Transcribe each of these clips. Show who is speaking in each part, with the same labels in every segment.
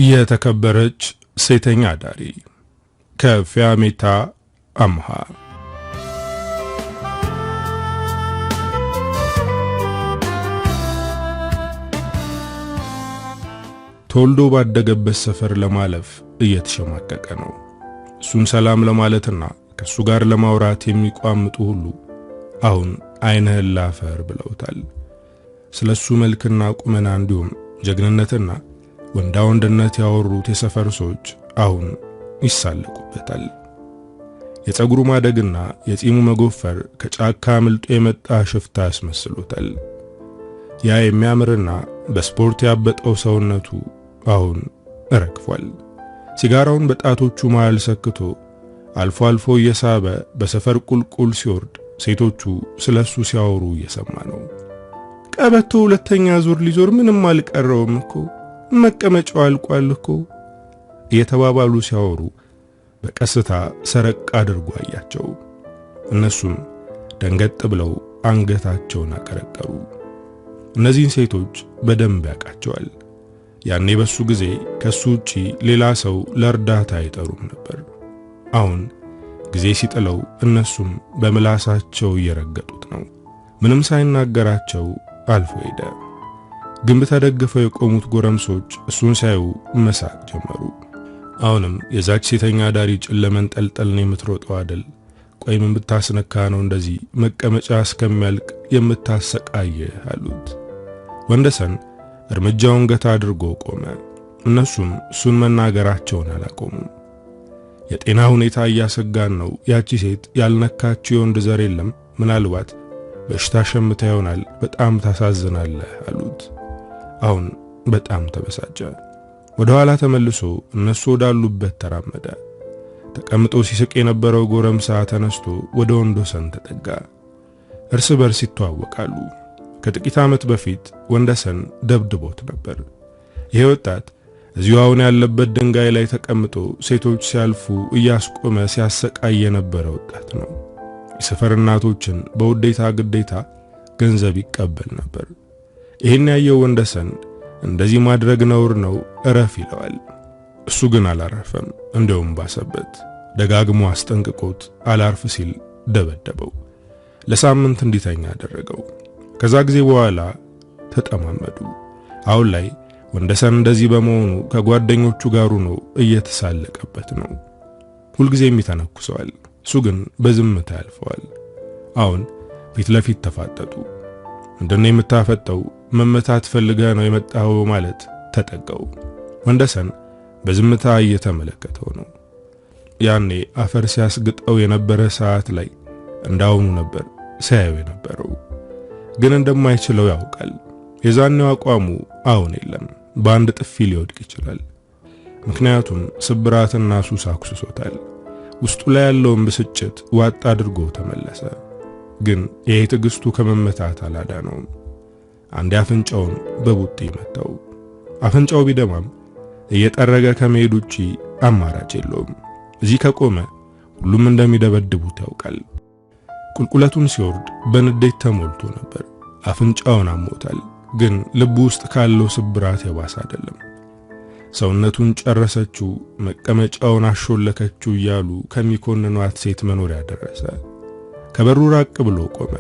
Speaker 1: የተከበረች ሴተኛ አዳሪ ከፊያሜታ አምሃ። ተወልዶ ባደገበት ሰፈር ለማለፍ እየተሸማቀቀ ነው። እሱን ሰላም ለማለትና ከሱ ጋር ለማውራት የሚቋምጡ ሁሉ አሁን አይንህን ላፈር ብለውታል። ስለሱ መልክና ቁመና እንዲሁም ጀግንነትና ወንዳወንድነት ያወሩት የሰፈር ሰዎች አሁን ይሳለቁበታል። የፀጉሩ ማደግና የጺሙ መጎፈር ከጫካ ምልጦ የመጣ ሽፍታ ያስመስሉታል። ያ የሚያምርና በስፖርት ያበጠው ሰውነቱ አሁን ረግፏል። ሲጋራውን በጣቶቹ መሃል ሰክቶ አልፎ አልፎ እየሳበ በሰፈር ቁልቁል ሲወርድ ሴቶቹ ስለሱ ሲያወሩ እየሰማ ነው። ቀበቶ ሁለተኛ ዙር ሊዞር ምንም አልቀረውም እኮ፣ መቀመጫው አልቋል እኮ እየተባባሉ ሲያወሩ በቀስታ ሰረቅ አድርጎ አያቸው። እነሱም ደንገጥ ብለው አንገታቸውን አቀረቀሩ። እነዚህን ሴቶች በደንብ ያውቃቸዋል። ያኔ በሱ ጊዜ ከሱ ውጪ ሌላ ሰው ለእርዳታ አይጠሩም ነበር። አሁን ጊዜ ሲጥለው እነሱም በምላሳቸው እየረገጡት ነው። ምንም ሳይናገራቸው አልፎ ሄደ። ግንብ ተደግፈው የቆሙት ጎረምሶች እሱን ሳዩ መሳቅ ጀመሩ። አሁንም የዛች ሴተኛ አዳሪ ጭለመን ጠልጠልን የምትሮጠው አይደል? ቆይ ምን ብታስነካ ነው እንደዚህ መቀመጫ እስከሚያልቅ የምታሰቃየ አሉት። ወንደሰን እርምጃውን ገታ አድርጎ ቆመ። እነሱም እሱን መናገራቸውን አላቆሙም። የጤና ሁኔታ እያሰጋን ነው። ያቺ ሴት ያልነካችው የወንድ ዘር የለም፣ ምናልባት በሽታ ሸምታ ይሆናል፣ በጣም ታሳዝናለህ አሉት። አሁን በጣም ተበሳጨ። ወደ ኋላ ተመልሶ እነሱ ወዳሉበት ተራመደ። ተቀምጦ ሲስቅ የነበረው ጎረምሳ ተነስቶ ወደ ወንደሰን ተጠጋ። እርስ በርስ ይተዋወቃሉ። ከጥቂት ዓመት በፊት ወንደሰን ደብድቦት ነበር። ይሄ ወጣት እዚሁ አሁን ያለበት ድንጋይ ላይ ተቀምጦ ሴቶች ሲያልፉ እያስቆመ ሲያሰቃይ የነበረ ወጣት ነው። የሰፈር እናቶችን በውዴታ ግዴታ ገንዘብ ይቀበል ነበር። ይሄን ያየው ወንደሰን እንደዚህ ማድረግ ነውር ነው እረፍ ይለዋል። እሱ ግን አላረፈም። እንደውም ባሰበት። ደጋግሞ አስጠንቅቆት አላርፍ ሲል ደበደበው። ለሳምንት እንዲተኛ አደረገው። ከዛ ጊዜ በኋላ ተጠማመዱ። አሁን ላይ ወንደሰን እንደዚህ በመሆኑ ከጓደኞቹ ጋር ሆኖ እየተሳለቀበት ነው። ሁልጊዜም ይተነኩሰዋል። እሱ ግን በዝምታ ያልፈዋል። አሁን ፊት ለፊት ተፋጠጡ። ምንድነው የምታፈጠው? መመታት ፈልገህ ነው የመጣው ማለት ተጠጋው። ወንደሰን በዝምታ እየተመለከተው ነው። ያኔ አፈር ሲያስግጠው የነበረ ሰዓት ላይ እንዳውኑ ነበር ሳያዩ የነበረው። ግን እንደማይችለው ያውቃል። የዛኔው አቋሙ አሁን የለም። በአንድ ጥፊ ሊወድቅ ይችላል። ምክንያቱም ስብራትና ሱስ አኩስሶታል። ውስጡ ላይ ያለውን ብስጭት ዋጥ አድርጎ ተመለሰ። ግን ይሄ ትዕግስቱ ከመመታት አላዳነውም። አንድ አፍንጫውን በቡጢ መታው። አፍንጫው ቢደማም እየጠረገ ከመሄድ ውጪ አማራጭ የለውም። እዚህ ከቆመ ሁሉም እንደሚደበድቡት ያውቃል። ቁልቁለቱን ሲወርድ በንዴት ተሞልቶ ነበር። አፍንጫውን አሞታል። ግን ልቡ ውስጥ ካለው ስብራት የባሰ አይደለም። ሰውነቱን ጨረሰችው፣ መቀመጫውን አሾለከችው እያሉ ከሚኮንኗት ሴት መኖሪያ ደረሰ። ከበሩ ራቅ ብሎ ቆመ።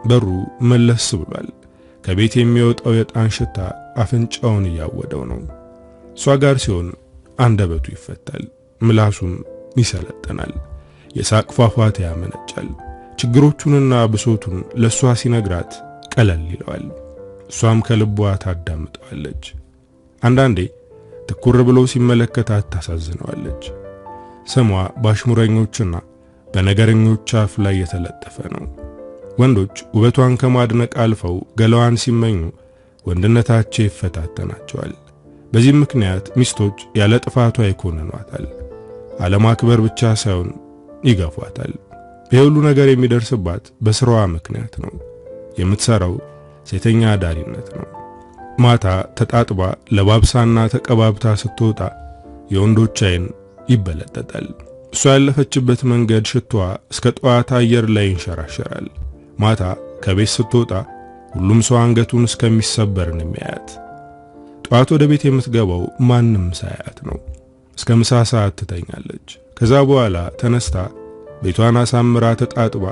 Speaker 1: በሩ መለስ ብሏል። ከቤት የሚወጣው የጣን ሽታ አፍንጫውን እያወደው ነው። እሷ ጋር ሲሆን አንደበቱ ይፈታል፣ ምላሱም ይሰለጠናል። የሳቅ ፏፏቴ ያመነጫል። ችግሮቹንና ብሶቱን ለሷ ሲነግራት ቀለል ይለዋል። እሷም ከልቧ ታዳምጠዋለች። አንዳንዴ ትኩር ብሎ ሲመለከታት ታሳዝነዋለች። ስሟ ባሽሙረኞችና በነገረኞች አፍ ላይ የተለጠፈ ነው። ወንዶች ውበቷን ከማድነቅ አልፈው ገላዋን ሲመኙ ወንድነታቸው ይፈታተናቸዋል። በዚህም ምክንያት ሚስቶች ያለ ጥፋቷ ይኮንኗታል። አለማክበር ብቻ ሳይሆን ይገፏታል። ይህ ሁሉ ነገር የሚደርስባት በስራዋ ምክንያት ነው። የምትሰራው ሴተኛ አዳሪነት ነው። ማታ ተጣጥባ ለባብሳና ተቀባብታ ስትወጣ የወንዶች አይን ይበለጠጣል። እሷ ያለፈችበት መንገድ ሽቷ እስከ ጠዋት አየር ላይ ይንሸራሸራል። ማታ ከቤት ስትወጣ ሁሉም ሰው አንገቱን እስከሚሰበር ነው የሚያያት። ጧት ወደ ቤት የምትገባው ማንንም ሳያት ነው። እስከ ምሳ ሰዓት ትተኛለች። ከዛ በኋላ ተነስታ ቤቷን አሳምራ ተጣጥባ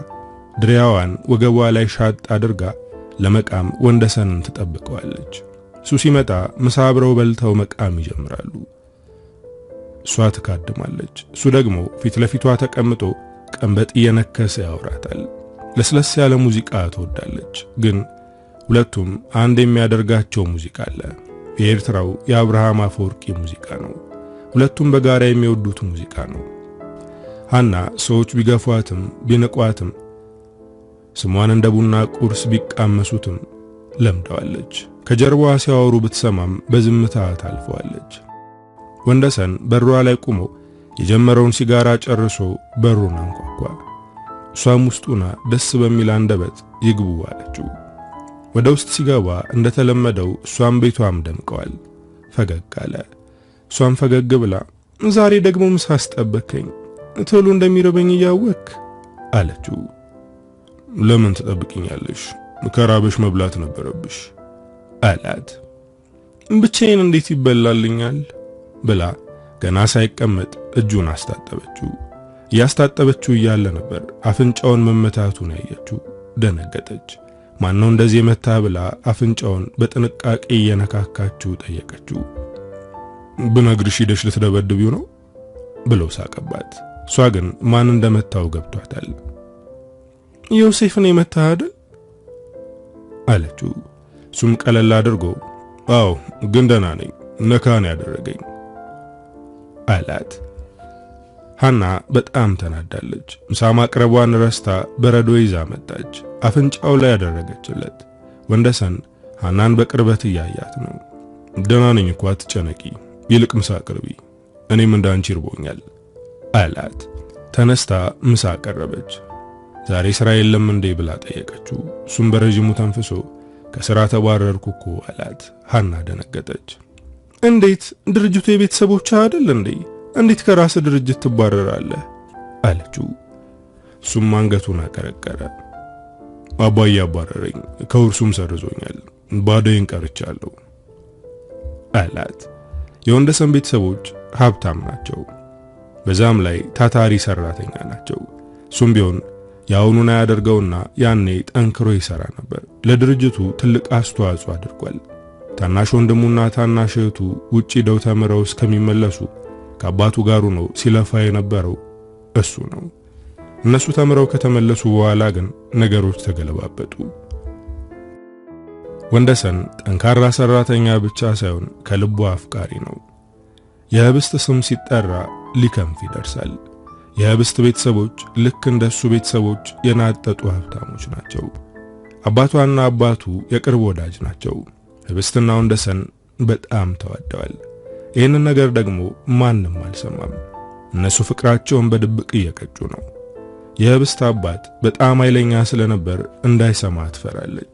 Speaker 1: ድሪያዋን ወገቧ ላይ ሻጥ አድርጋ ለመቃም ወንደሰንን ትጠብቀዋለች። እሱ ሲመጣ ምሳ አብረው በልተው መቃም ይጀምራሉ። እሷ ትካድማለች። እሱ ደግሞ ፊት ለፊቷ ተቀምጦ ቀንበጥ እየነከሰ ያወራታል። ለስለስ ያለ ሙዚቃ ትወዳለች። ግን ሁለቱም አንድ የሚያደርጋቸው ሙዚቃ አለ። የኤርትራው የአብርሃም አፈወርቂ ሙዚቃ ነው። ሁለቱም በጋራ የሚወዱት ሙዚቃ ነው። ሐና ሰዎች ቢገፏትም ቢነቋትም ስሟን እንደ ቡና ቁርስ ቢቃመሱትም ለምደዋለች። ከጀርባዋ ሲያወሩ ብትሰማም በዝምታ ታልፈዋለች። ወንደሰን በሯ ላይ ቆሞ የጀመረውን ሲጋራ ጨርሶ በሩን አንኳኳ። እሷም ውስጡና ደስ በሚል አንደበት ይግቡ አለችው። ወደ ውስጥ ሲገባ እንደተለመደው እሷም ቤቷም ደምቀዋል። ፈገግ አለ። እሷም ፈገግ ብላ ዛሬ ደግሞ ምሳ አስጠበከኝ፣ ቶሎ እንደሚረበኝ እያወክ አለችው። ለምን ትጠብቅኛለሽ? ከራበሽ መብላት ነበረብሽ አላት። ብቻዬን እንዴት ይበላልኛል ብላ ገና ሳይቀመጥ እጁን አስታጠበችው። ያስታጠበችው እያለ ነበር አፍንጫውን መመታቱን ያየችው። ደነገጠች። ማነው እንደዚህ መታ ብላ አፍንጫውን በጥንቃቄ እየነካካችው ጠየቀችው። ብነግርሽ ሂደሽ ልትደበድቢው ነው ብለው ሳቀባት። እሷ ግን ማን እንደመታው ገብቷታል። ዮሴፍን የመታህ አይደል አለችው። እሱም ቀለል አድርጎ አዎ ግን ደህና ነኝ፣ ነካን ያደረገኝ አላት። ሐና በጣም ተናዳለች። ምሳ ማቅረቧን ረስታ በረዶ ይዛ መጣች። አፍንጫው ላይ ያደረገችለት። ወንደሰን ሐናን በቅርበት እያያት ነው። ደህና ነኝ እኮ አትጨነቂ፣ ይልቅ ምሳ አቅርቢ፣ እኔም እንዳንቺ ይርቦኛል አላት። ተነስታ ምሳ አቀረበች። ዛሬ ስራ የለም እንዴ ብላ ጠየቀችው። እሱም በረጅሙ ተንፍሶ ከስራ ተባረርኩ እኮ አላት። ሐና ደነገጠች። እንዴት? ድርጅቱ የቤተሰቦች አይደል እንዴ? እንዴት ከራስ ድርጅት ትባረራለህ አለችው። እሱም አንገቱን አቀረቀረ። አባዬ አባረረኝ፣ ከውርሱም ሰርዞኛል፣ ባዶዬን ቀርቻለሁ አላት። የወንደሰን ቤተሰቦች ሀብታም ናቸው። በዛም ላይ ታታሪ ሰራተኛ ናቸው። እሱም ቢሆን ያውኑን ያደርገውና ያኔ ጠንክሮ ይሰራ ነበር። ለድርጅቱ ትልቅ አስተዋጽኦ አድርጓል። ታናሽ ወንድሙና ታናሽ እህቱ ውጪ ደው ተምረው እስከሚመለሱ ከአባቱ ጋር ነው ሲለፋ የነበረው እሱ ነው። እነሱ ተምረው ከተመለሱ በኋላ ግን ነገሮች ተገለባበጡ። ወንደሰን ጠንካራ ሰራተኛ ብቻ ሳይሆን ከልቡ አፍቃሪ ነው። የህብስት ስም ሲጠራ ሊከንፍ ይደርሳል። የህብስት ቤተሰቦች ልክ እንደሱ ቤተሰቦች የናጠጡ ሀብታሞች ናቸው። አባቷና አባቱ የቅርብ ወዳጅ ናቸው። ህብስትና ወንደሰን በጣም ተዋደዋል። ይህንን ነገር ደግሞ ማንም አልሰማም። እነሱ ፍቅራቸውን በድብቅ እየቀጩ ነው። የህብስት አባት በጣም ኃይለኛ ስለነበር እንዳይሰማ ትፈራለች።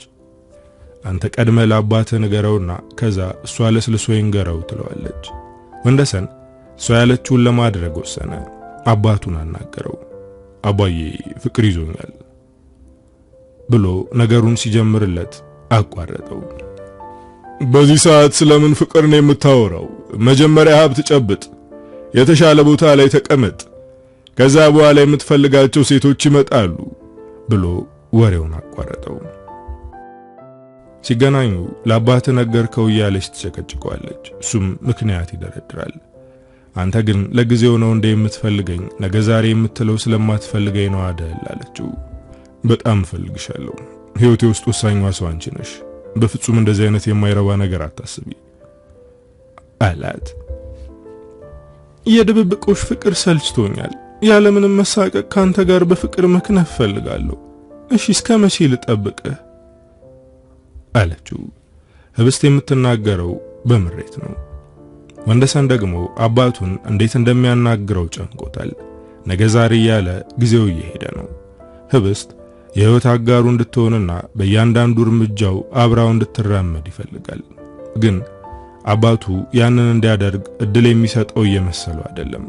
Speaker 1: አንተ ቀድመ ለአባትህ ንገረውና ከዛ እሷ ለስልሶ ይንገረው ትለዋለች። ወንደሰን እሷ ያለችውን ለማድረግ ወሰነ። አባቱን አናገረው። አባዬ ፍቅር ይዞኛል ብሎ ነገሩን ሲጀምርለት አቋረጠው። በዚህ ሰዓት ስለምን ፍቅር ነው የምታወራው? መጀመሪያ ሀብት ጨብጥ፣ የተሻለ ቦታ ላይ ተቀመጥ፣ ከዛ በኋላ የምትፈልጋቸው ሴቶች ይመጣሉ ብሎ ወሬውን አቋረጠው። ሲገናኙ ለአባት ነገርከው እያለች ትጨቀጭቀዋለች። እሱም ምክንያት ይደረድራል። አንተ ግን ለጊዜው ነው እንደ የምትፈልገኝ፣ ነገ ዛሬ የምትለው ስለማትፈልገኝ ነው አይደል አለችው። በጣም ፈልግሻለሁ። ህይወቴ ውስጥ ወሳኝዋ ሰው አንቺ ነሽ። በፍጹም እንደዚህ አይነት የማይረባ ነገር አታስቢ አላት። የድብብቆሽ ፍቅር ሰልችቶኛል። ያለምንም መሳቀቅ ካንተ ጋር በፍቅር መክነፍ ፈልጋለሁ። እሺ እስከ መቼ ልጠብቅህ አለችው። ህብስት የምትናገረው በምሬት ነው። ወንደሰን ደግሞ አባቱን እንዴት እንደሚያናግረው ጨንቆታል። ነገ ዛሬ ያለ ጊዜው እየሄደ ነው። ህብስት የህይወት አጋሩ እንድትሆንና በእያንዳንዱ እርምጃው አብራው እንድትራመድ ይፈልጋል። ግን አባቱ ያንን እንዲያደርግ እድል የሚሰጠው እየመሰለው አይደለም።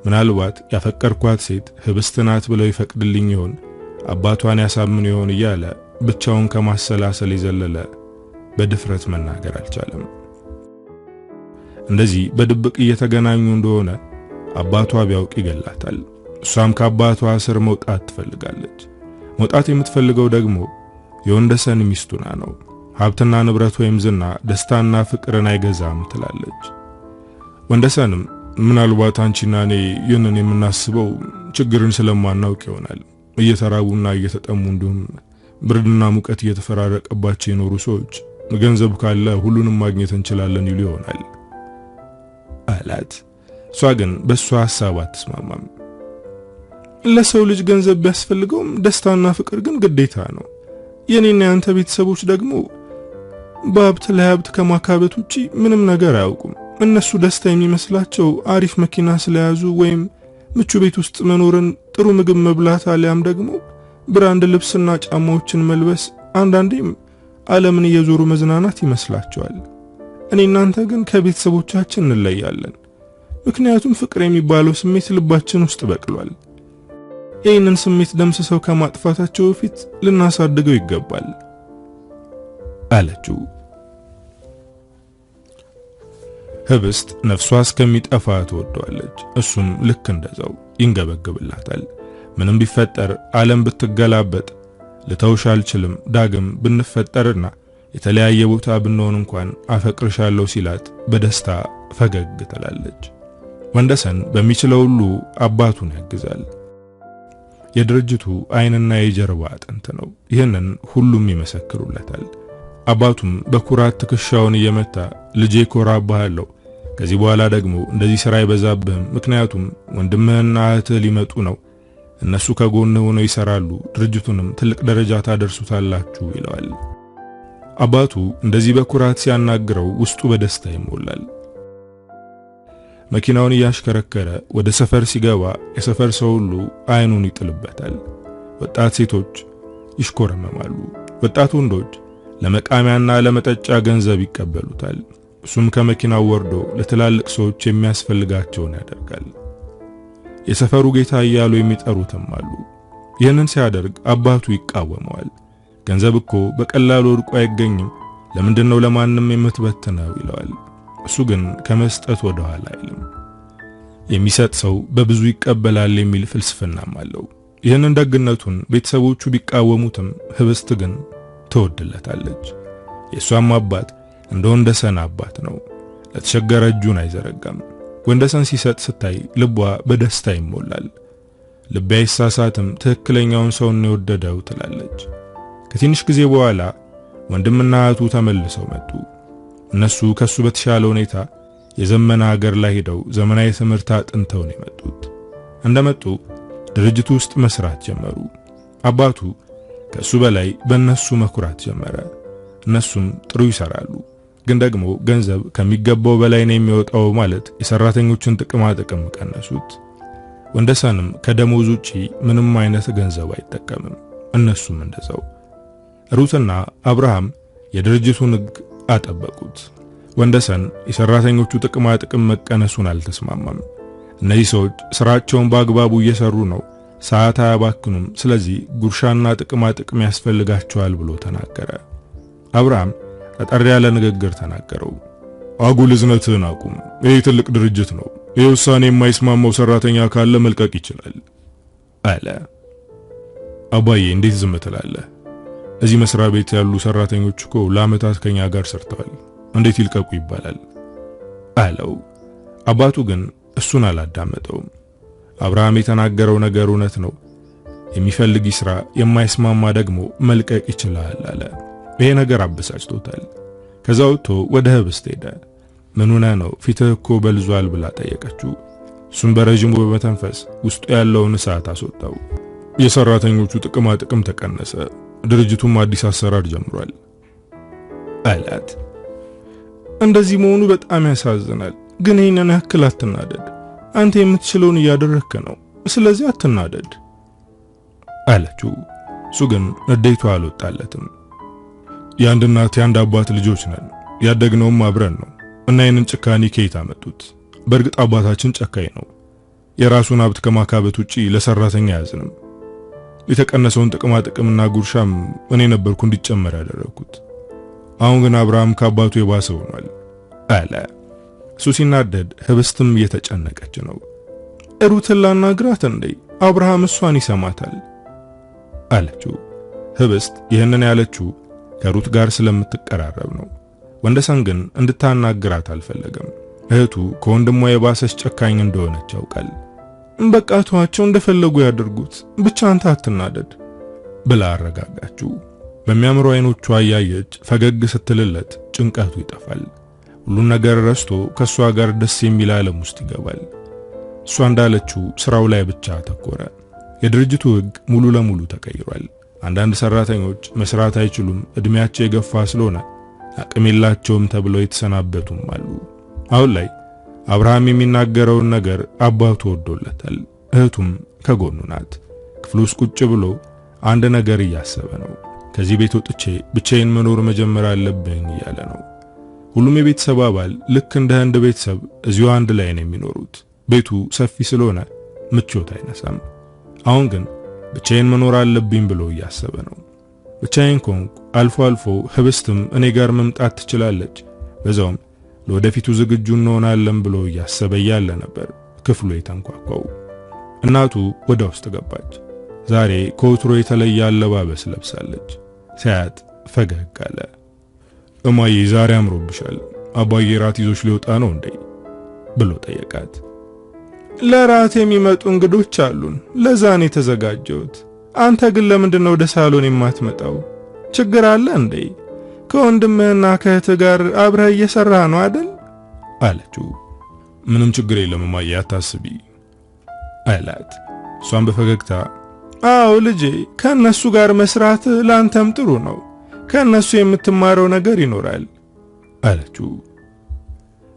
Speaker 1: ምናልባት ያፈቀርኳት ሴት ህብስት ናት ብለው ይፈቅድልኝ ይሆን፣ አባቷን ያሳምን ይሆን እያለ ብቻውን ከማሰላሰል ይዘለለ በድፍረት መናገር አልቻለም። እንደዚህ በድብቅ እየተገናኙ እንደሆነ አባቷ ቢያውቅ ይገላታል። እሷም ከአባቷ ስር መውጣት ትፈልጋለች። መውጣት የምትፈልገው ደግሞ የወንደሰን ሚስቱና ነው። ሀብትና ንብረት ወይም ዝና ደስታና ፍቅርን አይገዛም ትላለች። ወንደሰንም ምናልባት አንቺና እኔ ይህንን የምናስበው ችግርን ስለማናውቅ ይሆናል። እየተራቡና እየተጠሙ እንዲሁም ብርድና ሙቀት እየተፈራረቀባቸው የኖሩ ሰዎች ገንዘብ ካለ ሁሉንም ማግኘት እንችላለን ይሉ ይሆናል አላት። እሷ ግን በሷ ሐሳብ አትስማማም። ለሰው ልጅ ገንዘብ ቢያስፈልገውም ደስታና ፍቅር ግን ግዴታ ነው። የኔና ያንተ ቤተሰቦች ደግሞ በሀብት ለሀብት ከማካበት ውጪ ምንም ነገር አያውቁም። እነሱ ደስታ የሚመስላቸው አሪፍ መኪና ስለያዙ ወይም ምቹ ቤት ውስጥ መኖርን፣ ጥሩ ምግብ መብላት አሊያም ደግሞ ብራንድ ልብስና ጫማዎችን መልበስ፣ አንዳንዴም ዓለምን እየዞሩ መዝናናት ይመስላቸዋል። እኔ እናንተ ግን ከቤተሰቦቻችን እንለያለን። ምክንያቱም ፍቅር የሚባለው ስሜት ልባችን ውስጥ በቅሏል። ይህንን ስሜት ደምስሰው ከማጥፋታቸው በፊት ልናሳድገው ይገባል አለችው። ህብስት ነፍሷ እስከሚጠፋ ትወደዋለች። እሱም ልክ እንደዛው ይንገበግብላታል። ምንም ቢፈጠር ዓለም ብትገላበጥ ልተውሽ አልችልም፣ ዳግም ብንፈጠርና የተለያየ ቦታ ብንሆን እንኳን አፈቅርሻለሁ ሲላት በደስታ ፈገግ ትላለች። ወንደሰን በሚችለው ሁሉ አባቱን ያግዛል። የድርጅቱ ዓይንና የጀርባ አጥንት ነው። ይህንን ሁሉም ይመሰክሩለታል። አባቱም በኩራት ትከሻውን እየመታ ልጄ ኮራብሃለሁ፣ ከዚህ በኋላ ደግሞ እንደዚህ ሥራ አይበዛብህም፣ ምክንያቱም ወንድምህና እህትህ ሊመጡ ነው፣ እነሱ ከጎንህ ሆነው ይሰራሉ፣ ድርጅቱንም ትልቅ ደረጃ ታደርሱታላችሁ ይለዋል። አባቱ እንደዚህ በኩራት ሲያናግረው ውስጡ በደስታ ይሞላል። መኪናውን እያሽከረከረ ወደ ሰፈር ሲገባ የሰፈር ሰው ሁሉ ዓይኑን ይጥልበታል። ወጣት ሴቶች ይሽኮረመማሉ። ወጣት ወንዶች ለመቃሚያና ለመጠጫ ገንዘብ ይቀበሉታል። እሱም ከመኪናው ወርዶ ለትላልቅ ሰዎች የሚያስፈልጋቸውን ያደርጋል። የሰፈሩ ጌታ እያሉ የሚጠሩትም አሉ። ይህንን ሲያደርግ አባቱ ይቃወመዋል። ገንዘብ እኮ በቀላሉ ወድቆ አይገኝም፣ ለምንድነው ለማንም የምትበትነው ይለዋል። እሱ ግን ከመስጠት ወደ ኋላ አይልም። የሚሰጥ ሰው በብዙ ይቀበላል የሚል ፍልስፍናም አለው። ይህንን ደግነቱን ቤተሰቦቹ ቢቃወሙትም ህብስት ግን ትወድለታለች። የሷም አባት እንደ ወንደሰን አባት ነው። ለተቸገረ እጁን አይዘረጋም። ወንደሰን ሲሰጥ ስታይ ልቧ በደስታ ይሞላል። ልቤ አይሳሳትም፣ ትክክለኛውን ሰው ነው የወደደው ትላለች። ከትንሽ ጊዜ በኋላ ወንድምና እህቱ ተመልሰው መጡ። እነሱ ከሱ በተሻለ ሁኔታ የዘመነ ሀገር ላይ ሄደው ዘመናዊ ትምህርት አጥንተው ነው የመጡት። እንደመጡ ድርጅቱ ውስጥ መስራት ጀመሩ። አባቱ ከሱ በላይ በእነሱ መኩራት ጀመረ። እነሱም ጥሩ ይሰራሉ፣ ግን ደግሞ ገንዘብ ከሚገባው በላይ ነው የሚወጣው ማለት የሰራተኞችን ጥቅማ ጥቅም ቀነሱት። ወንደሰንም ከደሞዝ ውጪ ምንም አይነት ገንዘብ አይጠቀምም። እነሱም እንደዛው። ሩትና አብርሃም የድርጅቱን ሕግ አጠበቁት። ወንደሰን የሰራተኞቹ ጥቅማ ጥቅም መቀነሱን አልተስማማም። እነዚህ ሰዎች ስራቸውን በአግባቡ እየሰሩ ነው፣ ሰዓት አያባክኑም፣ ስለዚህ ጉርሻና ጥቅማ ጥቅም ያስፈልጋቸዋል ብሎ ተናገረ። አብርሃም ጠጠር ያለ ንግግር ተናገረው። አጉል እዝነትህን አቁም፣ ይህ ትልቅ ድርጅት ነው፣ ይህ ውሳኔ የማይስማማው ሰራተኛ ካለ መልቀቅ ይችላል አለ። አባዬ እንዴት ዝም ትላለህ? እዚህ መስሪያ ቤት ያሉ ሰራተኞች እኮ ለዓመታት ከኛ ጋር ሰርተዋል፣ እንዴት ይልቀቁ ይባላል አለው። አባቱ ግን እሱን አላዳመጠውም። አብርሃም የተናገረው ነገር እውነት ነው፣ የሚፈልግ ይስራ፣ የማይስማማ ደግሞ መልቀቅ ይችላል አለ። ይሄ ነገር አበሳጭቶታል። ከዛ ወጥቶ ወደ ህብስት ሄደ። ምን ሆነ ነው ፊትህ እኮ በልዟል ብላ ጠየቀችው። እሱም በረጅሙ በመተንፈስ ውስጡ ያለውን እሳት አስወጣው። የሰራተኞቹ ጥቅማ ጥቅም ተቀነሰ፣ ድርጅቱም አዲስ አሰራር ጀምሯል አላት። እንደዚህ መሆኑ በጣም ያሳዝናል፣ ግን ይሄንን ያክል አትናደድ። አንተ የምትችለውን እያደረክ ነው፣ ስለዚህ አትናደድ አለችው። እሱ ግን ንዴቱ አልወጣለትም። የአንድ እናት የአንድ አባት ልጆች ነን፣ ያደግነውም አብረን ነው እና ይህንን ጭካኔ ከየት አመጡት? በእርግጥ አባታችን ጨካኝ ነው። የራሱን ሀብት ከማካበት ውጪ ለሰራተኛ አያዝንም። የተቀነሰውን ጥቅማ ጥቅምና ጉርሻም እኔ ነበርኩ እንዲጨመር ያደረኩት። አሁን ግን አብርሃም ከአባቱ የባሰ ሆኗል አለ። እሱ ሲናደድ ህብስትም እየተጨነቀች ነው። ሩትን ላናግራት እንዴ? አብርሃም እሷን ይሰማታል አለችው። ህብስት ይህንን ያለችው ከሩት ጋር ስለምትቀራረብ ነው። ወንደሰን ግን እንድታናግራት አልፈለገም። እህቱ ከወንድሟ የባሰች ጨካኝ እንደሆነች ያውቃል። በቃ ተዋቸው፣ እንደፈለጉ ያድርጉት፣ ብቻ አንተ አትናደድ ብላ አረጋጋችው። በሚያምሩ አይኖቿ እያየች ፈገግ ስትልለት ጭንቀቱ ይጠፋል። ሁሉን ነገር ረስቶ ከሷ ጋር ደስ የሚል ዓለም ውስጥ ይገባል። እሷ እንዳለችው ስራው ላይ ብቻ አተኮረ። የድርጅቱ ህግ ሙሉ ለሙሉ ተቀይሯል። አንዳንድ ሰራተኞች መስራት አይችሉም፣ እድሜያቸው የገፋ ስለሆነ አቅም የላቸውም ተብለው የተሰናበቱም አሉ። አሁን ላይ አብርሃም የሚናገረውን ነገር አባቱ ወዶለታል። እህቱም ከጎኑ ናት። ክፍሉ ውስጥ ቁጭ ብሎ አንድ ነገር እያሰበ ነው። ከዚህ ቤት ወጥቼ ብቻዬን መኖር መጀመር አለብኝ እያለ ነው። ሁሉም የቤተሰብ አባል ልክ እንደ ህንድ ቤተሰብ እዚሁ አንድ ላይ ነው የሚኖሩት። ቤቱ ሰፊ ስለሆነ ምቾት አይነሳም። አሁን ግን ብቻዬን መኖር አለብኝ ብሎ እያሰበ ነው። ብቻዬን ኮንኩ አልፎ አልፎ ህብስትም እኔ ጋር መምጣት ትችላለች፣ በዛውም ለወደፊቱ ዝግጁ እንሆናለን ብሎ እያሰበ ያለ ነበር ክፍሉ የተንኳኳው። እናቱ ወደ ውስጥ ገባች። ዛሬ ከወትሮ የተለየ አለባበስ ለብሳለች። ሲያት ፈገግ አለ። እማዬ ዛሬ አምሮብሻል፣ አባዬ ራት ይዞሽ ሊወጣ ነው እንዴ ብሎ ጠየቃት። ለራት የሚመጡ እንግዶች አሉን፣ ለዛ ነው የተዘጋጀሁት። አንተ ግን ለምንድነው ወደ ሳሎን የማትመጣው? ችግር አለ እንዴ? ከወንድምህና ከእህትህ ጋር አብረህ እየሰራህ ነው አይደል አለችው። ምንም ችግር የለም እማዬ አታስቢ አላት። እሷም በፈገግታ አዎ ልጄ፣ ከነሱ ጋር መስራት ላንተም ጥሩ ነው፣ ከነሱ የምትማረው ነገር ይኖራል አለችው።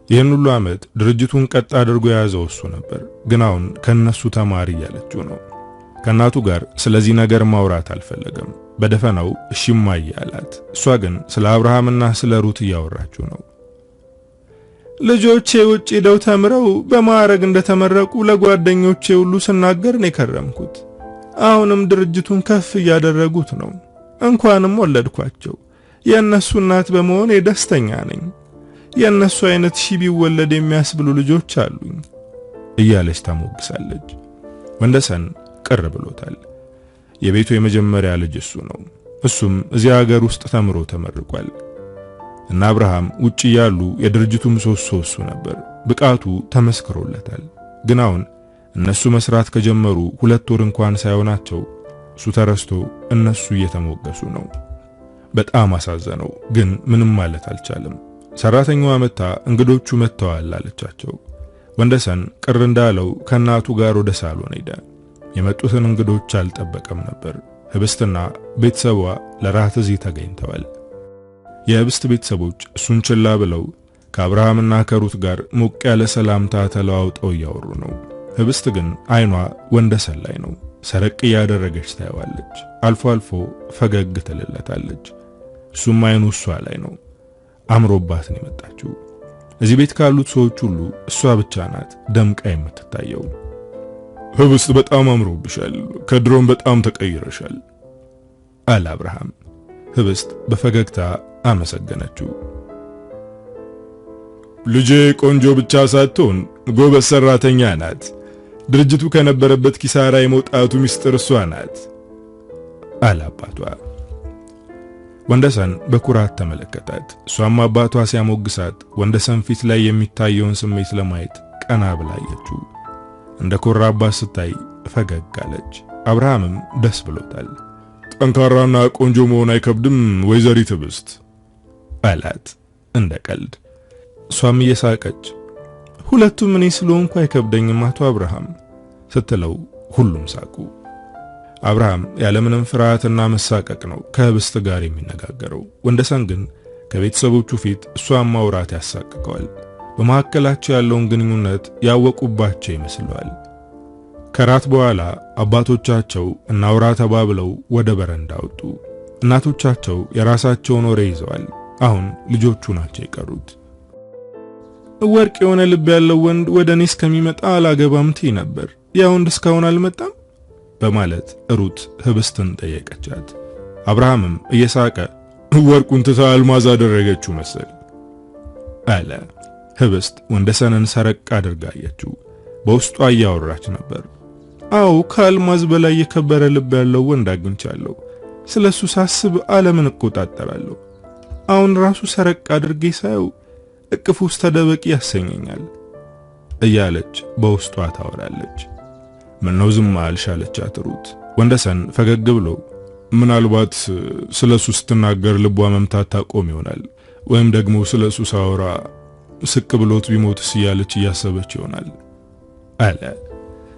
Speaker 1: ይህን ሁሉ ዓመት ድርጅቱን ቀጥ አድርጎ የያዘው እሱ ነበር። ግን አሁን ከነሱ ተማሪ እያለችው ነው። ከእናቱ ጋር ስለዚህ ነገር ማውራት አልፈለገም። በደፈናው እሺም አያላት። እሷ ግን ስለ አብርሃምና ስለ ሩት እያወራችው ነው። ልጆቼ ውጪ ሄደው ተምረው በማዕረግ እንደተመረቁ ለጓደኞቼ ሁሉ ስናገር ነው የከረምኩት። አሁንም ድርጅቱን ከፍ እያደረጉት ነው። እንኳንም ወለድኳቸው። የእነሱ እናት በመሆኔ ደስተኛ ነኝ። የእነሱ አይነት ሺህ ቢወለድ የሚያስብሉ ልጆች አሉኝ እያለች ታሞግሳለች። ወንደሰን ቅር ብሎታል። የቤቱ የመጀመሪያ ልጅ እሱ ነው። እሱም እዚያ ሀገር ውስጥ ተምሮ ተመርቋል። እና አብርሃም ውጪ ያሉ የድርጅቱ ምሰሶ እሱ ነበር። ብቃቱ ተመስክሮለታል። ግን አሁን እነሱ መስራት ከጀመሩ 2 ወር እንኳን ሳይሆናቸው እሱ ተረስቶ እነሱ እየተሞገሱ ነው። በጣም አሳዘነው። ግን ምንም ማለት አልቻለም። ሰራተኛዋ መጣ፣ እንግዶቹ መጥተዋል አለቻቸው። ወንደሰን ቅር እንዳለው ከናቱ ጋር ወደ ሳሎን ሄደ። የመጡትን እንግዶች አልጠበቀም ነበር። ህብስትና ቤተሰቧ ለራት እዚህ ተገኝተዋል። የህብስት ቤተሰቦች እሱን ችላ ብለው ከአብርሃምና ከሩት ጋር ሞቅ ያለ ሰላምታ ተለዋውጠው እያወሩ ነው። ህብስት ግን አይኗ ወንደሰን ላይ ነው። ሰረቅ እያደረገች ታየዋለች። አልፎ አልፎ ፈገግ ትልለታለች። እሱም አይኑ እሷ ላይ ነው። አምሮባት ነው የመጣችው። እዚህ ቤት ካሉት ሰዎች ሁሉ እሷ ብቻ ናት ደምቃ የምትታየው። ህብስት በጣም አምሮብሻል፣ ከድሮም በጣም ተቀይረሻል አለ አብርሃም። ህብስት በፈገግታ አመሰገነችው። ልጄ ቆንጆ ብቻ ሳትሆን ጎበዝ ሰራተኛ ናት። ድርጅቱ ከነበረበት ኪሳራ የመውጣቱ ሚስጥር እሷ ናት አለ አባቷ። ወንደሰን በኩራት ተመለከታት። እሷም አባቷ ሲያሞግሳት ወንደሰን ፊት ላይ የሚታየውን ስሜት ለማየት ቀና ብላየችው። እንደ ኮራባት ስታይ ፈገግ አለች። አብርሃምም ደስ ብሎታል። ጠንካራና ቆንጆ መሆን አይከብድም ወይዘሪት ህብስት አላት እንደ ቀልድ። እሷም እየሳቀች ሁለቱም እኔ ስለሆንኩ አይከብደኝም አቶ አብርሃም ስትለው ሁሉም ሳቁ። አብርሃም ያለምንም ፍርሃትና መሳቀቅ ነው ከህብስት ጋር የሚነጋገረው። ወንደሰን ግን ከቤተሰቦቹ ፊት እሷን ማውራት ያሳቅቀዋል። በመካከላቸው ያለውን ግንኙነት ያወቁባቸው ይመስለዋል። ከራት በኋላ አባቶቻቸው እናውራ ተባብለው ወደ በረንዳ ወጡ። እናቶቻቸው የራሳቸውን ወሬ ይዘዋል። አሁን ልጆቹ ናቸው የቀሩት። ወርቅ የሆነ ልብ ያለው ወንድ ወደ እኔ እስከሚመጣ አላገባም ትይ ነበር፣ ያ ወንድ እስካሁን አልመጣም በማለት ሩት ህብስትን ጠየቀቻት። አብርሃምም እየሳቀ ወርቁን ትታ አልማዝ አደረገችው መሰል አለ። ህብስት ወንደሰንን ሰረቅ አድርጋ አየችው። በውስጧ እያወራች ነበር። አዎ ከአልማዝ በላይ የከበረ ልብ ያለው ወንድ አግኝቻለሁ። ስለሱ ሳስብ ዓለምን እቆጣጠራለሁ። አሁን ራሱ ሰረቅ አድርጌ ሳየው እቅፍ ውስጥ ተደበቂ ያሰኘኛል እያለች በውስጧ ታወራለች። ምነው ዝም አልሽ አለቻት ሩት። ወንደሰን ፈገግ ብሎ ምናልባት ስለሱ ስትናገር ልቧ መምታት ታቆም ይሆናል፣ ወይም ደግሞ ስለሱ ሳወራ ስቅ ብሎት ቢሞትስ እያለች እያሰበች ይሆናል አለ።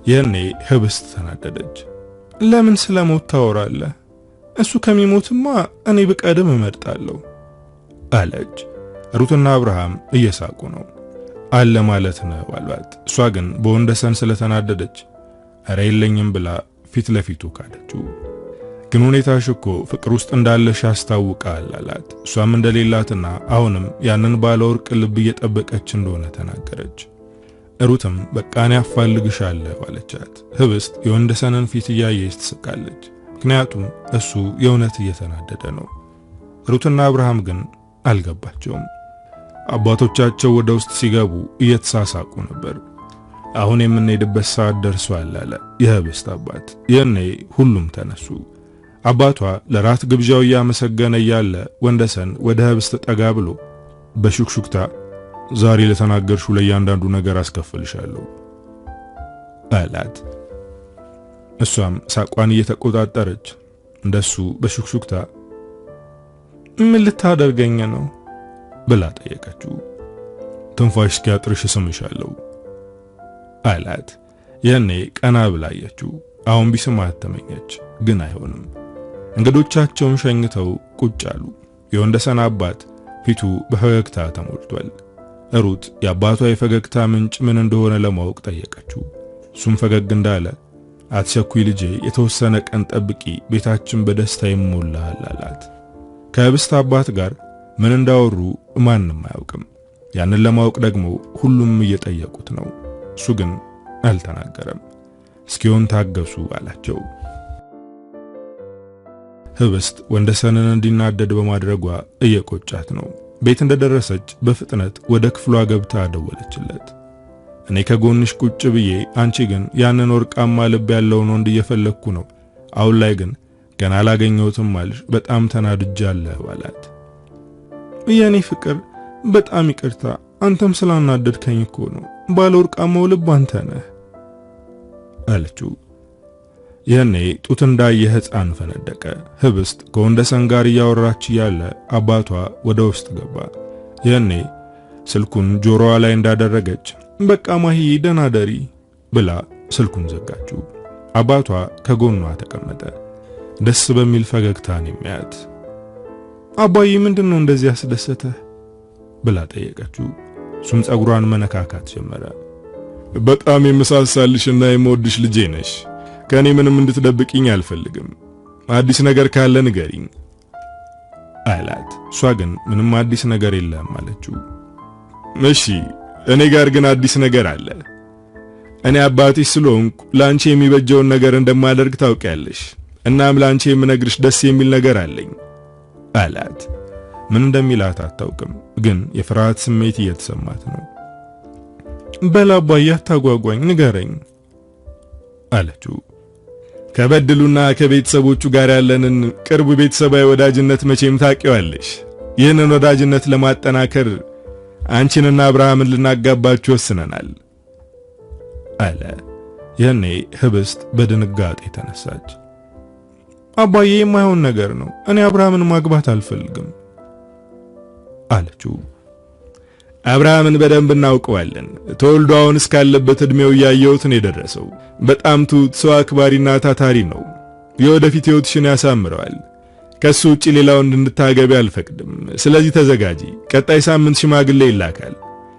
Speaker 1: የኔ ህብስት ተናደደች። ለምን ስለሞት ታወራለህ? እሱ ከሚሞትማ እኔ ብቀድም እመርጣለሁ አለች። ሩትና አብርሃም እየሳቁ ነው። አለ ማለት ነው አሏት። እሷ ግን በወንደሰን ስለተናደደች አረ የለኝም ብላ ፊት ለፊቱ ካደችው። ግን ሁኔታሽ እኮ ፍቅር ውስጥ እንዳለሽ ያስታውቃል አላት። እሷም እንደሌላትና አሁንም ያንን ባለ ወርቅ ልብ እየጠበቀች እንደሆነ ተናገረች። ሩትም በቃ እኔ አፋልግሻለሁ አለቻት። ህብስት የወንደሰንን ፊት እያየች ትስቃለች። ምክንያቱም እሱ የእውነት እየተናደደ ነው። ሩትና አብርሃም ግን አልገባቸውም። አባቶቻቸው ወደ ውስጥ ሲገቡ እየተሳሳቁ ነበር። አሁን የምንሄድበት ሰዓት ደርሷል አለ የህብስት አባት። የኔ ሁሉም ተነሱ። አባቷ ለራት ግብዣው እያመሰገነ ያለ ወንደሰን ወደ ህብስት ጠጋ ብሎ በሹክሹክታ ዛሬ ለተናገርሽው ለእያንዳንዱ ነገር አስከፍልሻለሁ አላት። እሷም ሳቋን እየተቆጣጠረች እንደሱ በሹክሹክታ ምን ልታደርገኝ ነው ብላ ጠየቀችው። ትንፋሽ እስኪያጥርሽ ስምሻለሁ አላት። የኔ ቀና ብላ አየችው። አሁን ቢስማት ተመኘች፣ ግን አይሆንም። እንግዶቻቸውን ሸኝተው ቁጭ አሉ። የወንደሰን አባት ፊቱ በፈገግታ ተሞልቷል። ሩት የአባቷ የፈገግታ ምንጭ ምን እንደሆነ ለማወቅ ጠየቀችው። እሱም ፈገግ እንዳለ አትቸኩይ ልጄ፣ የተወሰነ ቀን ጠብቂ፣ ቤታችን በደስታ ይሞላል አላት። ከህብስት አባት ጋር ምን እንዳወሩ ማንም አያውቅም። ያንን ለማወቅ ደግሞ ሁሉም እየጠየቁት ነው። እሱ ግን አልተናገረም። እስኪሆን ታገሱ አላቸው። ህብስት ወንደሰንን እንዲናደድ በማድረጓ እየቆጫት ነው። ቤት እንደደረሰች በፍጥነት ወደ ክፍሏ ገብታ ደወለችለት። እኔ ከጎንሽ ቁጭ ብዬ አንቺ ግን ያንን ወርቃማ ልብ ያለውን ወንድ እየፈለግኩ ነው። አሁን ላይ ግን ገና አላገኘሁትም አልሽ። በጣም ተናድጃለሁ አላት። የኔ ፍቅር በጣም ይቅርታ፣ አንተም ስላናደድከኝ እኮ ነው። ባለ ወርቃማው ልብ አንተ ነህ አለችው። የኔ ጡት እንዳየ ሕፃን ፈነደቀ። ህብስት ከወንደሰን ጋር እያወራች ያለ አባቷ ወደ ውስጥ ገባ። የኔ ስልኩን ጆሮዋ ላይ እንዳደረገች በቃ ማሂ ደህና ደሪ ብላ ስልኩን ዘጋችው። አባቷ ከጎኗ ተቀመጠ። ደስ በሚል ፈገግታ ነው የሚያያት። አባዬ ምንድነው እንደዚህ ያስደሰተ ብላ ጠየቀችው። እሱም ጸጉሯን መነካካት ጀመረ። በጣም የምሳሳልሽና የምወድሽ ልጄ ነሽ። ከኔ ምንም እንድትደብቂኝ አልፈልግም። አዲስ ነገር ካለ ንገሪኝ አላት። እሷ ግን ምንም አዲስ ነገር የለም አለችው። እሺ እኔ ጋር ግን አዲስ ነገር አለ። እኔ አባትሽ ስለሆንኩ ላንቺ የሚበጀውን ነገር እንደማደርግ ታውቂያለሽ። እናም ላንቺ የምነግርሽ ደስ የሚል ነገር አለኝ አላት። ምን እንደሚላት አታውቅም፣ ግን የፍርሃት ስሜት እየተሰማት ነው። በላባዬ አታጓጓኝ፣ ንገረኝ አለችው። ከበድሉና ከቤተሰቦቹ ጋር ያለንን ቅርብ ቤተሰባዊ ወዳጅነት መቼም ታውቂዋለሽ። ይህንን ወዳጅነት ለማጠናከር አንቺንና አብርሃምን ልናጋባችሁ ወስነናል አለ። ያኔ ህብስት በድንጋጤ ተነሳች። አባዬ የማይሆን ነገር ነው፣ እኔ አብርሃምን ማግባት አልፈልግም አለችው። አብርሃምን በደንብ እናውቀዋለን። ተወልዶ አሁን እስካለበት እድሜው ያየሁት ነው የደረሰው። በጣም ትሁት፣ ሰው አክባሪና ታታሪ ነው። የወደፊት ህይወትሽን ያሳምረዋል። ከሱ ውጪ ሌላው እንድታገቢ አልፈቅድም። ስለዚህ ተዘጋጂ። ቀጣይ ሳምንት ሽማግሌ ይላካል።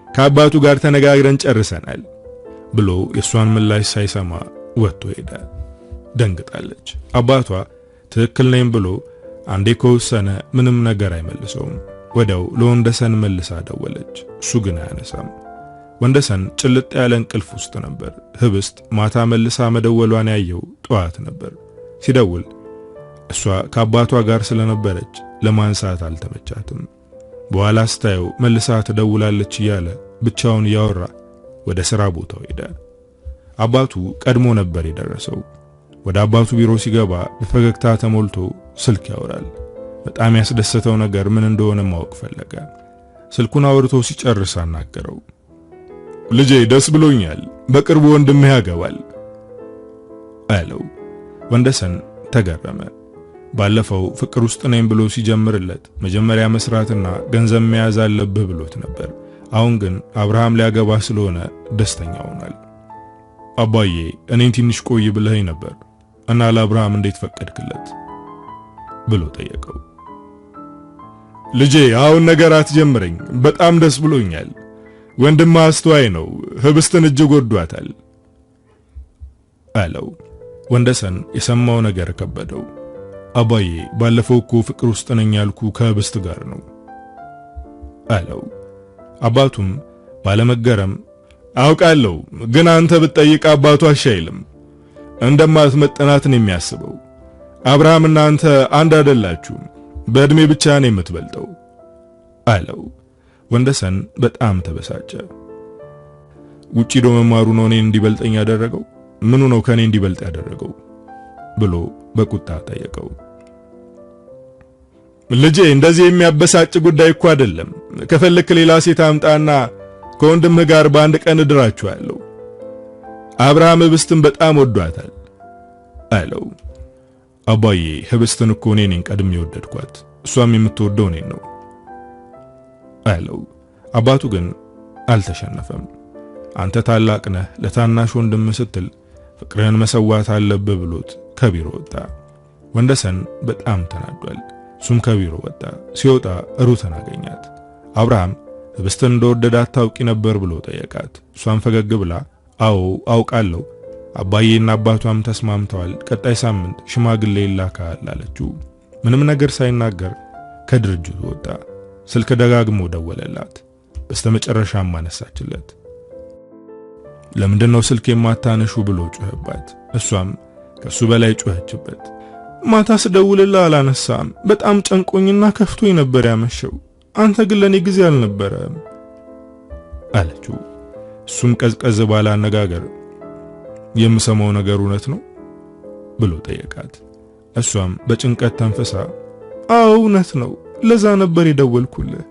Speaker 1: ከአባቱ ጋር ተነጋግረን ጨርሰናል ብሎ የሷን ምላሽ ሳይሰማ ወጥቶ ሄደ። ደንግጣለች። አባቷ ትክክል ነኝ ብሎ አንዴ ከወሰነ ምንም ነገር አይመልሰውም። ወዲያው ለወንደሰን መልሳ ደወለች። እሱ ግን አያነሳም። ወንደሰን ጭልጥ ያለ እንቅልፍ ውስጥ ነበር። ህብስት ማታ መልሳ መደወሏን ያየው ጠዋት ነበር። ሲደውል እሷ ከአባቷ ጋር ስለነበረች ለማንሳት አልተመቻትም። በኋላ ስታየው መልሳ ትደውላለች እያለ ብቻውን ያወራ ወደ ሥራ ቦታው ሄደ። አባቱ ቀድሞ ነበር የደረሰው። ወደ አባቱ ቢሮ ሲገባ በፈገግታ ተሞልቶ ስልክ ያወራል። በጣም ያስደሰተው ነገር ምን እንደሆነ ማወቅ ፈለገ። ስልኩን አውርቶ ሲጨርስ አናገረው። ልጄ ደስ ብሎኛል፣ በቅርቡ ወንድምህ ያገባል አለው። ወንደሰን ተገረመ። ባለፈው ፍቅር ውስጥ ነኝ ብሎ ሲጀምርለት መጀመሪያ መስራትና ገንዘብ መያዝ አለብህ ብሎት ነበር። አሁን ግን አብርሃም ሊያገባ ስለሆነ ደስተኛ ሆኗል። አባዬ እኔን ትንሽ ቆይ ብለኸኝ ነበር እና ለአብርሃም እንዴት ፈቀድክለት ብሎ ጠየቀው። ልጄ አሁን ነገር አትጀምረኝ፣ በጣም ደስ ብሎኛል። ወንድምህ አስተዋይ ነው፣ ህብስትን እጅግ ወዷታል አለው። ወንደሰን የሰማው ነገር ከበደው። አባዬ ባለፈው እኮ ፍቅር ውስጥ ነኝ ያልኩ ከህብስት ጋር ነው አለው። አባቱም ባለመገረም አውቃለሁ፣ ግን አንተ ብትጠይቅ አባቱ አይሻይልም፣ እንደማትመጥናት ነው የሚያስበው። አብርሃምና አንተ አንድ አይደላችሁም፣ በእድሜ ብቻ ነው የምትበልጠው አለው። ወንደሰን በጣም ተበሳጨ። ውጪ ዶ መማሩ ነው እኔን እንዲበልጠኝ ያደረገው? ምኑ ነው ከኔ እንዲበልጥ ያደረገው ብሎ በቁጣ ጠየቀው። ልጄ እንደዚህ የሚያበሳጭ ጉዳይ እኮ አይደለም። ከፈለክ ሌላ ሴት አምጣና ከወንድምህ ጋር በአንድ ቀን እድራችኋለሁ። አብርሃም ህብስትን በጣም ወዷታል አለው። አባዬ ህብስትን እኮ እኔ ነኝ ቀድሜ የወደድኳት፣ እሷም የምትወደው እኔን ነው አለው። አባቱ ግን አልተሸነፈም። አንተ ታላቅ ነህ፣ ለታናሽ ወንድምህ ስትል ፍቅርህን መሰዋት አለብህ ብሎት ከቢሮ ወጣ። ወንደሰን በጣም ተናዷል። እሱም ከቢሮ ወጣ። ሲወጣ ሩትን አገኛት። አብርሃም ህብስትን እንደወደዳት ታውቂ ነበር ብሎ ጠየቃት። እሷም ፈገግ ብላ አዎ አውቃለሁ፣ አባዬና አባቷም ተስማምተዋል፣ ቀጣይ ሳምንት ሽማግሌ ይላካል አለችው። ምንም ነገር ሳይናገር ከድርጅቱ ወጣ። ስልክ ደጋግሞ ደወለላት። በስተመጨረሻም አነሳችለት። ለምንድነው ስልክ የማታነሹ ብሎ ጮህባት። እሷም ከሱ በላይ ጮህችበት። ማታ ስደውልልህ አላነሳም፣ በጣም ጨንቆኝና ከፍቶኝ ነበር ያመሸው፣ አንተ ግን ለኔ ጊዜ አልነበረም አለችው። እሱም ቀዝቀዝ ባለ አነጋገር የምሰማው ነገር እውነት ነው ብሎ ጠየቃት። እሷም በጭንቀት ተንፈሳ አዎ እውነት ነው፣ ለዛ ነበር የደወልኩልህ።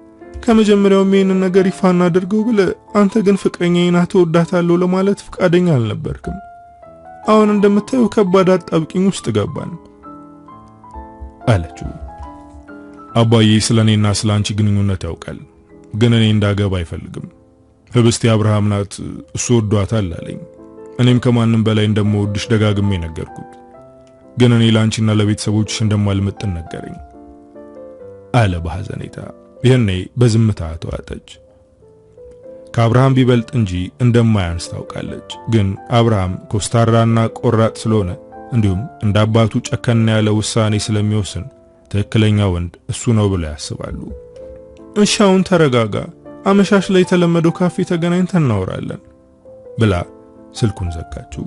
Speaker 1: ከመጀመሪያውም ይሄንን ነገር ይፋ እናድርገው ብለህ አንተ ግን ፍቅረኛዬ ናት ተወዳታለሁ ለማለት ፍቃደኛ አልነበርክም። አሁን እንደምታየው ከባድ አጣብቂኝ ውስጥ ገባን አለችው። አባዬ ስለኔና ስላንቺ ግንኙነት ያውቃል፣ ግን እኔ እንዳገባ አይፈልግም። ህብስት የአብርሃም ናት፣ እሱ ወዷታል አለኝ። እኔም ከማንም በላይ እንደምወድሽ ደጋግሜ ነገርኩት፣ ግን እኔ ላንቺና ለቤተሰቦችሽ እንደማልመጥን ነገረኝ አለ በሐዘኔታ። ይህኔ በዝምታ ተዋጠች። ከአብርሃም ቢበልጥ እንጂ እንደማያንስ ታውቃለች። ግን አብርሃም ኮስታራና ቆራጥ ስለሆነ እንዲሁም እንደ አባቱ ጨከን ያለ ውሳኔ ስለሚወስን ትክክለኛ ወንድ እሱ ነው ብለው ያስባሉ። እሺ አሁን ተረጋጋ፣ አመሻሽ ላይ የተለመደው ካፌ ተገናኝተን እናወራለን ብላ ስልኩን ዘጋችው።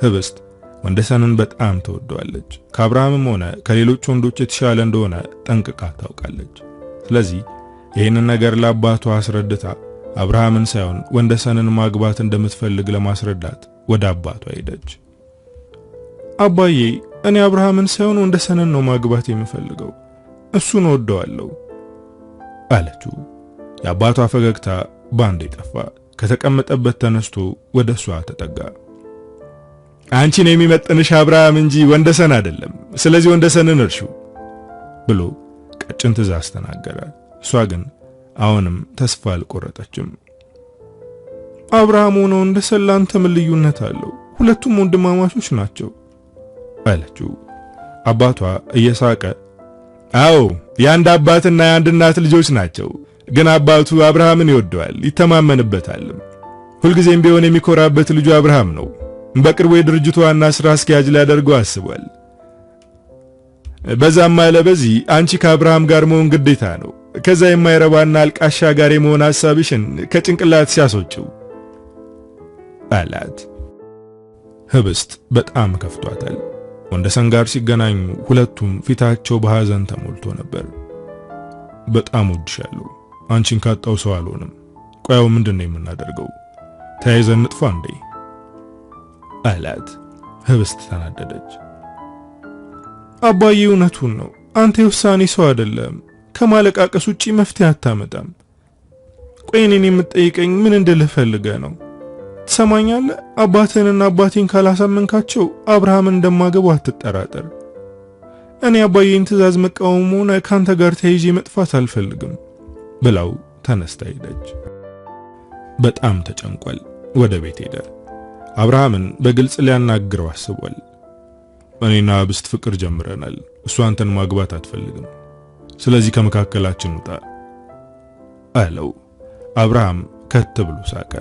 Speaker 1: ህብስት ወንደሰንን በጣም ተወደዋለች። ከአብርሃምም ሆነ ከሌሎች ወንዶች የተሻለ እንደሆነ ጠንቅቃ ታውቃለች። ስለዚህ ይህንን ነገር ለአባቷ አስረድታ አብርሃምን ሳይሆን ወንደሰንን ማግባት እንደምትፈልግ ለማስረዳት ወደ አባቷ ሄደች። አባዬ እኔ አብርሃምን ሳይሆን ወንደሰንን ነው ማግባት የምፈልገው፣ እሱን ወደዋለሁ አለችው። የአባቷ ፈገግታ ባንዴ ጠፋ። ከተቀመጠበት ተነስቶ ወደ እሷ ተጠጋ። አንቺን የሚመጥንሽ አብርሃም እንጂ ወንደሰን አይደለም፣ ስለዚህ ወንደሰንን እርሺው ብሎ ቀጭን ትዕዛዝ ተናገረ። እሷ ግን አሁንም ተስፋ አልቆረጠችም። አብርሃም ሆኖ ወንደሰን ላንተ ምን ልዩነት አለው? ሁለቱም ወንድማማቾች ናቸው አለችው። አባቷ እየሳቀ አዎ የአንድ አባትና የአንድ እናት ልጆች ናቸው፣ ግን አባቱ አብርሃምን ይወደዋል ይተማመንበታል። ሁልጊዜም ቢሆን የሚኮራበት ልጁ አብርሃም ነው። በቅርቡ የድርጅቱ ዋና ስራ አስኪያጅ ሊያደርገው አስቧል። በዛም አለ በዚህ አንቺ ከአብርሃም ጋር መሆን ግዴታ ነው። ከዛ የማይረባና አልቃሻ ጋር የመሆን ሐሳብሽን ከጭንቅላት ሲያስወጪው አላት። ህብስት በጣም ከፍቷታል። ወንደሰን ጋር ሲገናኙ ሁለቱም ፊታቸው በሐዘን ተሞልቶ ነበር። በጣም ወድሻለሁ፣ አንቺን ካጣው ሰው አልሆንም ቆያው ምንድነው የምናደርገው? ተያይዘን እንጥፋ እንዴ? አላት። ህብስት ተናደደች። አባዬ እውነቱን ነው። አንተ የውሳኔ ሰው አይደለም። ከማለቃቀስ ውጪ መፍትሄ አታመጣም። ቆይ እኔን የምትጠይቀኝ ምን እንድልህ ፈልገህ ነው? ትሰማኛለህ? አባትህንና አባቴን ካላሳመንካቸው አብርሃምን እንደማገባው አትጠራጠር። እኔ አባዬን ትእዛዝ መቃወም ሆነ ካንተ ጋር ተይዤ መጥፋት አልፈልግም ብላው ተነስታ ሄደች። በጣም ተጨንቋል። ወደ ቤት ሄደ። አብርሃምን በግልጽ ሊያናግረው አስቧል። እኔና ህብስት ፍቅር ጀምረናል። እሷ አንተን ማግባት አትፈልግም። ስለዚህ ከመካከላችን ውጣ አለው። አብርሃም ከት ብሎ ሳቀ።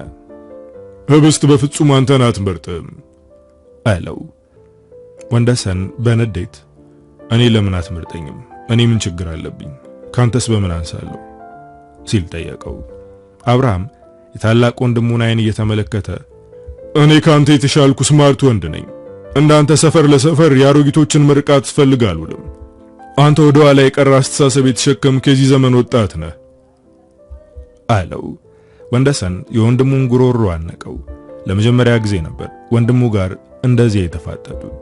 Speaker 1: ህብስት በፍጹም አንተን አትመርጥም አለው። ወንደሰን በንዴት እኔ ለምን አትመርጠኝም? እኔ ምን ችግር አለብኝ? ካንተስ በምን አንሳለሁ? ሲል ጠየቀው። አብርሃም የታላቅ ወንድሙን አይን እየተመለከተ እኔ ካንተ የተሻልኩ ስማርት ወንድ ነኝ። እንዳንተ ሰፈር ለሰፈር ያሮጊቶችን ምርቃት ትፈልጋሉልም። አንተ ወደ ኋላ የቀረ አስተሳሰብ የተሸከምክ የዚህ ዘመን ወጣት ነህ አለው። ወንደሰን የወንድሙን ጉሮሮ አነቀው። ለመጀመሪያ ጊዜ ነበር ወንድሙ ጋር እንደዚህ የተፋጠጡት።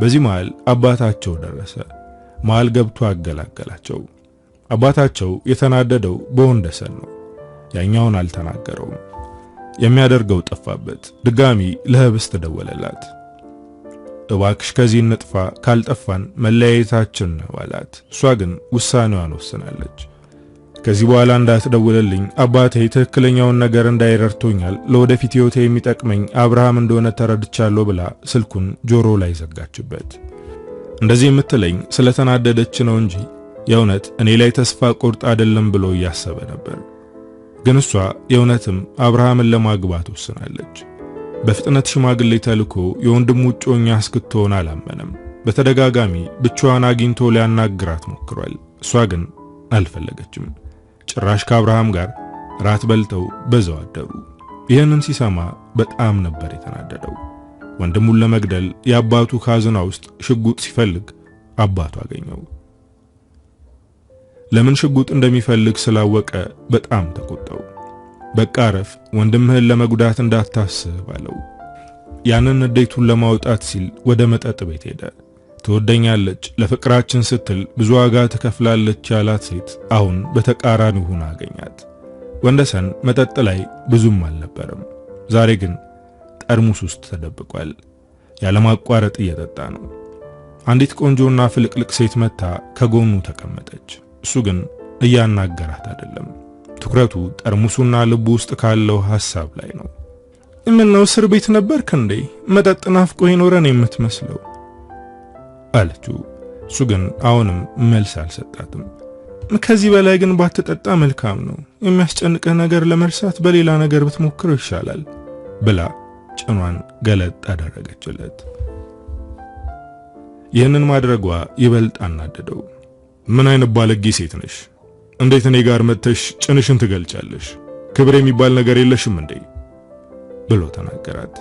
Speaker 1: በዚህ መሃል አባታቸው ደረሰ። መሃል ገብቶ አገላገላቸው። አባታቸው የተናደደው በወንደሰን ነው። ያኛውን አልተናገረውም። የሚያደርገው ጠፋበት። ድጋሚ ለህብስት ደወለላት። እባክሽ ከዚህ እንጥፋ፣ ካልጠፋን መለያየታችን ነው አላት። እሷ ግን ውሳኔዋን ወስናለች። ከዚህ በኋላ እንዳትደውልልኝ፣ አባቴ ትክክለኛውን ነገር እንዳይረድቶኛል፣ ለወደፊት ህይወቴ የሚጠቅመኝ አብርሃም እንደሆነ ተረድቻለሁ ብላ ስልኩን ጆሮ ላይ ዘጋችበት። እንደዚህ የምትለኝ ስለተናደደች ነው እንጂ የእውነት እኔ ላይ ተስፋ ቆርጥ አይደለም ብሎ እያሰበ ነበር። ግን እሷ የእውነትም አብርሃምን ለማግባት ወስናለች። በፍጥነት ሽማግሌ ተልኮ የወንድሙ እጮኛ እስክትሆን አላመነም። በተደጋጋሚ ብቻዋን አግኝቶ ሊያናግራት ሞክሯል። እሷ ግን አልፈለገችም። ጭራሽ ከአብርሃም ጋር ራት በልተው በዛው አደሩ። ይህንን ሲሰማ በጣም ነበር የተናደደው። ወንድሙን ለመግደል የአባቱ ካዝና ውስጥ ሽጉጥ ሲፈልግ አባቱ አገኘው። ለምን ሽጉጥ እንደሚፈልግ ስላወቀ በጣም ተቆጣው። በቃ አረፍ፣ ወንድምህን ለመጉዳት እንዳታስብ አለው። ያንን ንዴቱን ለማውጣት ሲል ወደ መጠጥ ቤት ሄደ። ትወደኛለች፣ ለፍቅራችን ስትል ብዙ ዋጋ ትከፍላለች ያላት ሴት አሁን በተቃራኒ ሆና አገኛት። ወንደሰን መጠጥ ላይ ብዙም አልነበረም። ዛሬ ግን ጠርሙስ ውስጥ ተደብቋል። ያለማቋረጥ እየጠጣ ነው። አንዲት ቆንጆና ፍልቅልቅ ሴት መታ ከጎኑ ተቀመጠች። እሱ ግን እያናገራት አይደለም። ትኩረቱ ጠርሙሱና ልቡ ውስጥ ካለው ሐሳብ ላይ ነው። ምነው እስር ቤት ነበርክ እንዴ? መጠጥ ናፍቆ ይኖረን የምትመስለው አለችው። እሱ ግን አሁንም መልስ አልሰጣትም። ከዚህ በላይ ግን ባትጠጣ መልካም ነው። የሚያስጨንቅህ ነገር ለመርሳት በሌላ ነገር ብትሞክረው ይሻላል ብላ ጭኗን ገለጥ አደረገችለት። ይህንን ማድረጓ ይበልጥ አናደደው። ምን አይነት ባለጌ ሴት ነሽ? እንዴት እኔ ጋር መተሽ ጭንሽን ትገልጫለሽ? ክብር የሚባል ነገር የለሽም እንዴ? ብሎ ተናገራት።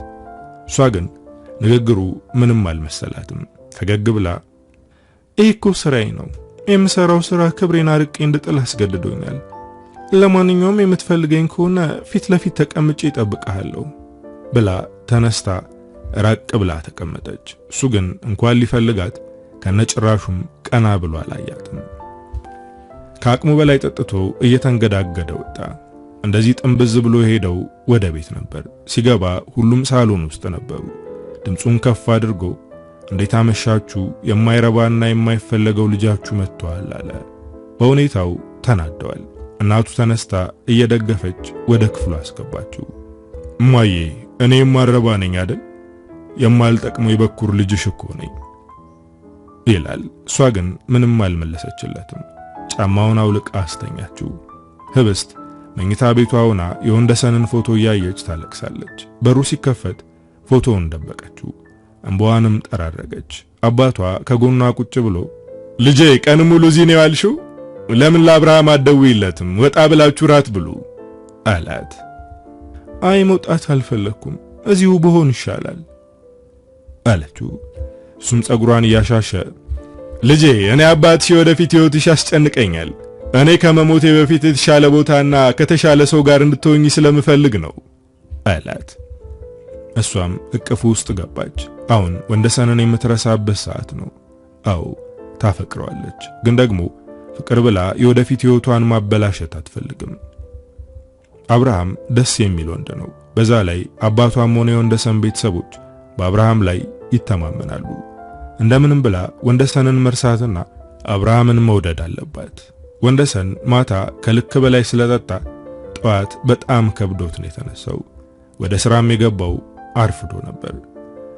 Speaker 1: እሷ ግን ንግግሩ ምንም አልመሰላትም። ፈገግ ብላ ይህ እኮ ስራዬ ነው፣ የምሰራው ስራ ክብሬን አርቄ እንድጥል አስገድዶኛል። ለማንኛውም የምትፈልገኝ ከሆነ ፊት ለፊት ተቀምጬ እጠብቅሃለሁ ብላ ተነስታ ራቅ ብላ ተቀመጠች። እሱ ግን እንኳን ሊፈልጋት ከነጭራሹም ቀና ብሎ አላያትም። ከአቅሙ በላይ ጠጥቶ እየተንገዳገደ ወጣ። እንደዚህ ጥንብዝ ብሎ ሄደው ወደ ቤት ነበር። ሲገባ ሁሉም ሳሎን ውስጥ ነበሩ። ድምፁን ከፍ አድርጎ እንዴት አመሻችሁ፣ የማይረባና የማይፈለገው ልጃችሁ መጥቷል አለ። በሁኔታው ተናደዋል። እናቱ ተነስታ እየደገፈች ወደ ክፍሉ አስገባችው። እማዬ፣ እኔ የማረባ ነኝ አይደል? የማልጠቅመው የበኩር ልጅሽ እኮ ነኝ ይላል። እሷ ግን ምንም አልመለሰችለትም። ጫማውን አውልቃ አስተኛችው። ህብስት መኝታ ቤቷ ሆና የወንደሰንን ፎቶ እያየች ታለቅሳለች። በሩ ሲከፈት ፎቶውን ደበቀችው። እንባዋንም ጠራረገች። አባቷ ከጎኗ ቁጭ ብሎ ልጄ፣ ቀን ሙሉ እዚህ ነው ያልሽው? ለምን ለአብርሃም አትደውይለትም? ወጣ ብላችሁ ራት ብሉ አላት። አይ መውጣት አልፈለኩም፣ እዚሁ ብሆን ይሻላል አለችው። እሱም ጸጉሯን እያሻሸ ልጄ፣ እኔ አባትሽ ወደፊት ህይወትሽ ያስጨንቀኛል። እኔ ከመሞቴ በፊት የተሻለ ቦታና ከተሻለ ሰው ጋር እንድትሆኚ ስለምፈልግ ነው አላት። እሷም እቅፉ ውስጥ ገባች። አሁን ወንደሰንን የምትረሳበት ሰዓት ነው። አዎ ታፈቅረዋለች፣ ግን ደግሞ ፍቅር ብላ የወደፊት ህይወቷን ማበላሸት አትፈልግም። አብርሃም ደስ የሚል ወንድ ነው። በዛ ላይ አባቷም ሆነ የወንደሰን ቤተሰቦች በአብርሃም ላይ ይተማመናሉ። እንደምንም ብላ ወንደሰንን መርሳትና አብርሃምን መውደድ አለባት። ወንደሰን ማታ ከልክ በላይ ስለጠጣ ጠዋት በጣም ከብዶት ነው የተነሳው። ወደ ስራም የገባው አርፍዶ ነበር።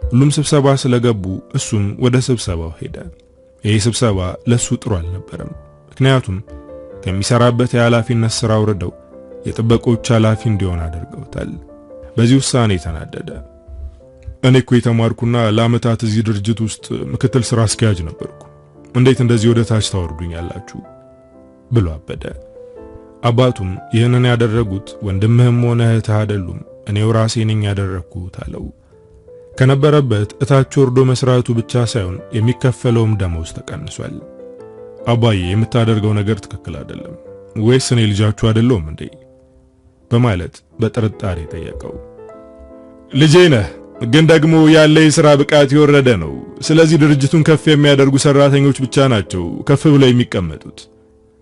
Speaker 1: ሁሉም ስብሰባ ስለገቡ እሱም ወደ ስብሰባው ሄደ። ይህ ስብሰባ ለሱ ጥሩ አልነበረም። ምክንያቱም ከሚሰራበት የኃላፊነት ስራ አውርደው የጥበቆች ኃላፊ እንዲሆን አድርገውታል። በዚህ ውሳኔ ተናደደ። እኔ እኮ የተማርኩና ለዓመታት እዚህ ድርጅት ውስጥ ምክትል ስራ አስኪያጅ ነበርኩ፣ እንዴት እንደዚህ ወደ ታች ታወርዱኛላችሁ ብሎ አበደ። አባቱም ይህንን ያደረጉት ወንድምህም ሆነ እህትህ አይደሉም፣ እኔው ራሴ ነኝ ያደረኩት አለው። ከነበረበት እታች ወርዶ መስራቱ ብቻ ሳይሆን የሚከፈለውም ደሞዝ ተቀንሷል። አባዬ የምታደርገው ነገር ትክክል አይደለም ወይስ እኔ ልጃችሁ አይደለሁም እንዴ በማለት በጥርጣሬ ጠየቀው። ልጄ ነህ፣ ግን ደግሞ ያለ የሥራ ብቃት የወረደ ነው። ስለዚህ ድርጅቱን ከፍ የሚያደርጉ ሰራተኞች ብቻ ናቸው ከፍ ብለው የሚቀመጡት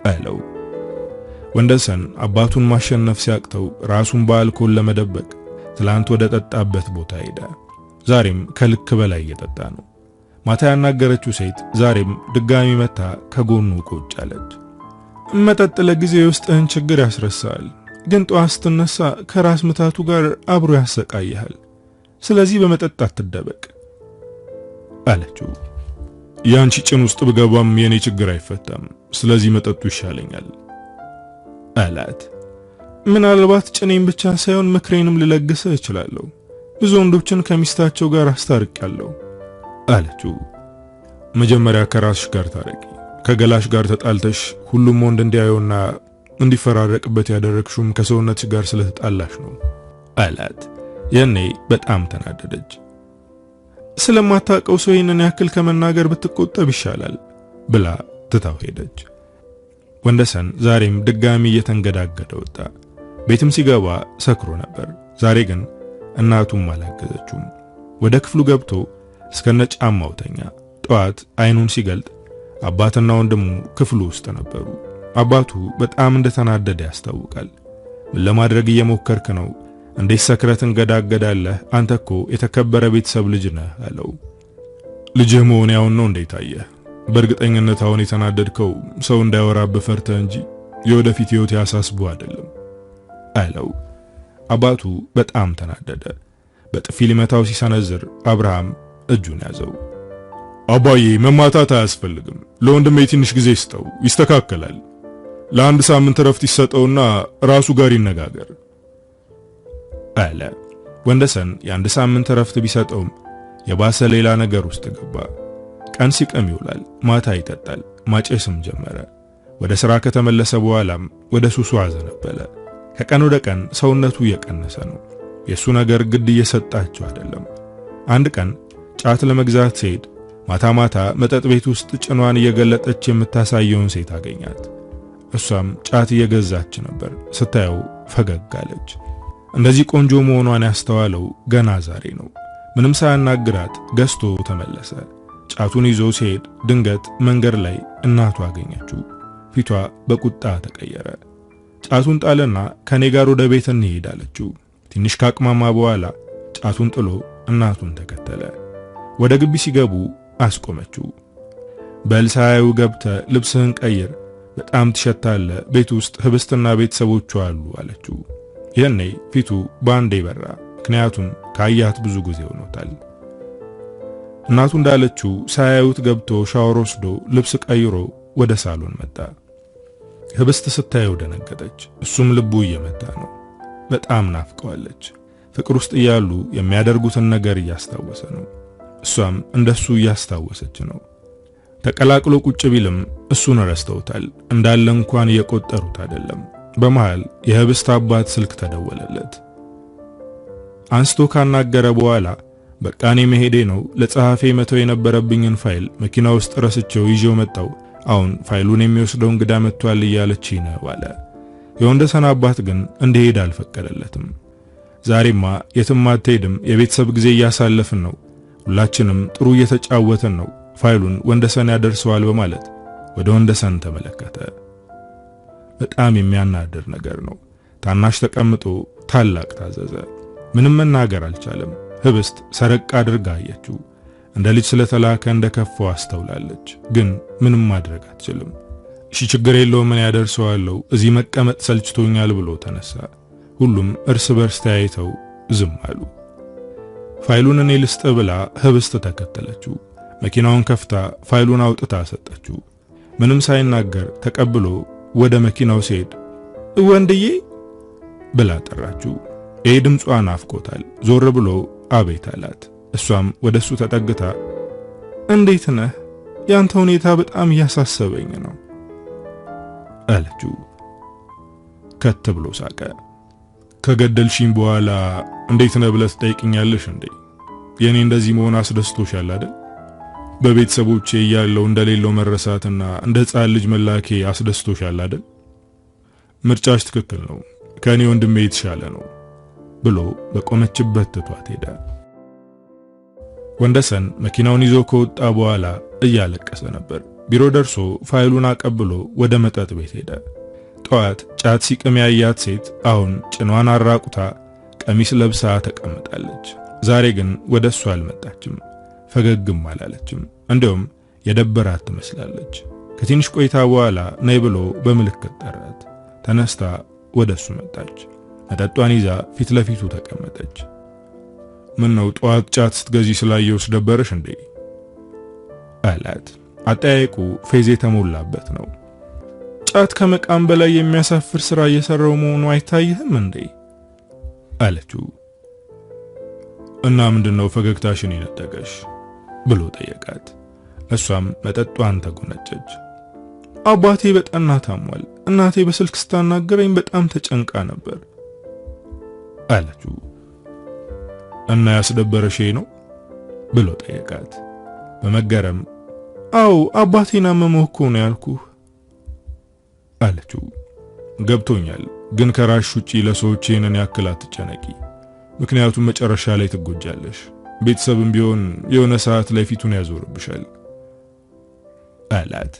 Speaker 1: አለው። ወንደሰን አባቱን ማሸነፍ ሲያቅተው ራሱን በአልኮል ለመደበቅ ትላንት ወደ ጠጣበት ቦታ ሄደ። ዛሬም ከልክ በላይ እየጠጣ ነው። ማታ ያናገረችው ሴት ዛሬም ድጋሚ መታ ከጎኑ ቁጭ አለች። መጠጥ ለጊዜ ውስጥህን ችግር ያስረሳል፣ ግን ጠዋት ስትነሳ ከራስ ምታቱ ጋር አብሮ ያሰቃይሃል። ስለዚህ በመጠጥ አትደበቅ አለችው። ያንቺ ጭን ውስጥ ብገባም የኔ ችግር አይፈታም፣ ስለዚህ መጠጡ ይሻለኛል አላት። ምናልባት ጭኔን ብቻ ሳይሆን ምክሬንም ልለግስህ እችላለሁ። ብዙ ወንዶችን ከሚስታቸው ጋር አስታርቄያለሁ አለችው። መጀመሪያ ከራስሽ ጋር ታረቂ። ከገላሽ ጋር ተጣልተሽ ሁሉም ወንድ እንዲያየውና እንዲፈራረቅበት ያደረግሽውም ከሰውነትሽ ጋር ስለተጣላሽ ነው አላት። ያኔ በጣም ተናደደች። ስለማታውቀው ሰው ይህንን ያክል ከመናገር ብትቆጠብ ይሻላል ብላ ትታው ሄደች። ወንደሰን ዛሬም ድጋሚ እየተንገዳገደ ወጣ። ቤትም ሲገባ ሰክሮ ነበር። ዛሬ ግን እናቱም አላገዘችውም። ወደ ክፍሉ ገብቶ እስከነ ጫማው ተኛ። ጠዋት አይኑን ሲገልጥ አባትና ወንድሙ ክፍሉ ውስጥ ነበሩ። አባቱ በጣም እንደተናደደ ያስታውቃል። ምን ለማድረግ እየሞከርክ ነው? እንዴት ሰክረት እንገዳገዳለህ? አንተ እኮ የተከበረ ቤተሰብ ልጅ ነህ አለው። ልጅህ መሆን ያውን ነው እንዴት አየህ? በእርግጠኝነት አሁን የተናደድከው ሰው እንዳይወራብህ ፈርተህ እንጂ የወደፊት ህይወት ያሳስቡ አይደለም አለው። አባቱ በጣም ተናደደ። በጥፊ ሊመታው ሲሰነዝር አብርሃም እጁን ያዘው። አባዬ መማታት አያስፈልግም፣ ለወንድሜ ትንሽ ጊዜ ስጠው፣ ይስተካከላል። ለአንድ ሳምንት ረፍት ይሰጠውና ራሱ ጋር ይነጋገር አለ። ወንደሰን የአንድ ሳምንት ረፍት ቢሰጠውም የባሰ ሌላ ነገር ውስጥ ገባ። ቀን ሲቀም ይውላል፣ ማታ ይጠጣል፣ ማጨስም ጀመረ። ወደ ሥራ ከተመለሰ በኋላም ወደ ሱሱ አዘነበለ። ከቀን ወደ ቀን ሰውነቱ እየቀነሰ ነው። የሱ ነገር ግድ እየሰጣቸው አይደለም። አንድ ቀን ጫት ለመግዛት ሲሄድ ማታ ማታ መጠጥ ቤት ውስጥ ጭኗን እየገለጠች የምታሳየውን ሴት አገኛት። እሷም ጫት እየገዛች ነበር። ስታየው ፈገግ አለች። እንደዚህ ቆንጆ መሆኗን ያስተዋለው ገና ዛሬ ነው። ምንም ሳያናግራት ገዝቶ ተመለሰ። ጫቱን ይዞ ሲሄድ ድንገት መንገድ ላይ እናቱ አገኘችው። ፊቷ በቁጣ ተቀየረ። ጫቱን ጣለና ከኔ ጋር ወደ ቤት እንሂድ አለችው። ትንሽ ካቅማማ በኋላ ጫቱን ጥሎ እናቱን ተከተለ። ወደ ግቢ ሲገቡ አስቆመችው። በልሳዩ ገብተ ልብስህን ቀይር፣ በጣም ትሸታለህ፣ ቤት ውስጥ ህብስትና ቤተሰቦቹ አሉ አለችው። ያኔ ፊቱ ባንዴ በራ፣ ምክንያቱም ካያት ብዙ ጊዜ ሆኖታል። እናቱ እንዳለችው ሳያዩት ገብቶ ሻወር ወስዶ ልብስ ቀይሮ ወደ ሳሎን መጣ። ህብስት ስታየው ደነገጠች። እሱም ልቡ እየመታ ነው። በጣም ናፍቀዋለች። ፍቅር ውስጥ እያሉ የሚያደርጉትን ነገር እያስታወሰ ነው። እሷም እንደሱ እያስታወሰች ነው። ተቀላቅሎ ቁጭ ቢልም እሱን ረስተውታል። እንዳለ እንኳን እየቆጠሩት አይደለም። በመሃል የህብስት አባት ስልክ ተደወለለት። አንስቶ ካናገረ በኋላ በቃ እኔ መሄዴ ነው፣ ለጸሐፌ መተው የነበረብኝን ፋይል መኪና ውስጥ ረስቼው ይዤው መጣው፣ አሁን ፋይሉን የሚወስደው እንግዳ መጥቷል እያለች ነው አለ። የወንደሰን አባት ግን እንዲሄድ አልፈቀደለትም። ዛሬማ የትም አትሄድም፣ የቤተሰብ ጊዜ እያሳለፍን ነው፣ ሁላችንም ጥሩ እየተጫወትን ነው፣ ፋይሉን ወንደሰን ያደርሰዋል በማለት ወደ ወንደሰን ተመለከተ። በጣም የሚያናድር ነገር ነው። ታናሽ ተቀምጦ ታላቅ ታዘዘ። ምንም መናገር አልቻለም። ህብስት ሰረቅ አድርጋ አየችው። እንደ ልጅ ስለተላከ እንደከፋው አስተውላለች። ግን ምንም ማድረግ አትችልም። እሺ ችግር የለውም ምን ያደርሰዋለሁ፣ እዚህ መቀመጥ ሰልችቶኛል ብሎ ተነሳ። ሁሉም እርስ በርስ ተያይተው ዝም አሉ። ፋይሉን እኔ ልስጥ ብላ ህብስት ተከተለችው። መኪናውን ከፍታ ፋይሉን አውጥታ ሰጠችው። ምንም ሳይናገር ተቀብሎ ወደ መኪናው ሲሄድ ወንድዬ ብላ ጠራችው። ድምጿን አፍቆታል። ዞር ብሎ አቤት አላት። እሷም ወደሱ ተጠግታ እንዴት ነህ? ያንተ ሁኔታ በጣም እያሳሰበኝ ነው አለችው። ከት ብሎ ሳቀ። ከገደልሽኝ በኋላ እንዴት ነህ ብለህ ትጠይቅኛለሽ እንዴ? የኔ እንደዚህ መሆን አስደስቶሻል አይደል? በቤተሰቦቼ እያለው እንደሌለው መረሳትና እንደ ሕፃን ልጅ መላኬ አስደስቶሻል አይደል? ምርጫሽ ትክክል ነው፣ ከኔ ወንድሜ የተሻለ ነው ብሎ በቆመችበት ትቷት ሄደ። ወንደሰን መኪናውን ይዞ ከወጣ በኋላ እያለቀሰ ነበር። ቢሮ ደርሶ ፋይሉን አቀብሎ ወደ መጠጥ ቤት ሄደ። ጠዋት ጫት ሲቅም ያያት ሴት አሁን ጭኗን አራቁታ ቀሚስ ለብሳ ተቀምጣለች። ዛሬ ግን ወደሱ አልመጣችም፣ ፈገግም አላለችም። እንዲያውም የደበራት ትመስላለች። ከትንሽ ቆይታ በኋላ ነይ ብሎ በምልክት ጠራት። ተነስታ ወደሱ መጣች። መጠጧን ይዛ ፊት ለፊቱ ተቀመጠች። ምን ነው ጠዋት ጫት ስትገዢ ስላየውስ ደበረሽ እንዴ አላት። አጠያየቁ ፌዝ የተሞላበት ነው። ጫት ከመቃም በላይ የሚያሳፍር ስራ እየሰራው መሆኑ አይታይህም እንዴ አለችው። እና ምንድነው ፈገግታሽን የነጠቀሽ ብሎ ጠየቃት። እሷም መጠጧን ተጎነጨች። አባቴ በጠና ታሟል፣ እናቴ በስልክ ስታናገረኝ በጣም ተጨንቃ ነበር አለችው። እና ያስደበረሽ ነው ብሎ ጠየቃት። በመገረም አው አባቴን አመመው እኮ ነው ያልኩህ አለችው። ገብቶኛል፣ ግን ከራሽ ውጪ ለሰዎች ይህንን ያክል አትጨነቂ፣ ምክንያቱም መጨረሻ ላይ ትጎጃለሽ። ቤተሰብም ቢሆን የሆነ ሰዓት ላይ ፊቱን ያዞርብሻል አላት።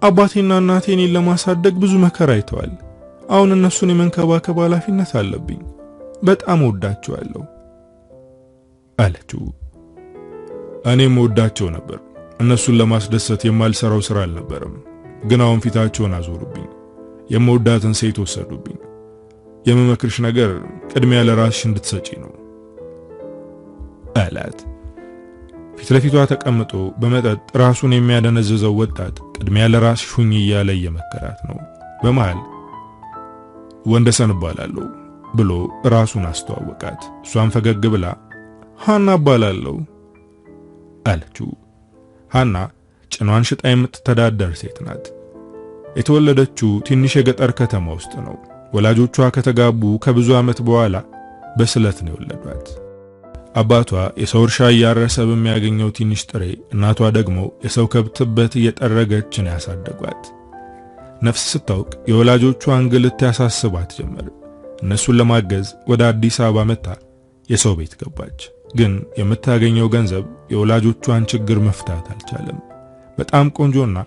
Speaker 1: አባቴና እናቴ እኔን ለማሳደግ ብዙ መከራ አይተዋል። አሁን እነሱን የመንከባከብ ኃላፊነት አለብኝ። በጣም ወዳቸዋለሁ አለችው። እኔም ወዳቸው ነበር። እነሱን ለማስደሰት የማልሰራው ስራ አልነበረም። ግን አሁን ፊታቸውን አዞሩብኝ። የምወዳትን ሴት ወሰዱብኝ። የምመክርሽ ነገር ቅድሚያ ለራስሽ እንድትሰጪ ነው አላት። ፊት ለፊቷ ተቀምጦ በመጠጥ ራሱን የሚያደነዝዘው ወጣት ቅድሚያ ለራስሽ ሁኚ እያለ እየመከራት ነው። በመሃል ወንደሰን እባላለሁ ብሎ ራሱን አስተዋወቃት። እሷም ፈገግ ብላ ሃና እባላለሁ አለችው። ሃና ጭኗን ሽጣ የምትተዳደር ሴት ናት። የተወለደችው ትንሽ የገጠር ከተማ ውስጥ ነው። ወላጆቿ ከተጋቡ ከብዙ ዓመት በኋላ በስለት ነው የወለዷት። አባቷ የሰው እርሻ እያረሰ በሚያገኘው ትንሽ ጥሬ፣ እናቷ ደግሞ የሰው ከብትበት እየጠረገች ነው ያሳደጓት። ነፍስ ስታውቅ የወላጆቿ እንግልት ያሳስባት ጀመር። እነሱን ለማገዝ ወደ አዲስ አበባ መጣ የሰው ቤት ገባች። ግን የምታገኘው ገንዘብ የወላጆቿን ችግር መፍታት አልቻለም። በጣም ቆንጆና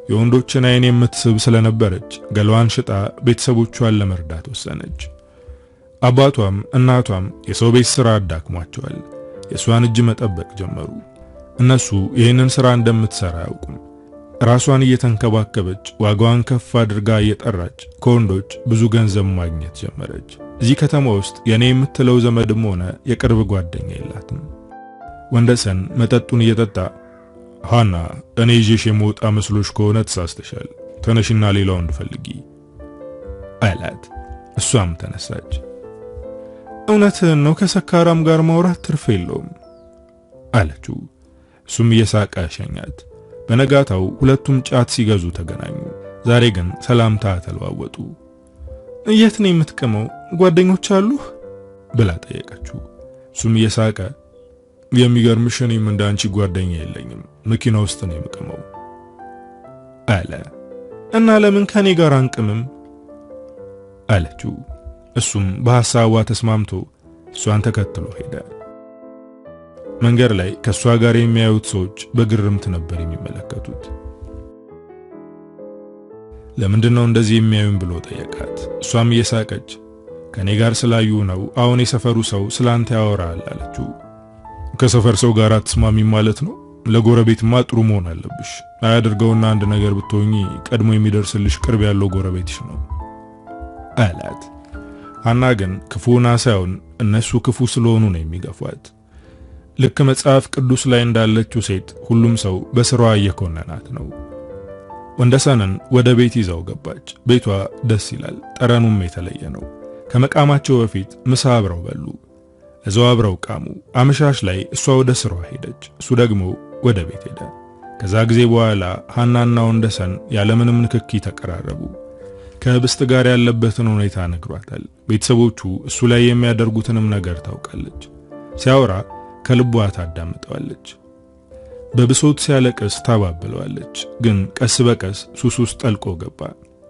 Speaker 1: የወንዶችን አይን የምትስብ ስለነበረች ገሏን ሽጣ ቤተሰቦቿን ለመርዳት ወሰነች። አባቷም እናቷም የሰው ቤት ስራ አዳክሟቸዋል። የሷን እጅ መጠበቅ ጀመሩ። እነሱ ይህንን ስራ እንደምትሰራ አያውቁም። ራሷን እየተንከባከበች ዋጋዋን ከፍ አድርጋ እየጠራች ከወንዶች ብዙ ገንዘብ ማግኘት ጀመረች። እዚህ ከተማ ውስጥ የኔ የምትለው ዘመድም ሆነ የቅርብ ጓደኛ የላትም። ወንደሰን መጠጡን እየጠጣ ሃና እኔ ይዤሽ የምወጣ መስሎሽ ከሆነ ተሳስተሻል፣ ተነሽና ሌላ ወንድ ፈልጊ አላት። እሷም ተነሳች። እውነትህን ነው፣ ከሰካራም ጋር ማውራት ትርፍ የለውም አለችው። እሱም እየሳቀ ሸኛት። በነጋታው ሁለቱም ጫት ሲገዙ ተገናኙ። ዛሬ ግን ሰላምታ ተለዋወጡ። የት ነው የምትቀመው? ጓደኞች አሉህ ብላ ጠየቀችው። እሱም እየሳቀ የሚገርምሽ እኔም እንዳንቺ ጓደኛ የለኝም፣ መኪና ውስጥ ነው የምቀመው አለ።
Speaker 2: እና ለምን ከኔ ጋር አንቅምም
Speaker 1: አለችው። እሱም በሐሳቧ ተስማምቶ እሷን ተከትሎ ሄደ። መንገድ ላይ ከሷ ጋር የሚያዩት ሰዎች በግርምት ነበር የሚመለከቱት። ለምንድነው እንደዚህ የሚያዩን ብሎ ጠየቃት። እሷም እየሳቀች ከኔ ጋር ስላዩ ነው፣ አሁን የሰፈሩ ሰው ስላንተ ያወራል አለችው። ከሰፈር ሰው ጋር አትስማሚም ማለት ነው? ለጎረቤትማ ጥሩ መሆን አለብሽ። አያድርገውና አንድ ነገር ብትሆኚ ቀድሞ የሚደርስልሽ ቅርብ ያለው ጎረቤትሽ ነው አላት። ሐና ግን ክፉና ሳይሆን እነሱ ክፉ ስለሆኑ ነው የሚገፏት። ልክ መጽሐፍ ቅዱስ ላይ እንዳለችው ሴት ሁሉም ሰው በስራዋ እየኮነናት ነው። ወንደሰንን ወደ ቤት ይዛው ገባች። ቤቷ ደስ ይላል፣ ጠረኑም የተለየ ነው። ከመቃማቸው በፊት ምሳ አብረው በሉ፣ እዛው አብረው ቃሙ። አመሻሽ ላይ እሷ ወደ ስራዋ ሄደች፣ እሱ ደግሞ ወደ ቤት ሄደ። ከዛ ጊዜ በኋላ ሐናና ወንደሰን ያለምንም ንክኪ ተቀራረቡ። ከህብስት ጋር ያለበትን ሁኔታ ነግሯታል። ቤተሰቦቹ እሱ ላይ የሚያደርጉትንም ነገር ታውቃለች። ሲያወራ ከልቧ ታዳምጠዋለች። በብሶት ሲያለቅስ ታባብለዋለች። ግን ቀስ በቀስ ሱስ ውስጥ ጠልቆ ገባ።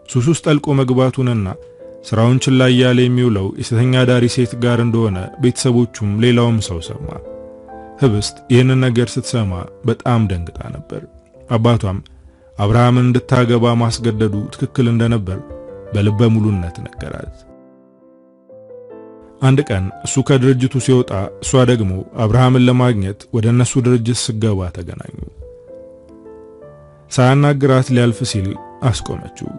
Speaker 1: ሱስ ውስጥ ጠልቆ መግባቱንና ስራውን ችላ እያለ የሚውለው የሴተኛ ዳሪ ሴት ጋር እንደሆነ ቤተሰቦቹም ሌላውም ሰው ሰማ። ህብስት ይህንን ነገር ስትሰማ በጣም ደንግጣ ነበር። አባቷም አብርሃምን እንድታገባ ማስገደዱ ትክክል እንደነበር በልበ ሙሉነት ነገራት። አንድ ቀን እሱ ከድርጅቱ ሲወጣ እሷ ደግሞ አብርሃምን ለማግኘት ወደ እነሱ ድርጅት ስገባ ተገናኙ። ሳያናግራት ሊያልፍ ሲል አስቆመችው።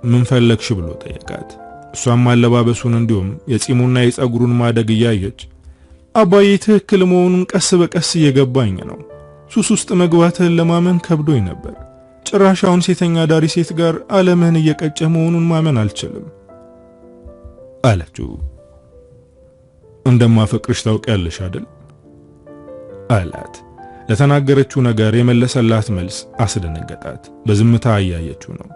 Speaker 1: ምን ፈለግሽ ብሎ ጠየቃት። እሷም አለባበሱን እንዲሁም የጺሙና የጸጉሩን ማደግ እያየች አባዬ ትክክል መሆኑን ቀስ በቀስ እየገባኝ ነው። ሱስ ውስጥ መግባትህን ለማመን ከብዶኝ ነበር። ጭራሻውን ሴተኛ ዳሪ ሴት ጋር ዓለምህን እየቀጨ መሆኑን ማመን አልችልም አለችው። እንደማፈቅርሽ ታውቂያለሽ አይደል አላት። ለተናገረችው ነገር የመለሰላት መልስ አስደነገጣት። በዝምታ እያየችው ነው።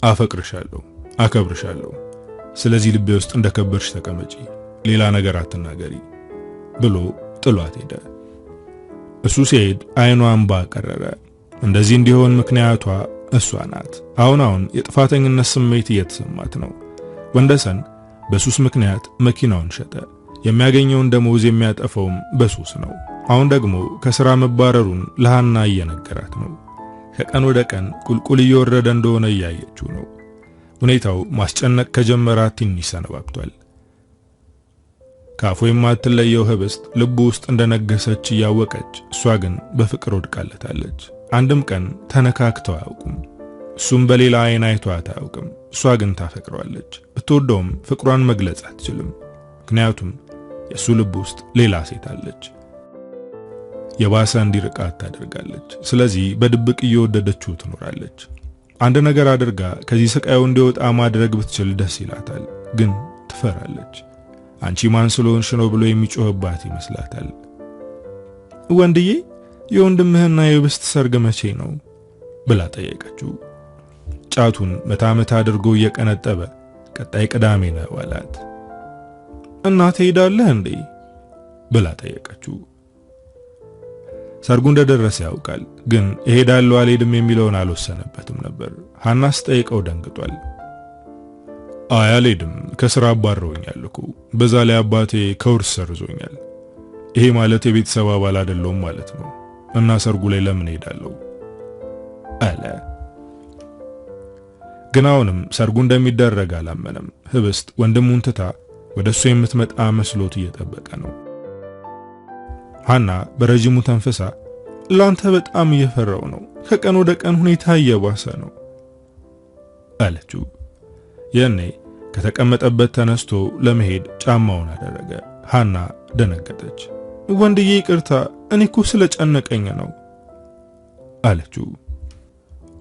Speaker 1: አፈቅርሻለሁ፣ አከብርሻለሁ። ስለዚህ ልቤ ውስጥ እንደከበርሽ ተቀመጪ፣ ሌላ ነገር አትናገሪ ብሎ ጥሏት ሄደ። እሱ ሲሄድ አይኗ እንባ ቀረረ። እንደዚህ እንዲሆን ምክንያቷ እሷ ናት። አሁን የጥፋተኝነት ስሜት እየተሰማት ነው። ወንደሰን በሱስ ምክንያት መኪናውን ሸጠ። የሚያገኘውን ደሞዝ የሚያጠፋውም በሱስ ነው። አሁን ደግሞ ከሥራ መባረሩን ለሐና እየነገራት ነው። ከቀን ወደ ቀን ቁልቁል እየወረደ እንደሆነ እያየችው ነው። ሁኔታው ማስጨነቅ ከጀመራት ትንሽ ሰነባብቷል። ካፉ የማትለየው ህብስት ልቡ ውስጥ እንደነገሰች እያወቀች እሷ ግን በፍቅር ወድቃለታለች። አንድም ቀን ተነካክተው አያውቁም። እሱም በሌላ አይን አይቷት አያውቅም። እሷ ግን ታፈቅረዋለች። ብትወደውም ፍቅሯን መግለጽ አትችልም። ምክንያቱም የእሱ ልብ ውስጥ ሌላ ሴት አለች። የባሰ እንዲርቃት ታደርጋለች። ስለዚህ በድብቅ እየወደደችው ትኖራለች። አንድ ነገር አድርጋ ከዚህ ስቃዩ እንዲወጣ ማድረግ ብትችል ደስ ይላታል። ግን ትፈራለች። አንቺ ማን ስለሆንሽ ነው ብሎ የሚጮህባት ይመስላታል። ወንድዬ የወንድምህና የህብስት ሰርግ መቼ ነው ብላ ጠየቀችው። ጫቱን መታ መታ አድርጎ እየቀነጠበ ቀጣይ ቅዳሜ ነው አላት። እናቴ ሄዳለህ እንዴ ብላ ጠየቀችው። ሰርጉ እንደደረሰ ያውቃል። ግን እሄዳለሁ አልሄድም የሚለውን አልወሰነበትም ነበር። ሐና ስጠይቀው ደንግጧል። አይ አልሄድም፣ ከሥራ አባረውኛል እኮ። በዛ ላይ አባቴ ከውርስ ሰርዞኛል። ይሄ ማለት የቤተሰብ አባል አይደለሁም ማለት ነው። እና ሰርጉ ላይ ለምን ሄዳለሁ አለ። ግን አሁንም ሰርጉ እንደሚደረግ አላመነም። ህብስት ወንድሙን ትታ ወደሱ የምትመጣ መስሎት እየጠበቀ ነው። ሐና በረጅሙ ተንፈሳ ላንተ በጣም እየፈራው ነው፣ ከቀን ወደ ቀን ሁኔታ እየባሰ ነው አለችው። ያኔ ከተቀመጠበት ተነስቶ ለመሄድ ጫማውን አደረገ። ሐና ደነገጠች። ወንድዬ ይቅርታ፣ እኔ እኮ ስለጨነቀኝ ነው አለችው።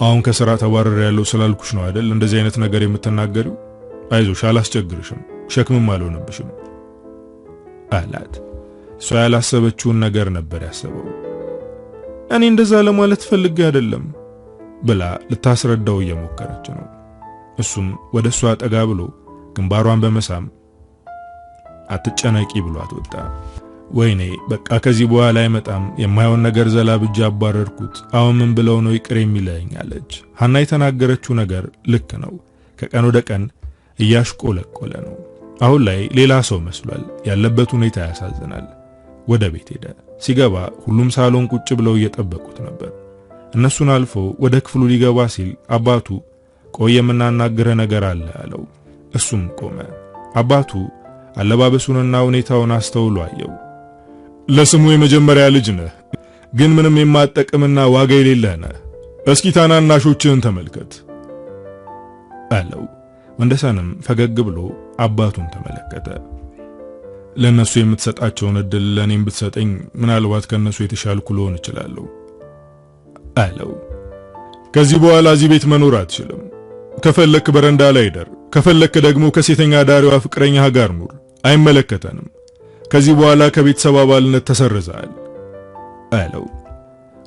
Speaker 1: አሁን ከሥራ ተባረር ያለው ስላልኩሽ ነው አይደል እንደዚህ አይነት ነገር የምትናገሪው? አይዞሽ፣ አላስቸግርሽም፣ ሸክምም አልሆነብሽም አላት። እሷ ያላሰበችውን ነገር ነበር ያሰበው። እኔ እንደዛ ለማለት ፈልጌ አይደለም ብላ ልታስረዳው እየሞከረች ነው። እሱም ወደሷ ጠጋ ብሎ ግንባሯን በመሳም አትጨነቂ ብሏት ወጣ። ወይኔ በቃ ከዚህ በኋላ አይመጣም፣ የማይሆን ነገር ዘላብጃ አባረርኩት፣ አሁን ምን ብለው ነው ይቅር የሚለኝ አለች። ሐና የተናገረችው ነገር ልክ ነው። ከቀን ወደ ቀን እያሽቆለቆለ ነው። አሁን ላይ ሌላ ሰው መስሏል። ያለበት ሁኔታ ያሳዝናል። ወደ ቤት ሄደ። ሲገባ ሁሉም ሳሎን ቁጭ ብለው እየጠበቁት ነበር። እነሱን አልፎ ወደ ክፍሉ ሊገባ ሲል አባቱ ቆይ የምናናግረህ ነገር አለ አለው። እሱም ቆመ። አባቱ አለባበሱንና ሁኔታውን አስተውሎ አየው። ለስሙ የመጀመሪያ ልጅ ነህ፣ ግን ምንም የማትጠቅምና ዋጋ የሌለህ ነህ። እስኪ ታናናሾችህን ተመልከት አለው። ወንደሰንም ፈገግ ብሎ አባቱን ተመለከተ። ለነሱ የምትሰጣቸውን እድል ለኔም ብትሰጠኝ ምናልባት ከነሱ የተሻልኩ ልሆን እችላለሁ አለው። ከዚህ በኋላ እዚህ ቤት መኖር አትችልም። ከፈለክ በረንዳ ላይ ደር፣ ከፈለክ ደግሞ ከሴተኛ ዳሪዋ ፍቅረኛ ጋር ኑር፣ አይመለከተንም። ከዚህ በኋላ ከቤተሰብ አባልነት ተሰርዘሃል አለው።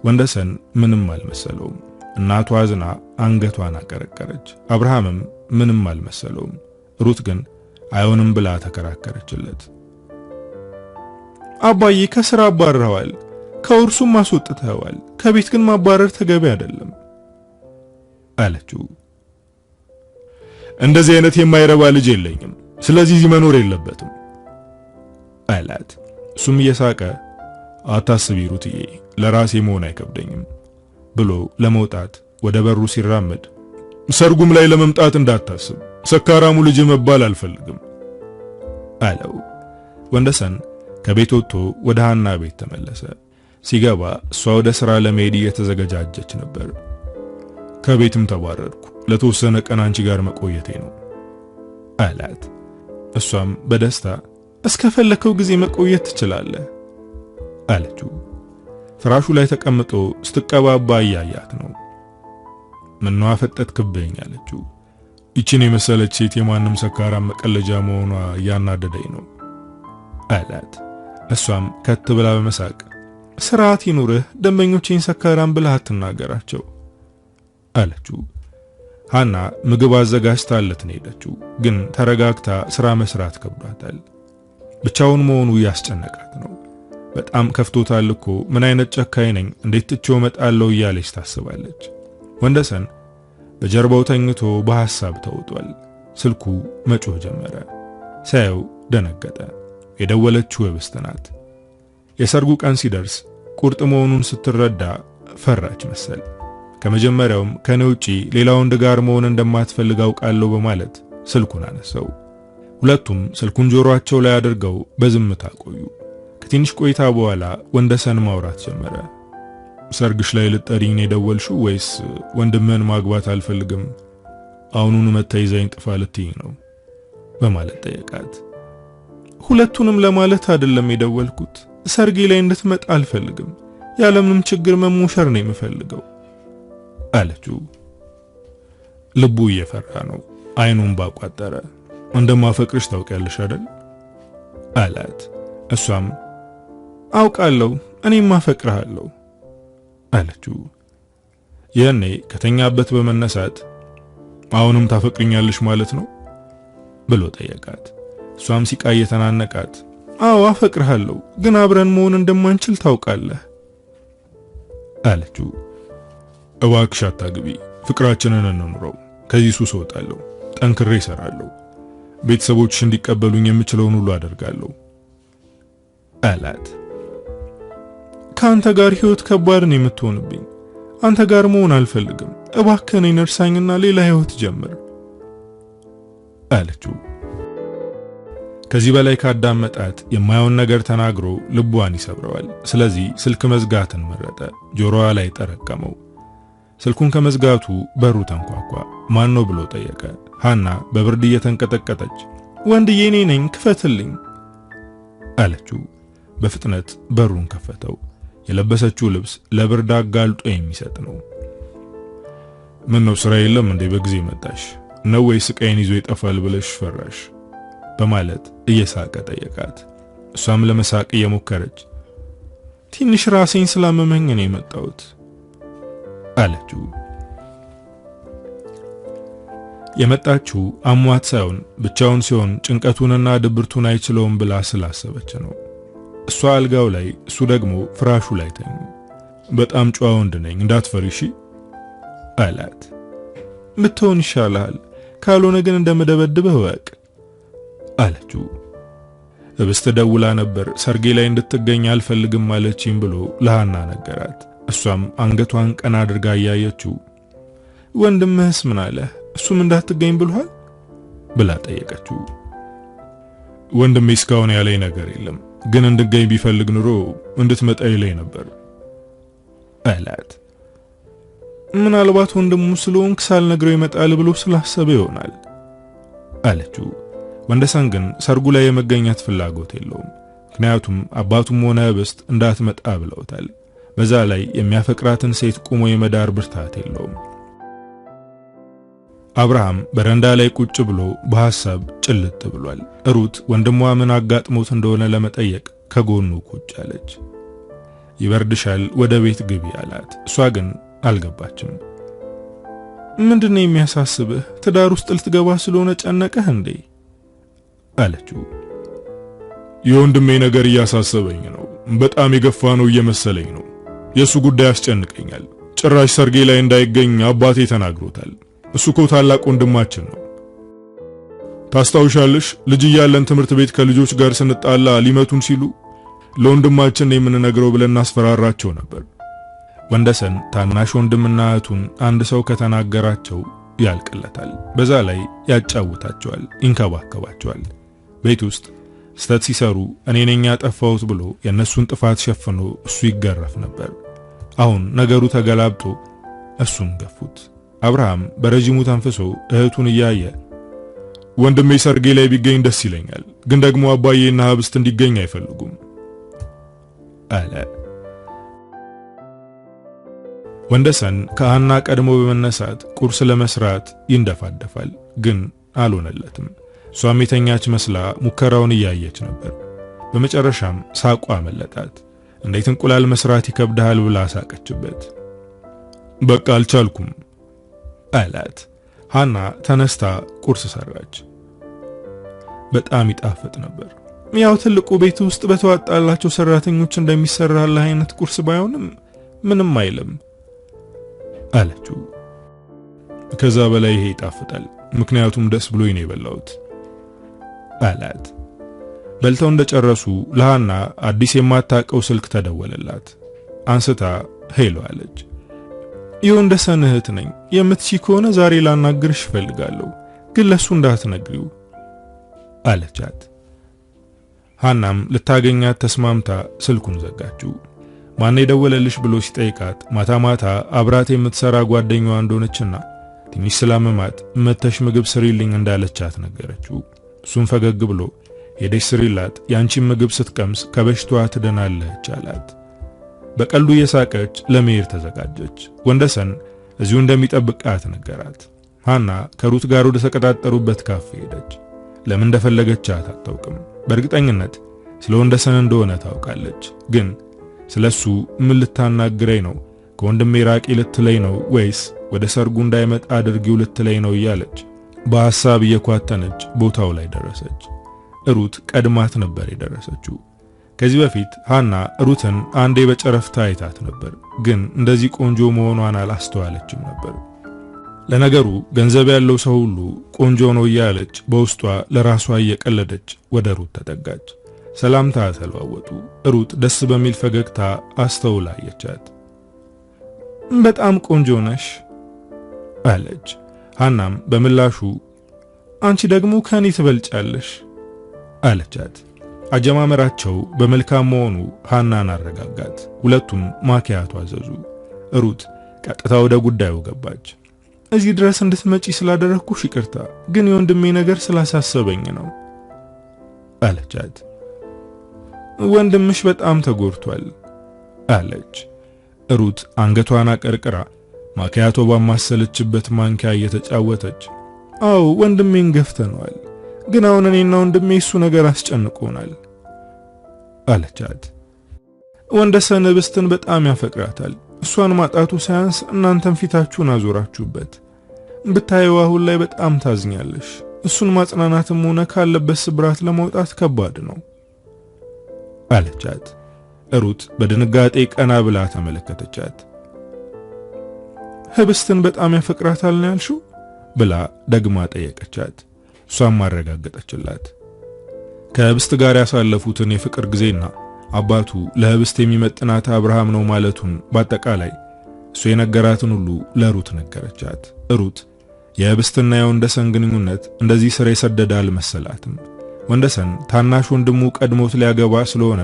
Speaker 1: ወንደሰን ምንም አልመሰለውም። እናቱ አዝና አንገቷን አቀረቀረች። አብርሃምም ምንም አልመሰለውም። ሩት ግን አይሆንም ብላ ተከራከረችለት።
Speaker 2: አባዬ ከስራ አባረዋል፣ ከውርሱም አስወጥተዋል፣ ከቤት ግን ማባረር ተገቢ አይደለም
Speaker 1: አለችው። እንደዚህ አይነት የማይረባ ልጅ የለኝም፣ ስለዚህ እዚህ መኖር የለበትም አላት። እሱም እየሳቀ አታስቢ ሩትዬ፣ ለራሴ መሆን አይከብደኝም ብሎ ለመውጣት ወደ በሩ ሲራመድ ሰርጉም ላይ ለመምጣት እንዳታስብ፣ ሰካራሙ ልጅ መባል አልፈልግም አለው። ወንደሰን ከቤት ወጥቶ ወደ ሐና ቤት ተመለሰ። ሲገባ እሷ ወደ ሥራ ለመሄድ እየተዘገጃጀች ነበር። ከቤትም ተባረርኩ፣ ለተወሰነ ቀን አንቺ ጋር መቆየቴ ነው አላት። እሷም በደስታ
Speaker 2: እስከፈለከው ጊዜ መቆየት ትችላለህ
Speaker 1: አለችው። ፍራሹ ላይ ተቀምጦ ስትቀባባ እያያት ነው። ምነው አፈጠጥክብኝ አለችው። ይችን የመሰለች ሴት የማንም ሰካራም መቀለጃ መሆኗ እያናደደኝ ነው አላት። እሷም ከት ብላ በመሳቅ
Speaker 2: ስርዓት ይኑርህ፣ ደንበኞቼን ሰካራም ብለህ አትናገራቸው
Speaker 1: አለችው። ሐና ምግብ አዘጋጅታለት ነው ሄደችው። ግን ተረጋግታ ስራ መስራት ከብዷታል። ብቻውን መሆኑ ያስጨነቃት ነው። በጣም ከፍቶታል እኮ፣ ምን አይነት ጨካኝ ነኝ፣ እንዴት ትቼው እመጣለሁ እያለች ታስባለች። ወንደሰን በጀርባው ተኝቶ በሐሳብ ተውጧል። ስልኩ መጮህ ጀመረ። ሳየው ደነገጠ። የደወለችው ህብስት ናት። የሰርጉ ቀን ሲደርስ ቁርጥ መሆኑን ስትረዳ ፈራች መሰል። ከመጀመሪያውም ከኔ ውጪ ሌላ ወንድ ጋር መሆን እንደማትፈልግ አውቃለሁ በማለት ስልኩን አነሳው። ሁለቱም ስልኩን ጆሮአቸው ላይ አድርገው በዝምታ ቆዩ። ከትንሽ ቆይታ በኋላ ወንደሰን ማውራት ጀመረ። ሰርግሽ ላይ ልጠሪኝ ነው የደወልሽው ወይስ ወንድምህን ማግባት አልፈልግም አሁኑን መተይዘኝ ጥፋ ልትይኝ ነው በማለት ጠየቃት።
Speaker 2: ሁለቱንም ለማለት አይደለም የደወልኩት፣ ሰርጌ ላይ እንድትመጣ አልፈልግም፣ ያለምንም ችግር መሞሸር ነው የምፈልገው
Speaker 1: አለችው። ልቡ እየፈራ ነው። አይኑን ባቋጠረ። እንደማፈቅርሽ ታውቂያለሽ አይደል አላት። እሷም
Speaker 2: አውቃለሁ፣ እኔም አፈቅርሃለሁ
Speaker 1: አለችው። ያኔ ከተኛበት በመነሳት አሁንም ታፈቅሪኛለሽ ማለት ነው ብሎ ጠየቃት። እሷም ሲቃ የተናነቃት
Speaker 2: አዎ አፈቅርሃለሁ፣ ግን አብረን መሆን እንደማንችል ታውቃለህ
Speaker 1: አለችው። እባክሽ አታግቢ፣ ፍቅራችንን እንኑረው፣ ከዚህ ሱስ እወጣለሁ፣ ጠንክሬ እሰራለሁ፣ ቤተሰቦችሽ እንዲቀበሉኝ የምችለውን ሁሉ አደርጋለሁ አላት።
Speaker 2: ከአንተ ጋር ህይወት ከባድ ነው የምትሆንብኝ፣ አንተ ጋር መሆን አልፈልግም፣ እባክህ እኔን እርሳኝና ሌላ ህይወት ጀምር
Speaker 1: አለችው። ከዚህ በላይ ካዳመጣት የማይሆን ነገር ተናግሮ ልቧን ይሰብረዋል። ስለዚህ ስልክ መዝጋትን መረጠ። ጆሮዋ ላይ ጠረቀመው። ስልኩን ከመዝጋቱ በሩ ተንኳኳ። ማን ነው ብሎ ጠየቀ። ሐና በብርድ እየተንቀጠቀጠች
Speaker 2: ወንድዬ እኔ ነኝ ክፈትልኝ
Speaker 1: አለችው። በፍጥነት በሩን ከፈተው። የለበሰችው ልብስ ለብርድ አጋልጦ የሚሰጥ ነው። ምን ነው ስራ የለም እንዴ በጊዜ መጣሽ ነው ወይስ ስቃይን ይዞ ይጠፋል ብለሽ ፈራሽ በማለት እየሳቀ ጠየቃት። እሷም ለመሳቅ እየሞከረች
Speaker 2: ትንሽ ራሴን ስላመመኝ ነው የመጣሁት
Speaker 1: አለችው። የመጣችው አሟት ሳይሆን ብቻውን ሲሆን ጭንቀቱንና ድብርቱን አይችለውም ብላ ስላሰበች ነው። እሷ አልጋው ላይ እሱ ደግሞ ፍራሹ ላይ ተኙ። በጣም ጨዋ ወንድ ነኝ እንዳትፈሪ እሺ አላት።
Speaker 2: ብትሆን ይሻልሃል፣ ካልሆነ ግን እንደመደበድብህ ወቅ
Speaker 1: አለችው። እብስት ደውላ ነበር ሰርጌ ላይ እንድትገኝ አልፈልግም ማለችኝ ብሎ ለሃና ነገራት። እሷም አንገቷን ቀና አድርጋ ያያየችው
Speaker 2: ወንድምህስ ምን አለ? እሱም እንዳትገኝ ብሏል
Speaker 1: ብላ ጠየቀችው። ወንድሜ እስካሁን ያለኝ ነገር የለም፣ ግን እንድገኝ ቢፈልግ ኑሮ እንድትመጣ ይለኝ ነበር አላት።
Speaker 2: ምናልባት ወንድሙ ስለሆንክ ሳልነግረው ይመጣል ብሎ ስላሰበ ይሆናል
Speaker 1: አለችው። ወንደሰን ግን ሰርጉ ላይ የመገኘት ፍላጎት የለውም። ምክንያቱም አባቱም ሆነ ህብስት እንዳትመጣ ብለውታል። በዛ ላይ የሚያፈቅራትን ሴት ቆሞ የመዳር ብርታት የለውም። አብርሃም በረንዳ ላይ ቁጭ ብሎ በሐሳብ ጭልጥ ብሏል። ሩት ወንድሟ ምን አጋጥሞት እንደሆነ ለመጠየቅ ከጎኑ ቁጭ አለች። ይበርድሻል፣ ወደ ቤት ግቢ አላት። እሷ ግን አልገባችም።
Speaker 2: ምንድነው የሚያሳስብህ? ትዳር ውስጥ ልትገባ ስለሆነ ጨነቀህ እንዴ
Speaker 1: አለችው። የወንድሜ ነገር እያሳሰበኝ ነው። በጣም የገፋ ነው እየመሰለኝ ነው። የሱ ጉዳይ ያስጨንቀኛል። ጭራሽ ሰርጌ ላይ እንዳይገኝ አባቴ ተናግሮታል። እሱ እኮ ታላቅ ወንድማችን ነው። ታስታውሻለሽ? ልጅ እያለን ትምህርት ቤት ከልጆች ጋር ስንጣላ ሊመቱን ሲሉ ለወንድማችን የምንነግረው ብለን እናስፈራራቸው ነበር። ወንደሰን ታናሽ ወንድምና እህቱን አንድ ሰው ከተናገራቸው ያልቅለታል። በዛ ላይ ያጫውታቸዋል፣ ይንከባከባቸዋል። ቤት ውስጥ ስተት ሲሰሩ እኔ ነኝ ያጠፋሁት ብሎ የነሱን ጥፋት ሸፍኖ እሱ ይገረፍ ነበር። አሁን ነገሩ ተገላብጦ እሱን ገፉት። አብርሃም በረጅሙ ተንፍሶ እህቱን እያየ ወንድሜ ሰርጌ ላይ ቢገኝ ደስ ይለኛል፣ ግን ደግሞ አባዬና ህብስት እንዲገኝ አይፈልጉም አለ። ወንደሰን ከሃና ቀድሞ በመነሳት ቁርስ ለመስራት ይንደፋደፋል፣ ግን አልሆነለትም። እሷም የተኛች መስላ ሙከራውን እያየች ነበር። በመጨረሻም ሳቋ መለጣት። እንዴት እንቁላል መስራት ይከብዳል ብላ ሳቀችበት። በቃ አልቻልኩም አላት። ሃና ተነስታ ቁርስ ሰራች። በጣም ይጣፍጥ ነበር።
Speaker 2: ያው ትልቁ ቤት ውስጥ በተዋጣላቸው ሰራተኞች እንደሚሰራልህ አይነት ቁርስ ባይሆንም ምንም አይልም
Speaker 1: አለችው። ከዛ በላይ ይሄ ይጣፍጣል፣ ምክንያቱም ደስ ብሎኝ ነው የበላሁት አላት። በልተው እንደጨረሱ ለሃና አዲስ የማታውቀው ስልክ ተደወለላት። አንስታ ሄሎ አለች።
Speaker 2: የወንደሰን እህት ነኝ። የምትችይ ከሆነ ዛሬ ላናግርሽ እፈልጋለሁ፣ ግን ለሱ እንዳትነግሪው
Speaker 1: አለቻት። ሃናም ልታገኛት ተስማምታ ስልኩን ዘጋችው። ማን የደወለልሽ ብሎ ሲጠይቃት ማታ ማታ አብራት የምትሰራ ጓደኛዋ እንደሆነችና ትንሽ ስላመማት መተሽ ምግብ ስሪልኝ እንዳለቻት ነገረችው። እሱም ፈገግ ብሎ ሄደሽ ስሪላት፣ ያንቺን ምግብ ስትቀምስ ከበሽታዋ ትደናለች አላት። በቀልዱ እየሳቀች ለመሄድ ተዘጋጀች። ወንደሰን እዚሁ እንደሚጠብቃት ነገራት። ሃና ከሩት ጋር ወደ ተቀጣጠሩበት ካፌ ሄደች። ለምን እንደፈለገቻት አታውቅም። በእርግጠኝነት ስለ ወንደሰን እንደሆነ ታውቃለች። ግን ስለሱ ምን ልታናግረኝ ነው? ከወንድሜ ራቂ ልትለኝ ነው ወይስ ወደ ሰርጉ እንዳይመጣ አድርጊው ልትለኝ ነው እያለች በሐሳብ እየኳተነች ቦታው ላይ ደረሰች። ሩት ቀድማት ነበር የደረሰችው። ከዚህ በፊት ሃና ሩትን አንዴ በጨረፍታ አይታት ነበር፣ ግን እንደዚህ ቆንጆ መሆኗን አላስተዋለችም ነበር። ለነገሩ ገንዘብ ያለው ሰው ሁሉ ቆንጆ ነው እያለች በውስጧ ለራሷ እየቀለደች ወደ ሩት ተጠጋች። ሰላምታ ተለዋወጡ። ሩት ደስ በሚል ፈገግታ አስተውላ አየቻት።
Speaker 2: በጣም ቆንጆ ነሽ
Speaker 1: አለች። ሃናም በምላሹ
Speaker 2: አንቺ ደግሞ ከኔ ትበልጫለሽ
Speaker 1: አለቻት። አጀማመራቸው በመልካም መሆኑ ሃናን አረጋጋት። ሁለቱም ማኪያቶ አዘዙ። ሩት ቀጥታ ወደ ጉዳዩ ገባች።
Speaker 2: እዚህ ድረስ እንድትመጪ ስላደረኩሽ ይቅርታ፣ ግን የወንድሜ ነገር ስላሳሰበኝ ነው
Speaker 1: አለቻት።
Speaker 2: ወንድምሽ በጣም ተጎድቷል
Speaker 1: አለች። ሩት አንገቷን አቀርቅራ ማኪያቶ ባማሰለችበት ማንኪያ እየተጫወተች
Speaker 2: አዎ ወንድሜን ገፍተነዋል፣ ግን አሁን እኔና ወንድሜ እሱ ነገር አስጨንቆናል
Speaker 1: አለቻት።
Speaker 2: ወንደሰን ህብስትን በጣም ያፈቅራታል። እሷን ማጣቱ ሳያንስ እናንተም ፊታችሁን አዞራችሁበት። ብታየው አሁን ላይ በጣም ታዝኛለሽ። እሱን ማጽናናትም ሆነ ካለበት ስብራት ለማውጣት ከባድ ነው
Speaker 1: አለቻት። ሩት በድንጋጤ ቀና ብላ ተመለከተቻት።
Speaker 2: ህብስትን በጣም ያፈቅራታል ነው ያልሽው?
Speaker 1: ብላ ደግማ ጠየቀቻት። እሷም ማረጋገጠችላት። ከህብስት ጋር ያሳለፉትን የፍቅር ጊዜና አባቱ ለህብስት የሚመጥናት አብርሃም ነው ማለቱን በአጠቃላይ እሱ የነገራትን ሁሉ ለሩት ነገረቻት። ሩት የህብስትና የወንደሰን ግንኙነት እንደዚህ ስር የሰደደ አልመሰላትም። ወንደሰን ታናሽ ወንድሙ ቀድሞት ሊያገባ ስለሆነ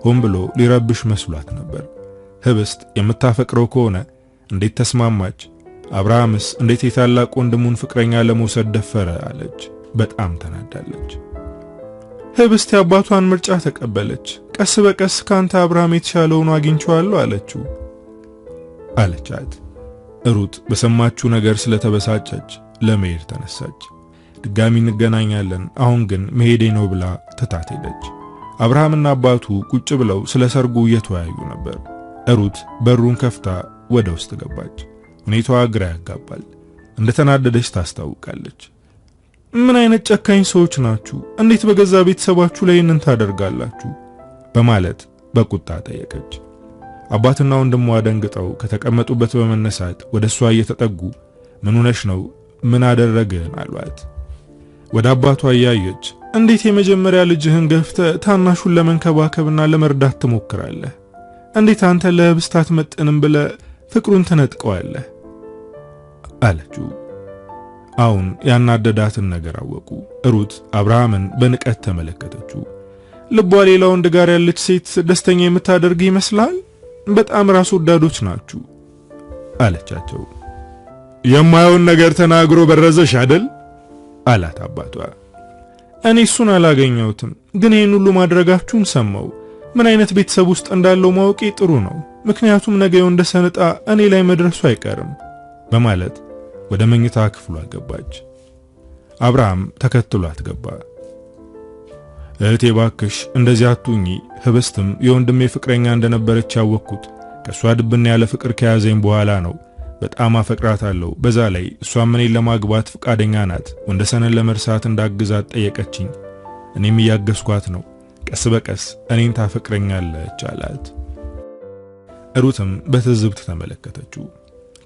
Speaker 1: ሆን ብሎ ሊረብሽ መስሏት ነበር። ህብስት የምታፈቅረው ከሆነ እንዴት ተስማማች? አብርሃምስ እንዴት የታላቅ ወንድሙን ፍቅረኛ ለመውሰድ ደፈረ? አለች። በጣም ተናዳለች።
Speaker 2: ህብስት የአባቷን ምርጫ ተቀበለች። ቀስ በቀስ ካንተ አብርሃም የተሻለውን አግኝቼዋለሁ አለችው
Speaker 1: አለቻት። ሩት በሰማችው ነገር ስለተበሳጨች ለመሄድ ተነሳች። ድጋሚ እንገናኛለን፣ አሁን ግን መሄዴ ነው ብላ ትታት ሄደች። አብርሃምና አባቱ ቁጭ ብለው ስለ ሰርጉ እየተወያዩ ነበር። ሩት በሩን ከፍታ ወደ ውስጥ ገባች። ሁኔታዋ ግራ ያጋባል። እንደተናደደች ታስታውቃለች።
Speaker 2: ምን አይነት ጨካኝ ሰዎች ናችሁ? እንዴት በገዛ ቤተሰባችሁ ላይ እንትን ታደርጋላችሁ?
Speaker 1: በማለት በቁጣ ጠየቀች። አባትና ወንድሟ ደንግጠው ከተቀመጡበት በመነሳት ወደሷ እየተጠጉ ምን ሆነሽ ነው? ምን አደረግን? አሏት። ወደ አባቷ እያየች
Speaker 2: እንዴት የመጀመሪያ ልጅህን ገፍተህ ታናሹን ለመንከባከብና ለመርዳት ትሞክራለህ? እንዴት አንተ ለህብስት አትመጥንም ብለህ ፍቅሩን ትነጥቀዋለህ?
Speaker 1: አለችው። አሁን ያናደዳትን ነገር አወቁ። ሩት አብርሃምን በንቀት ተመለከተችው።
Speaker 2: ልቧ ሌላ ወንድ ጋር ያለች ሴት ደስተኛ የምታደርግ ይመስላል? በጣም ራስ ወዳዶች ናችሁ
Speaker 1: አለቻቸው። የማየውን ነገር ተናግሮ በረዘሽ አይደል? አላት አባቷ።
Speaker 2: እኔ እሱን አላገኘሁትም፣ ግን ይህን ሁሉ ማድረጋችሁን ሰማው። ምን አይነት ቤተሰብ ውስጥ እንዳለው ማወቄ ጥሩ ነው፣ ምክንያቱም ነገ የወንደሰን ዕጣ እኔ ላይ መድረሱ አይቀርም
Speaker 1: በማለት ወደ መኝታ ክፍሏ ገባች። አብርሃም ተከትሏት ገባ። እህቴ ባክሽ እንደዚህ አትሁኚ፣ ህብስትም የወንድሜ ፍቅረኛ እንደነበረች ያወቅኩት ከሷ ድብና ያለ ፍቅር ከያዘኝ በኋላ ነው። በጣም አፈቅራታለሁ። በዛ ላይ እሷም እኔን ለማግባት ፍቃደኛ ናት። ወንደሰንን ለመርሳት እንዳግዛት ጠየቀችኝ። እኔም እያገዝኳት ነው። ቀስ በቀስ እኔን ታፈቅረኛለች አላት። ሩትም በትዝብት ተመለከተችው።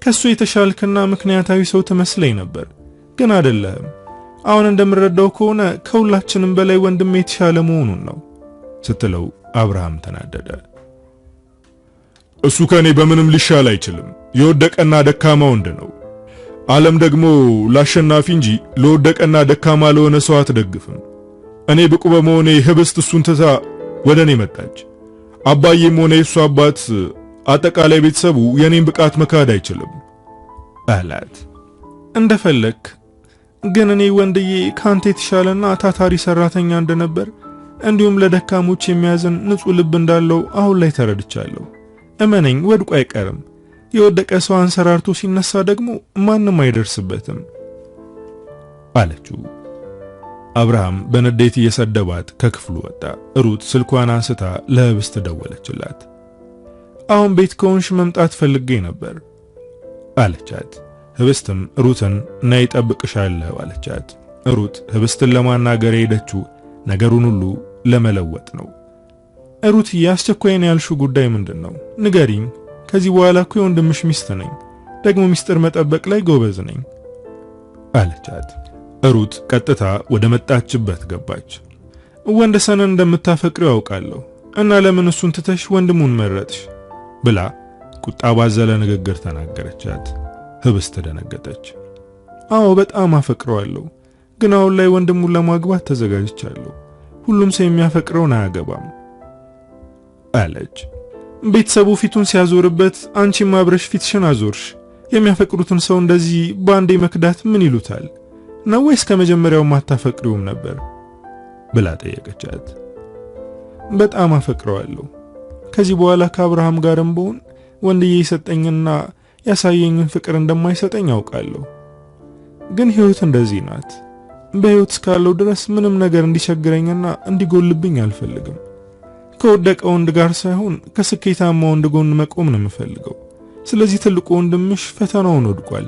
Speaker 2: ከሱ የተሻልክና ምክንያታዊ ሰው ትመስለኝ ነበር፣ ግን አይደለህም። አሁን እንደምረዳው ከሆነ ከሁላችንም በላይ ወንድሜ የተሻለ መሆኑን ነው
Speaker 1: ስትለው አብርሃም ተናደደ። እሱ ከኔ በምንም ሊሻል አይችልም። የወደቀና ደካማ ወንድ ነው። ዓለም ደግሞ ላሸናፊ እንጂ ለወደቀና ደካማ ለሆነ ሰው አትደግፍም። እኔ ብቁ በመሆኔ ህብስት እሱን ትታ ወደ እኔ መጣች። አባዬም ሆነ የሱ አባት፣ አጠቃላይ ቤተሰቡ የኔን ብቃት መካድ አይችልም አላት።
Speaker 2: እንደፈለክ፣ ግን እኔ ወንድዬ ካንተ የተሻለና ታታሪ ሰራተኛ እንደነበር እንዲሁም ለደካሞች የሚያዝን ንጹህ ልብ እንዳለው አሁን ላይ ተረድቻለሁ። እመነኝ፣ ወድቆ አይቀርም። የወደቀ ሰው አንሰራርቶ ሲነሳ ደግሞ ማንም አይደርስበትም
Speaker 1: አለችው። አብርሃም በንዴት እየሰደባት ከክፍሉ ወጣ። ሩት ስልኳን አንስታ ለህብስት ደወለችላት።
Speaker 2: አሁን ቤት ከሆንሽ መምጣት ፈልጌ ነበር
Speaker 1: አለቻት። ህብስትም ሩትን ነይ እጠብቅሻለሁ አለቻት። ሩት ህብስትን ለማናገር የሄደችው ነገሩን ሁሉ ለመለወጥ ነው።
Speaker 2: ሩት ያስቸኳይ ነው ያልሽው ጉዳይ ምንድነው? ንገሪኝ። ከዚህ በኋላ እኮ የወንድምሽ ሚስት ነኝ፣ ደግሞ ሚስጥር መጠበቅ ላይ ጎበዝ ነኝ
Speaker 1: አለቻት። ሩት ቀጥታ ወደ መጣችበት ገባች።
Speaker 2: ወንደሰንን እንደምታፈቅሪው ያውቃለሁ እና ለምን እሱን ትተሽ ወንድሙን መረጥሽ?
Speaker 1: ብላ ቁጣ ባዘለ ንግግር ተናገረቻት። ህብስት ደነገጠች።
Speaker 2: አዎ በጣም አፈቅረዋለሁ፣ ግን አሁን ላይ ወንድሙን ለማግባት ተዘጋጅቻለሁ። ሁሉም ሰው የሚያፈቅረውን አያገባም
Speaker 1: አለች።
Speaker 2: ቤተሰቡ ፊቱን ሲያዞርበት አንቺም አብረሽ ፊትሽን አዞርሽ። የሚያፈቅሩትን ሰው እንደዚህ ባንዴ መክዳት ምን ይሉታል? ነው ወይስ ከመጀመሪያው ማታፈቅሪውም ነበር?
Speaker 1: ብላ ጠየቀቻት።
Speaker 2: በጣም አፈቅረዋለሁ። ከዚህ በኋላ ከአብርሃም ጋርም ብሆን ወንድዬ የሰጠኝና ያሳየኝን ፍቅር እንደማይሰጠኝ አውቃለሁ። ግን ህይወት እንደዚህ ናት። በህይወት እስካለው ድረስ ምንም ነገር እንዲቸግረኝና እንዲጎልብኝ አልፈልግም። ከወደቀ ወንድ ጋር ሳይሆን ከስኬታማ ወንድ ጎን መቆም ነው የምፈልገው። ስለዚህ ትልቁ ወንድምሽ ፈተናውን ወድቋል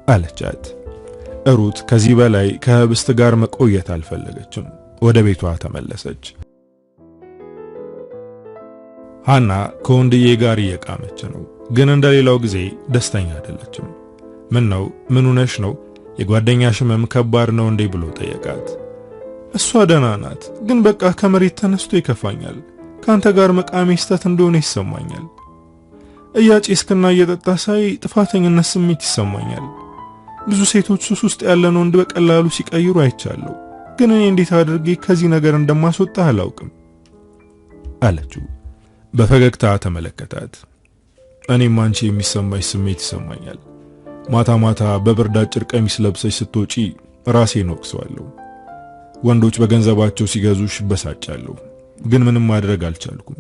Speaker 1: አለቻት። ሩት ከዚህ በላይ ከህብስት ጋር መቆየት አልፈለገችም። ወደ ቤቷ ተመለሰች። ሃና ከወንድዬ ጋር እየቃመች ነው፣ ግን እንደሌላው ጊዜ ደስተኛ አይደለችም። ምን ሆነሽ ነው? የጓደኛሽ ህመም ከባድ ነው እንዴ ብሎ ጠየቃት።
Speaker 2: እሷ ደህና ናት፣ ግን በቃ ከመሬት ተነስቶ ይከፋኛል። ካንተ ጋር መቃሜ ስህተት እንደሆነ ይሰማኛል። እያጨስክና እየጠጣ ሳይ ጥፋተኝነት ስሜት ይሰማኛል። ብዙ ሴቶች ሱስ ውስጥ ያለን ወንድ በቀላሉ ሲቀይሩ አይቻለሁ፣ ግን እኔ እንዴት አድርጌ ከዚህ ነገር እንደማስወጣህ አላውቅም
Speaker 1: አለችው። በፈገግታ ተመለከታት። እኔም አንቺ የሚሰማሽ ስሜት ይሰማኛል። ማታ ማታ በብርድ አጭር ቀሚስ ለብሰሽ ስትወጪ ራሴን ወቅሰዋለሁ። ወንዶች በገንዘባቸው ሲገዙሽ በሳጫለሁ፣ ግን ምንም ማድረግ አልቻልኩም።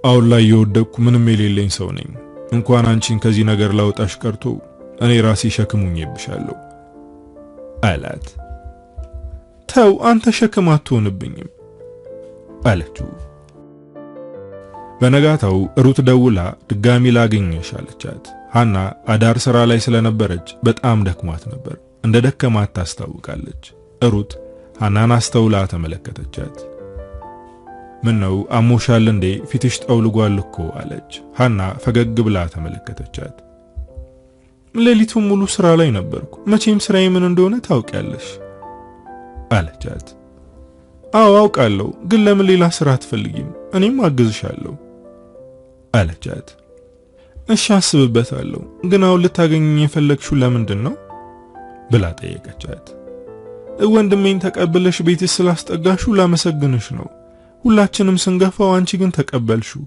Speaker 1: አሁን ላይ የወደቅኩ ምንም የሌለኝ ሰው ነኝ። እንኳን አንቺን ከዚህ ነገር ላውጣሽ ቀርቶ እኔ ራሴ ሸክሙኝብሻለሁ አላት።
Speaker 2: ተው አንተ ሸክም አትሆንብኝም
Speaker 1: አለችው። በነጋታው ሩት ደውላ ድጋሚ ላገኘሽ አለቻት። ሃና አዳር ስራ ላይ ስለነበረች በጣም ደክሟት ነበር። እንደ ደከማት ታስታውቃለች። ሩት ሃናን አስተውላ ተመለከተቻት። ምን ነው አሞሻል እንዴ? ፊትሽ ጠውልጓል እኮ አለች። ሃና ፈገግ ብላ ተመለከተቻት።
Speaker 2: ሌሊቱን ሙሉ ስራ ላይ ነበርኩ። መቼም ስራዬ ምን እንደሆነ ታውቂያለሽ
Speaker 1: አለቻት።
Speaker 2: አዎ አውቃለሁ፣ ግን ለምን ሌላ ስራ አትፈልጊም? እኔም አግዝሻለሁ
Speaker 1: አለቻት።
Speaker 2: እሺ አስብበታለሁ፣ ግን አሁን ልታገኘኝ የፈለግሽው ለምንድን ነው
Speaker 1: ብላ ጠየቀቻት።
Speaker 2: ወንድሜን ተቀበለሽ ቤትሽ ስላስጠጋሽው ላመሰግንሽ ነው። ሁላችንም ስንገፋው አንቺ ግን ተቀበልሽው።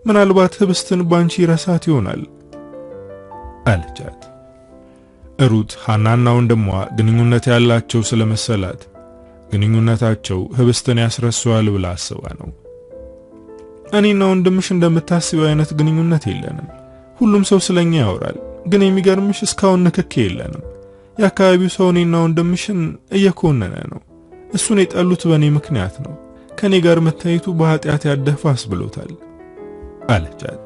Speaker 2: ምናልባት ህብስትን ባንቺ ረሳት ይሆናል
Speaker 1: አለቻት። ሩት ሃናና ወንድሟ ግንኙነት ያላቸው ስለመሰላት ግንኙነታቸው ህብስትን ያስረሳዋል ብላ አስባ ነው።
Speaker 2: እኔና ወንድምሽ እንደምታስቢው አይነት ግንኙነት የለንም። ሁሉም ሰው ስለኛ ያወራል፣ ግን የሚገርምሽ እስካሁን ንክኬ የለንም። የአካባቢው ሰው እኔና ወንድምሽን እየኮነነ ነው። እሱን የጠሉት በእኔ ምክንያት ነው። ከኔ ጋር መታየቱ በኃጢአት ያደፋስ ብሎታል
Speaker 1: አለቻት።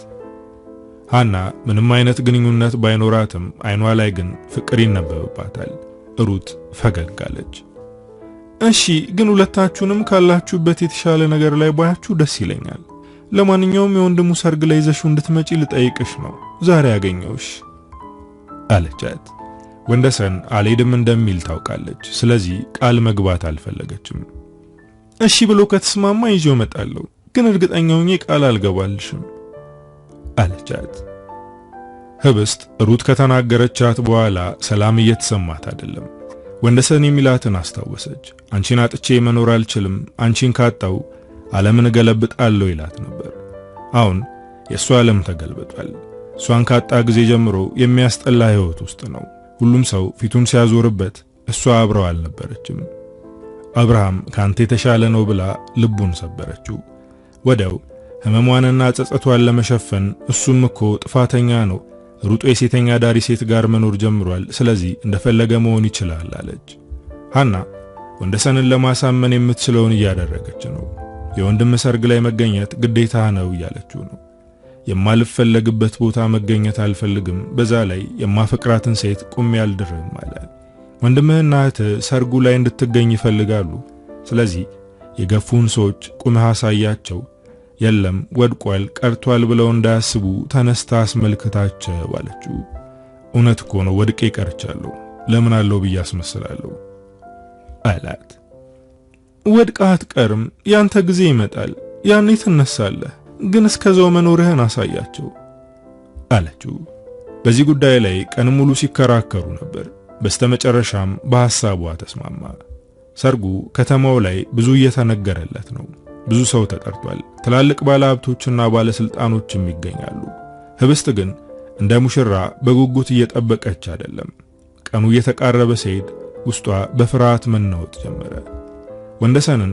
Speaker 1: ሃና ምንም አይነት ግንኙነት ባይኖራትም አይኗ ላይ ግን ፍቅር ይነበብባታል። ሩት ፈገግ አለች።
Speaker 2: እሺ፣ ግን ሁለታችሁንም ካላችሁበት የተሻለ ነገር ላይ ባያችሁ ደስ ይለኛል። ለማንኛውም የወንድሙ ሰርግ ላይ ይዘሽው እንድትመጪ ልጠይቅሽ ነው ዛሬ ያገኘውሽ
Speaker 1: አለቻት። ወንደሰን አልሄድም እንደሚል ታውቃለች። ስለዚህ ቃል መግባት አልፈለገችም።
Speaker 2: እሺ ብሎ ከተስማማ ይዤው እመጣለሁ፣ ግን እርግጠኛ ሆኜ ቃል አልገባልሽም
Speaker 1: አለቻት። ህብስት ሩት ከተናገረቻት በኋላ ሰላም እየተሰማት አይደለም። ወንደሰን የሚላትን አስታወሰች። አንቺን አጥቼ መኖር አልችልም፣ አንቺን ካጣው ዓለምን ገለብጣለሁ ይላት ነበር። አሁን የእሷ ዓለም ተገልብጧል። እሷን ካጣ ጊዜ ጀምሮ የሚያስጠላ ህይወት ውስጥ ነው። ሁሉም ሰው ፊቱን ሲያዞርበት እሷ አብረው አልነበረችም። አብርሃም ካንተ የተሻለ ነው ብላ ልቡን ሰበረችው። ወዲያው ህመሟንና ጸጸቷን ለመሸፈን እሱም እኮ ጥፋተኛ ነው፣ ሩጦ የሴተኛ ዳሪ ሴት ጋር መኖር ጀምሯል፣ ስለዚህ እንደፈለገ መሆን ይችላል አለች። ሃና ወንደሰንን ለማሳመን የምትችለውን እያደረገች ነው። የወንድም ሰርግ ላይ መገኘት ግዴታ ነው እያለችው ነው። የማልፈለግበት ቦታ መገኘት አልፈልግም፣ በዛ ላይ የማፈቅራትን ሴት ቁሜ አልድርም አለ። ወንድምህና እህትህ ሰርጉ ላይ እንድትገኝ ይፈልጋሉ። ስለዚህ የገፉን ሰዎች ቁመህ አሳያቸው። የለም ወድቋል ቀርቷል ብለው እንዳያስቡ ተነስታ አስመልክታቸው አለችው። እውነት እኮ ነው፣ ወድቄ ቀርቻለሁ፣ ለምን አለው ብዬ አስመስላለሁ አላት።
Speaker 2: ወድቃ አትቀርም፣ ያንተ ጊዜ ይመጣል፣ ያኔ ትነሳለህ፣ ግን እስከዛው መኖርህን አሳያቸው
Speaker 1: አለችው። በዚህ ጉዳይ ላይ ቀን ሙሉ ሲከራከሩ ነበር። በስተመጨረሻም በሐሳቧ ተስማማ። ሰርጉ ከተማው ላይ ብዙ እየተነገረለት ነው። ብዙ ሰው ተጠርቷል። ትላልቅ ባለሀብቶችና ባለስልጣኖችም ይገኛሉ። ህብስት ግን እንደ ሙሽራ በጉጉት እየጠበቀች አይደለም። ቀኑ እየተቃረበ ሲሄድ ውስጧ በፍርሃት መናወጥ ጀመረ። ወንደሰንን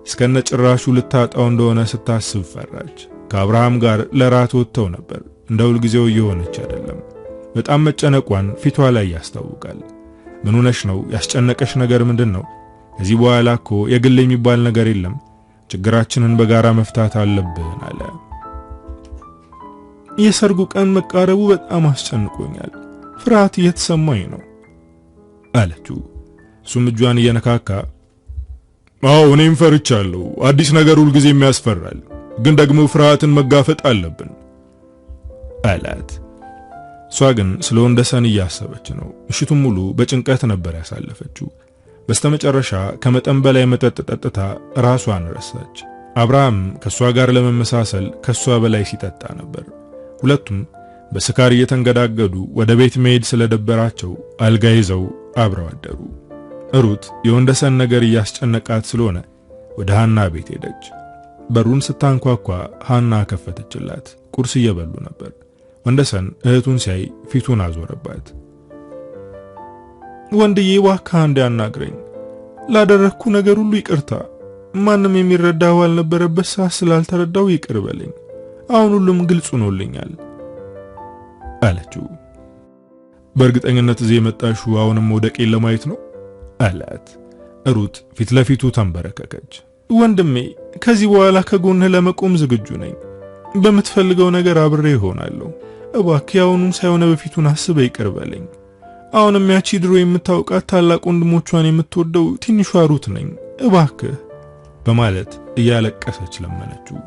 Speaker 1: እስከነጭራሹ ልታጣው እንደሆነ ስታስብ ፈራች። ከአብርሃም ጋር ለራት ወጥተው ነበር። እንደ ሁልጊዜው እየሆነች አይደለም። በጣም መጨነቋን ፊቷ ላይ ያስታውቃል። ምን ሆነሽ ነው? ያስጨነቀሽ ነገር ምንድነው? ከዚህ በኋላ እኮ የግል የሚባል ነገር የለም። ችግራችንን በጋራ መፍታት አለብን አለ።
Speaker 2: የሰርጉ ቀን መቃረቡ በጣም አስጨንቆኛል። ፍርሃት እየተሰማኝ ነው
Speaker 1: አለችው። እሱም እጇን እየነካካ አዎ እኔም ፈርቻለሁ። አዲስ ነገር ሁልጊዜም ያስፈራል። ግን ደግሞ ፍርሃትን መጋፈጥ አለብን አላት። እሷ ግን ስለ ወንደሰን እያሰበች ነው። ምሽቱን ሙሉ በጭንቀት ነበር ያሳለፈችው። በስተመጨረሻ ከመጠን በላይ መጠጥ ጠጥታ ራሷን ረሳች። አብርሃም ከሷ ጋር ለመመሳሰል ከሷ በላይ ሲጠጣ ነበር። ሁለቱም በስካር እየተንገዳገዱ ወደ ቤት መሄድ ስለደበራቸው አልጋ ይዘው አብረው አደሩ። ሩት የወንደሰን ነገር እያስጨነቃት ስለሆነ ወደ ሃና ቤት ሄደች። በሩን ስታንኳኳ ሃና ከፈተችላት። ቁርስ እየበሉ ነበር። ወንደሰን እህቱን ሲያይ ፊቱን አዞረባት።
Speaker 2: ወንድዬ እባክህ አንዴ አናግረኝ። ላደረግኩ ነገር ሁሉ ይቅርታ። ማንም የሚረዳው አልነበረበት ሰዓት ስላልተረዳው ይቅር በለኝ። አሁን ሁሉም ግልጽ ሆኖልኛል
Speaker 1: አለችው። በእርግጠኝነት እዚህ የመጣሽው አሁንም መውደቄን ለማየት ነው አላት። ሩት ፊት ለፊቱ ተንበረከከች።
Speaker 2: ወንድሜ ከዚህ በኋላ ከጎንህ ለመቆም ዝግጁ ነኝ። በምትፈልገው ነገር አብሬ እሆናለሁ። እባክህ አሁኑን ሳይሆን በፊቱን አስበህ ይቅር በለኝ። አሁንም ያቺ ድሮ የምታውቃት ታላቅ ወንድሞቿን የምትወደው ትንሿ ሩት ነኝ እባክህ
Speaker 1: በማለት እያለቀሰች ለመነችው።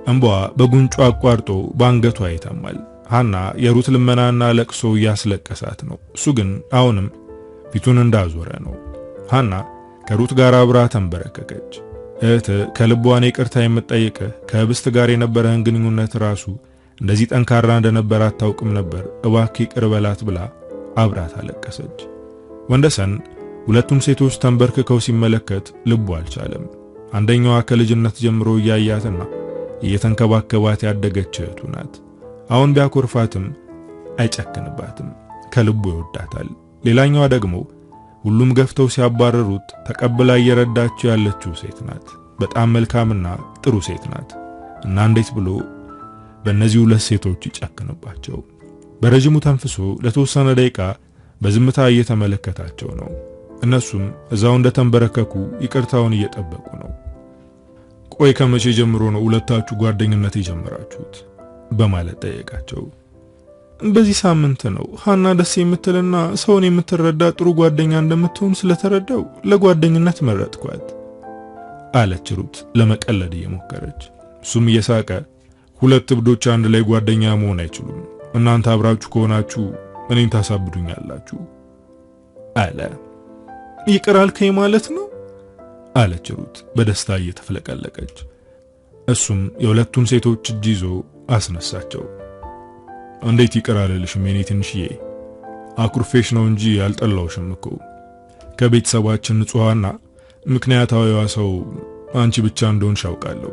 Speaker 1: እንቧ በጉንጯ አቋርጦ ባንገቷ ይተማል። ሃና የሩት ልመናና ለቅሶ እያስለቀሳት ነው። እሱ ግን አሁንም ፊቱን እንዳዞረ ነው። ሃና ከሩት ጋር አብራ ተንበረከከች። እህት ከልቧን ይቅርታ የምትጠይቅህ ከህብስት ጋር የነበረህን ግንኙነት ራሱ እንደዚህ ጠንካራ እንደነበር አታውቅም ነበር፣ እባክህ ይቅር በላት ብላ አብራት አለቀሰች። ወንደሰን ሁለቱም ሴቶች ተንበርክከው ሲመለከት ልቡ አልቻለም። አንደኛዋ ከልጅነት ጀምሮ እያያትና እየተንከባከባት ያደገች እህቱ ናት። አሁን ቢያኮርፋትም አይጨክንባትም፣ ከልቡ ይወዳታል። ሌላኛዋ ደግሞ ሁሉም ገፍተው ሲያባረሩት ተቀብላ እየረዳችው ያለችው ሴት ናት። በጣም መልካምና ጥሩ ሴት ናት እና እንዴት ብሎ በእነዚህ ሁለት ሴቶች ይጨክንባቸው? በረጅሙ ተንፍሶ ለተወሰነ ደቂቃ በዝምታ እየተመለከታቸው ነው። እነሱም እዛው እንደተንበረከኩ ይቅርታውን እየጠበቁ ነው። ቆይ ከመቼ ጀምሮ ነው ሁለታችሁ ጓደኝነት የጀመራችሁት? በማለት ጠየቃቸው።
Speaker 2: በዚህ ሳምንት ነው። ሃና ደስ የምትልና ሰውን የምትረዳ ጥሩ ጓደኛ እንደምትሆን ስለተረዳው ለጓደኝነት መረጥኳት
Speaker 1: አለች ሩት ለመቀለድ እየሞከረች። እሱም እየሳቀ ሁለት እብዶች አንድ ላይ ጓደኛ መሆን አይችሉም፣ እናንተ አብራችሁ ከሆናችሁ እኔን ታሳብዱኛላችሁ አለ።
Speaker 2: ይቅር አልከኝ ማለት ነው
Speaker 1: አለች ሩት በደስታ እየተፍለቀለቀች። እሱም የሁለቱን ሴቶች እጅ ይዞ አስነሳቸው። እንዴት ይቅር አልልሽም የኔ ትንሽዬ፣ አኩርፌሽ ነው እንጂ አልጠላውሽም እኮ። ከቤተሰባችን ንጹሃና ምክንያታዊዋ ሰው አንቺ ብቻ እንደሆንሽ አውቃለሁ።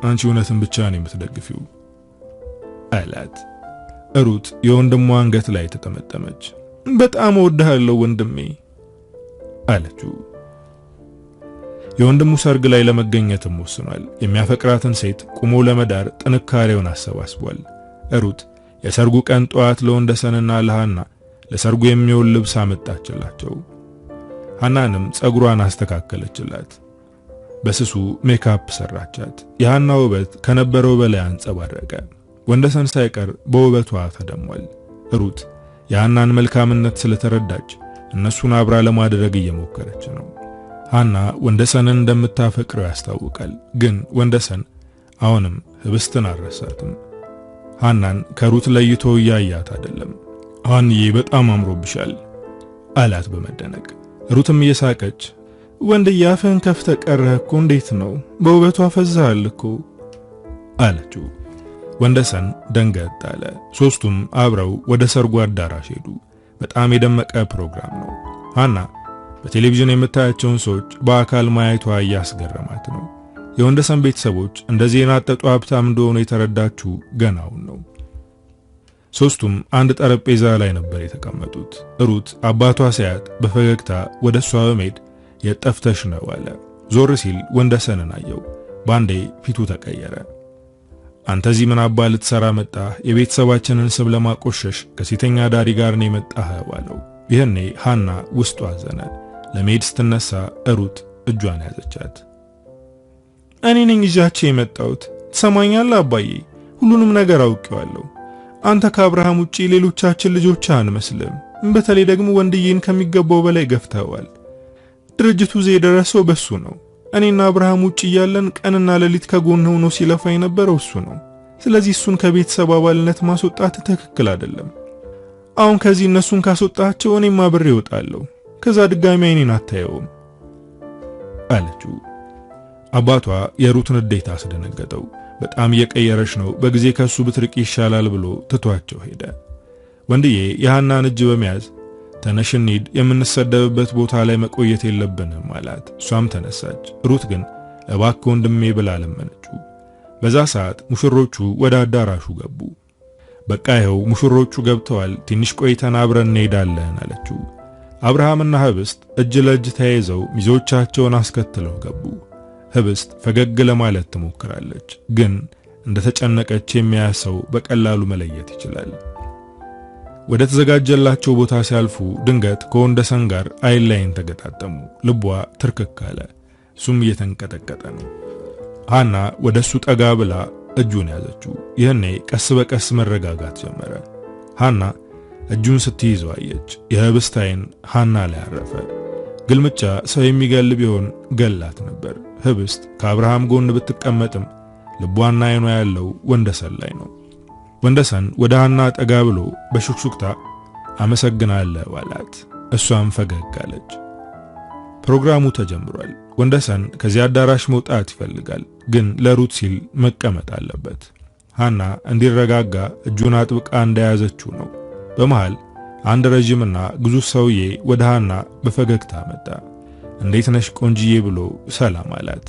Speaker 1: አንቺ እውነትን ብቻ ነው የምትደግፊው አላት። ሩት የወንድሟ አንገት ላይ ተጠመጠመች።
Speaker 2: በጣም እወድሃለሁ ወንድሜ
Speaker 1: አለችው። የወንድሙ ሰርግ ላይ ለመገኘትም ወስኗል። የሚያፈቅራትን ሴት ቁሞ ለመዳር ጥንካሬውን አሰባስቧል። ሩት የሰርጉ ቀን ጠዋት ለወንደሰንና ለሃና ለሰርጉ የሚሆን ልብስ አመጣችላቸው። ሃናንም ጸጉሯን አስተካከለችላት። በስሱ ሜካፕ ሰራቻት። የሃና ውበት ከነበረው በላይ አንጸባረቀ። ወንደሰን ሳይቀር በውበቷ ተደሟል። ሩት የሃናን መልካምነት ስለተረዳች እነሱን አብራ ለማድረግ እየሞከረች ነው። ሃና ወንደሰንን እንደምታፈቅረው ያስታውቃል። ግን ወንደሰን አሁንም ህብስትን አልረሳትም። ሃናን ከሩት ለይቶ ያያት አይደለም። ሃንዬ በጣም አምሮብሻል አላት በመደነቅ። ሩትም እየሳቀች
Speaker 2: ወንድዬ አፍህን ከፍተህ ቀረህ እኮ እንዴት ነው? በውበቷ ፈዛሃል እኮ
Speaker 1: አለችው። ወንደሰን ደንገጥ አለ። ሶስቱም አብረው ወደ ሰርጉ አዳራሽ ሄዱ። በጣም የደመቀ ፕሮግራም ነው። ሃና በቴሌቪዥን የምታያቸውን ሰዎች በአካል ማየቷ እያስገረማት ነው። የወንደሰን ቤተሰቦች እንደዚህ የናጠጡ ሀብታም እንደሆኑ የተረዳችው ገናውን ነው። ሶስቱም አንድ ጠረጴዛ ላይ ነበር የተቀመጡት። ሩት አባቷ ሲያት በፈገግታ ወደሷ በመሄድ የጠፍተሽ ነው አለ። ዞር ሲል ወንደሰንን አየው። ባንዴ ፊቱ ተቀየረ። አንተ እዚህ ምን አባ ልትሰራ መጣህ? የቤተሰባችንን ስም ለማቆሸሽ ከሴተኛ ዳሪ ጋር ነው የመጣኸው አለው። ይህኔ ሃና ውስጧ አዘነ። ለመሄድ ስትነሳ ሩት እጇን ያዘቻት።
Speaker 2: እኔ ነኝ ይዣቸው የመጣሁት። ትሰማኛለህ አባዬ? ሁሉንም ነገር አውቄዋለሁ። አንተ ከአብርሃም ውጪ ሌሎቻችን ልጆች አንመስልም። በተለይ ደግሞ ወንድዬን ከሚገባው በላይ ገፍተዋል። ድርጅቱ እዚህ የደረሰው በሱ ነው። እኔና አብርሃም ውጭ እያለን ቀንና ሌሊት ከጎን ሆኖ ሲለፋ የነበረው እሱ ነው። ስለዚህ እሱን ከቤተሰብ አባልነት ማስወጣት ትክክል አይደለም። አሁን ከዚህ እነሱን ካስወጣቸው እኔም አብሬ እወጣለሁ። ከዛ ድጋሚ አይኔን አታየውም አለችው። አባቷ የሩትን ንዴት አስደነገጠው። በጣም እየቀየረች ነው፣ በጊዜ ከሱ ብትርቅ ይሻላል ብሎ ትቷቸው ሄደ። ወንድዬ የሃናን እጅ በመያዝ ተነሽ እንሂድ፣ የምንሰደብበት ቦታ ላይ መቆየት የለብንም አላት። እሷም ተነሳች። ሩት ግን እባክህ ወንድሜ ብላ ለመነችው። በዛ ሰዓት ሙሽሮቹ ወደ አዳራሹ ገቡ። በቃ ይኸው ሙሽሮቹ ገብተዋል፣ ትንሽ ቆይተን አብረን እንሄዳለን አለችው። አብርሃምና ህብስት እጅ ለእጅ ተያይዘው ሚዜዎቻቸውን አስከትለው ገቡ። ህብስት ፈገግ ለማለት ትሞክራለች፣ ግን እንደተጨነቀች የሚያሰው በቀላሉ መለየት ይችላል። ወደ ተዘጋጀላቸው ቦታ ሲያልፉ ድንገት ከወንደሰን ጋር አይን ላይን ተገጣጠሙ። ልቧ ትርክክ አለ፣ እሱም እየተንቀጠቀጠ ነው። ሃና ወደሱ ጠጋ ብላ እጁን ያዘችው። ይህኔ ቀስ በቀስ መረጋጋት ጀመረ። ሃና እጁን ስትይዘው አየች። የህብስት አይን ሃና ላይ አረፈ። ግልምጫ ሰው የሚገል ቢሆን ገላት ነበር። ህብስት ከአብርሃም ጎን ብትቀመጥም ልቧና አይኗ ያለው ወንደሰን ላይ ነው። ወንደሰን ወደ ሃና ጠጋ ብሎ በሹክሹክታ አመሰግናለሁ አላት። እሷም ፈገግ አለች። ፕሮግራሙ ተጀምሯል። ወንደሰን ከዚህ አዳራሽ መውጣት ይፈልጋል፣ ግን ለሩት ሲል መቀመጥ አለበት። ሃና እንዲረጋጋ እጁን አጥብቃ እንደያዘችው ነው። በመሃል አንድ ረጅምና ግዙፍ ሰውዬ ወደ ሃና በፈገግታ መጣ። እንዴት ነሽ ቆንጂዬ ብሎ ሰላም አላት።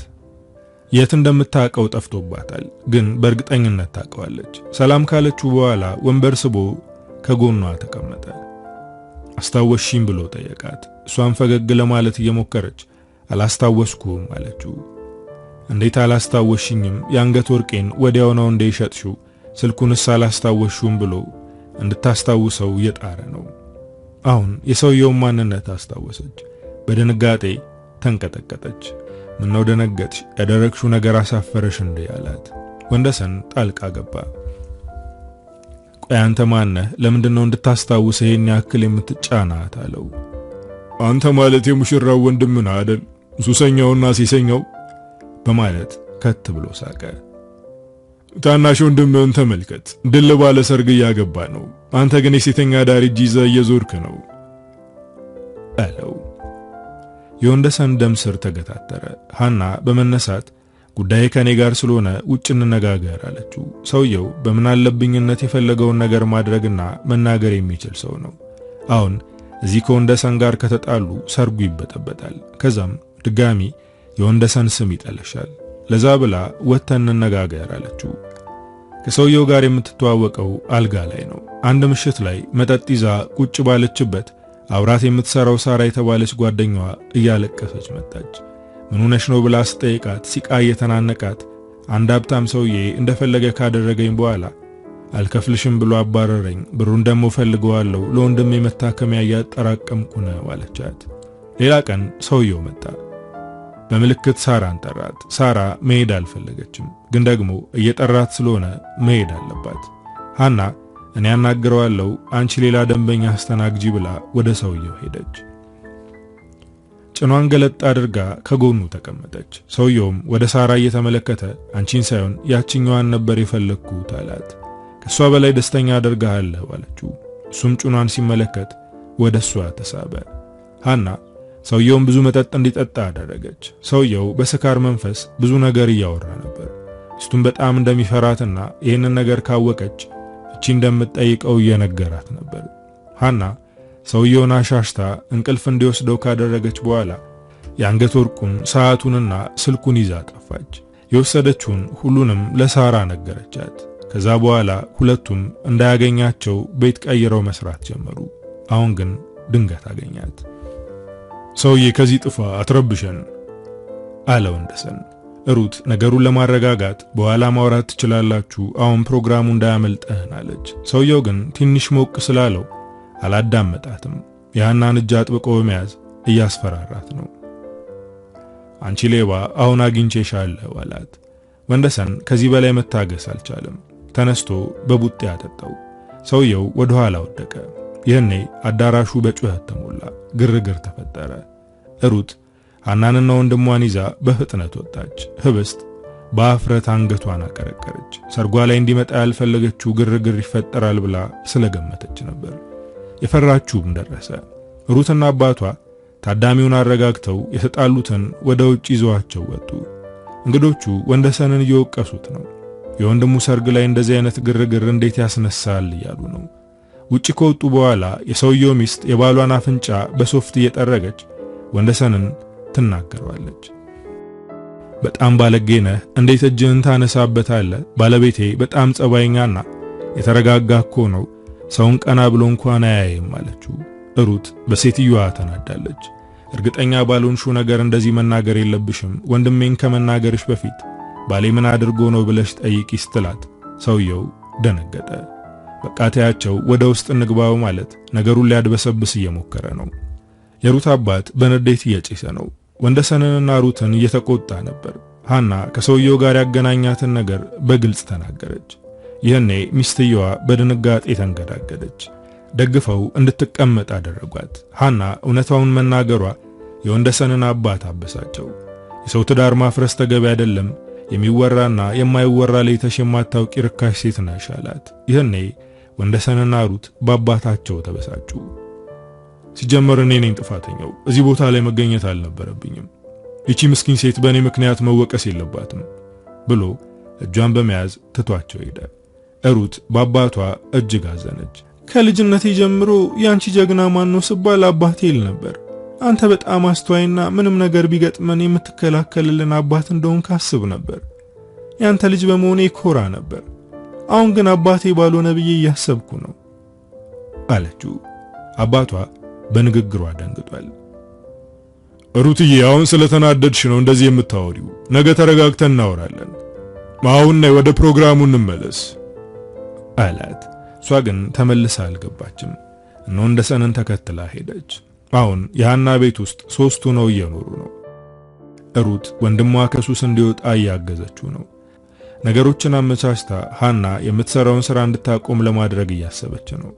Speaker 2: የት እንደምታውቀው ጠፍቶባታል፣ ግን በእርግጠኝነት ታውቀዋለች። ሰላም ካለችው በኋላ ወንበር ስቦ ከጎኗ ተቀመጠ። አስታወስሽኝ ብሎ ጠየቃት። እሷም ፈገግ ለማለት እየሞከረች አላስታወስኩም አለችው። እንዴት አላስታወስሽኝም? የአንገት ወርቄን ወዲያው ነው እንደ ይሸጥሽው፣ ስልኩንስ አላስታወስሽውም ብሎ እንድታስታውሰው እየጣረ ነው። አሁን የሰውየውን ማንነት አስታወሰች። በድንጋጤ ተንቀጠቀጠች። ምነው ደነገጥሽ? ያደረግሽው ነገር አሳፈረሽ እንዴ አላት። ወንደሰን ጣልቃ ገባ። ቆይ አንተ ማነህ? ለምንድነው እንድታስታውስ ይሄን ያክል የምትጫናት አለው። አንተ ማለት የሙሽራው ወንድም ነህ አይደል? ሱሰኛውና ሲሰኛው በማለት ከት ብሎ ሳቀ። ታናሽ ወንድምህን ተመልከት፣ ድል ባለ ሰርግ እያገባ ነው። አንተ ግን የሴተኛ ዳር እጅ ይዘህ እየዞርክ ነው አለው። የወንደሰን ደም ስር ተገታተረ። ሃና በመነሳት ጉዳይ ከኔ ጋር ስለሆነ ውጭ እንነጋገር አለችው። ሰውየው በምን አለብኝነት የፈለገውን ነገር ማድረግና መናገር የሚችል ሰው ነው። አሁን እዚህ ከወንደሰን ጋር ከተጣሉ ሰርጉ ይበጠበጣል። ከዛም ድጋሚ የወንደሰን ስም ይጠለሻል። ለዛ ብላ ወተን እንነጋገር አለችው። ከሰውየው ጋር የምትተዋወቀው አልጋ ላይ ነው። አንድ ምሽት ላይ መጠጥ ይዛ ቁጭ ባለችበት አብራት የምትሰራው ሳራ የተባለች ጓደኛዋ እያለቀሰች መጣች። ምን ሆነሽ ነው ብላ ስጠይቃት ሲቃ የተናነቃት አንድ ሀብታም ሰውዬ እንደፈለገ ካደረገኝ በኋላ አልከፍልሽም ብሎ አባረረኝ፣ ብሩን ደሞ ፈልገዋለሁ፣ ለወንድሜ መታከሚያ ያጠራቀምኩ ነው አለቻት። ሌላ ቀን ሰውየው መጣ። በምልክት ሳራን ጠራት። ሳራ መሄድ አልፈለገችም፣ ግን ደግሞ እየጠራት ስለሆነ መሄድ አለባት። ሃና እኔ ያናግረዋለሁ፣ አንቺ ሌላ ደንበኛ አስተናግጂ ብላ ወደ ሰውየው ሄደች። ጭኗን ገለጥ አድርጋ ከጎኑ ተቀመጠች። ሰውየውም ወደ ሳራ እየተመለከተ አንቺን ሳይሆን ያችኛዋን ነበር የፈለግኩት አላት። ከሷ በላይ ደስተኛ አደርጋለሁ አለችው። እሱም ጭኗን ሲመለከት ወደ እሷ ተሳበ። ሃና ሰውየውን ብዙ መጠጥ እንዲጠጣ አደረገች። ሰውየው በስካር መንፈስ ብዙ ነገር እያወራ ነበር። ሚስቱን በጣም እንደሚፈራትና ይህንን ነገር ካወቀች እቺ እንደምትጠይቀው እየነገራት ነበር። ሃና ሰውየውን አሻሽታ እንቅልፍ እንዲወስደው ካደረገች በኋላ የአንገት ወርቁን፣ ሰዓቱንና ስልኩን ይዛ ጠፋች። የወሰደችውን ሁሉንም ለሳራ ነገረቻት። ከዛ በኋላ ሁለቱም እንዳያገኛቸው ቤት ቀይረው መስራት ጀመሩ። አሁን ግን ድንገት አገኛት። ሰውዬ ከዚህ ጥፋ፣ አትረብሸን አለ ወንደሰን። ሩት ነገሩን ለማረጋጋት በኋላ ማውራት ትችላላችሁ፣ አሁን ፕሮግራሙ እንዳያመልጠህን አለች። ሰውየው ግን ትንሽ ሞቅ ስላለው አላዳመጣትም። የሃናን እጅ አጥብቆ በመያዝ እያስፈራራት ነው። አንቺ ሌባ፣ አሁን አግኝቼሻለሁ አላት። ወንደሰን ከዚህ በላይ መታገስ አልቻለም። ተነስቶ በቡጤ አጠጣው። ሰውየው ወደ ኋላ ወደቀ። ይህኔ አዳራሹ በጩኸት ተሞላ። ግርግር ተፈጠረ። ሩት
Speaker 1: ሐናንና ወንድሟን ይዛ በፍጥነት ወጣች። ህብስት በአፍረት አንገቷን አቀረቀረች። ሰርጓ ላይ እንዲመጣ ያልፈለገችው ግርግር ይፈጠራል ብላ ስለገመተች ነበር። የፈራችውም ደረሰ። ሩትና አባቷ ታዳሚውን አረጋግተው የተጣሉትን ወደ ውጭ ይዘዋቸው ወጡ። እንግዶቹ ወንደሰንን እየወቀሱት ነው። የወንድሙ ሰርግ ላይ እንደዚህ አይነት ግርግር እንዴት ያስነሳል እያሉ ነው። ውጭ ከወጡ በኋላ የሰውየው ሚስት የባሏን አፍንጫ በሶፍት እየጠረገች ወንደሰንን ትናገረዋለች። በጣም ባለጌ ነህ፣ እንዴት እጅህን ታነሳበታለህ? ባለቤቴ በጣም ጸባይኛና የተረጋጋ እኮ ነው፣ ሰውን ቀና ብሎ እንኳን አያይም አለችው። ሩት በሴትዮዋ ተናዳለች። እርግጠኛ ባልሆንሽው ነገር እንደዚህ መናገር የለብሽም፣ ወንድሜን ከመናገርሽ በፊት ባሌ ምን አድርጎ ነው ብለሽ ጠይቂ ስትላት ሰውየው ደነገጠ። በቃ ተያቸው፣ ወደ ውስጥ እንግባው ማለት ነገሩን ሊያድበሰብስ እየሞከረ ነው። የሩት አባት በንዴት እየጨሰ ነው። ወንደሰንንና ሩትን እየተቆጣ ነበር። ሐና ከሰውየው ጋር ያገናኛትን ነገር በግልጽ ተናገረች። ይህኔ ሚስትየዋ በድንጋጤ ተንገዳገደች። ደግፈው እንድትቀመጥ አደረጓት። ሐና እውነታውን መናገሯ የወንደሰንን አባት አበሳጨው። የሰው ትዳር ማፍረስ ተገቢ አይደለም፣ የሚወራና የማይወራ ለይተሽ የማታውቂ ርካሽ ሴት ነሽ አላት። ይህኔ ወንደሰንና ሩት በአባታቸው ተበሳጩ። ሲጀመር እኔ ነኝ ጥፋተኛው፣ እዚህ ቦታ ላይ መገኘት አልነበረብኝም። ይቺ ምስኪን ሴት በእኔ ምክንያት መወቀስ የለባትም ብሎ እጇን በመያዝ ትቷቸው ሄደ። ሩት በአባቷ እጅግ አዘነች።
Speaker 2: ከልጅነቴ ጀምሮ ያንቺ ጀግና ማን ነው ስባል አባቴ ይል ነበር። አንተ በጣም አስተዋይና ምንም ነገር ቢገጥመን የምትከላከልልን አባት እንደሆን ካስብ ነበር። ያንተ ልጅ በመሆኔ ኮራ ነበር። አሁን ግን አባቴ ባልሆነ ብዬ እያሰብኩ ነው አለችው። አባቷ በንግግሯ ደንግጧል።
Speaker 1: ሩትዬ፣ አሁን ስለተናደድሽ ነው እንደዚህ የምታወሪው። ነገ ተረጋግተን እናወራለን። አሁን ነይ ወደ ፕሮግራሙ እንመለስ አላት። እሷ ግን ተመልሳ አልገባችም። እነ ወንደሰንን ተከትላ ሄደች። አሁን የሐና ቤት ውስጥ ሶስቱ ነው እየኖሩ ነው። ሩት ወንድሟ ከሱስ እንዲወጣ እያገዘችው ነው። ነገሮችን አመቻችታ ሐና የምትሰራውን ሥራ እንድታቆም ለማድረግ እያሰበች ነው።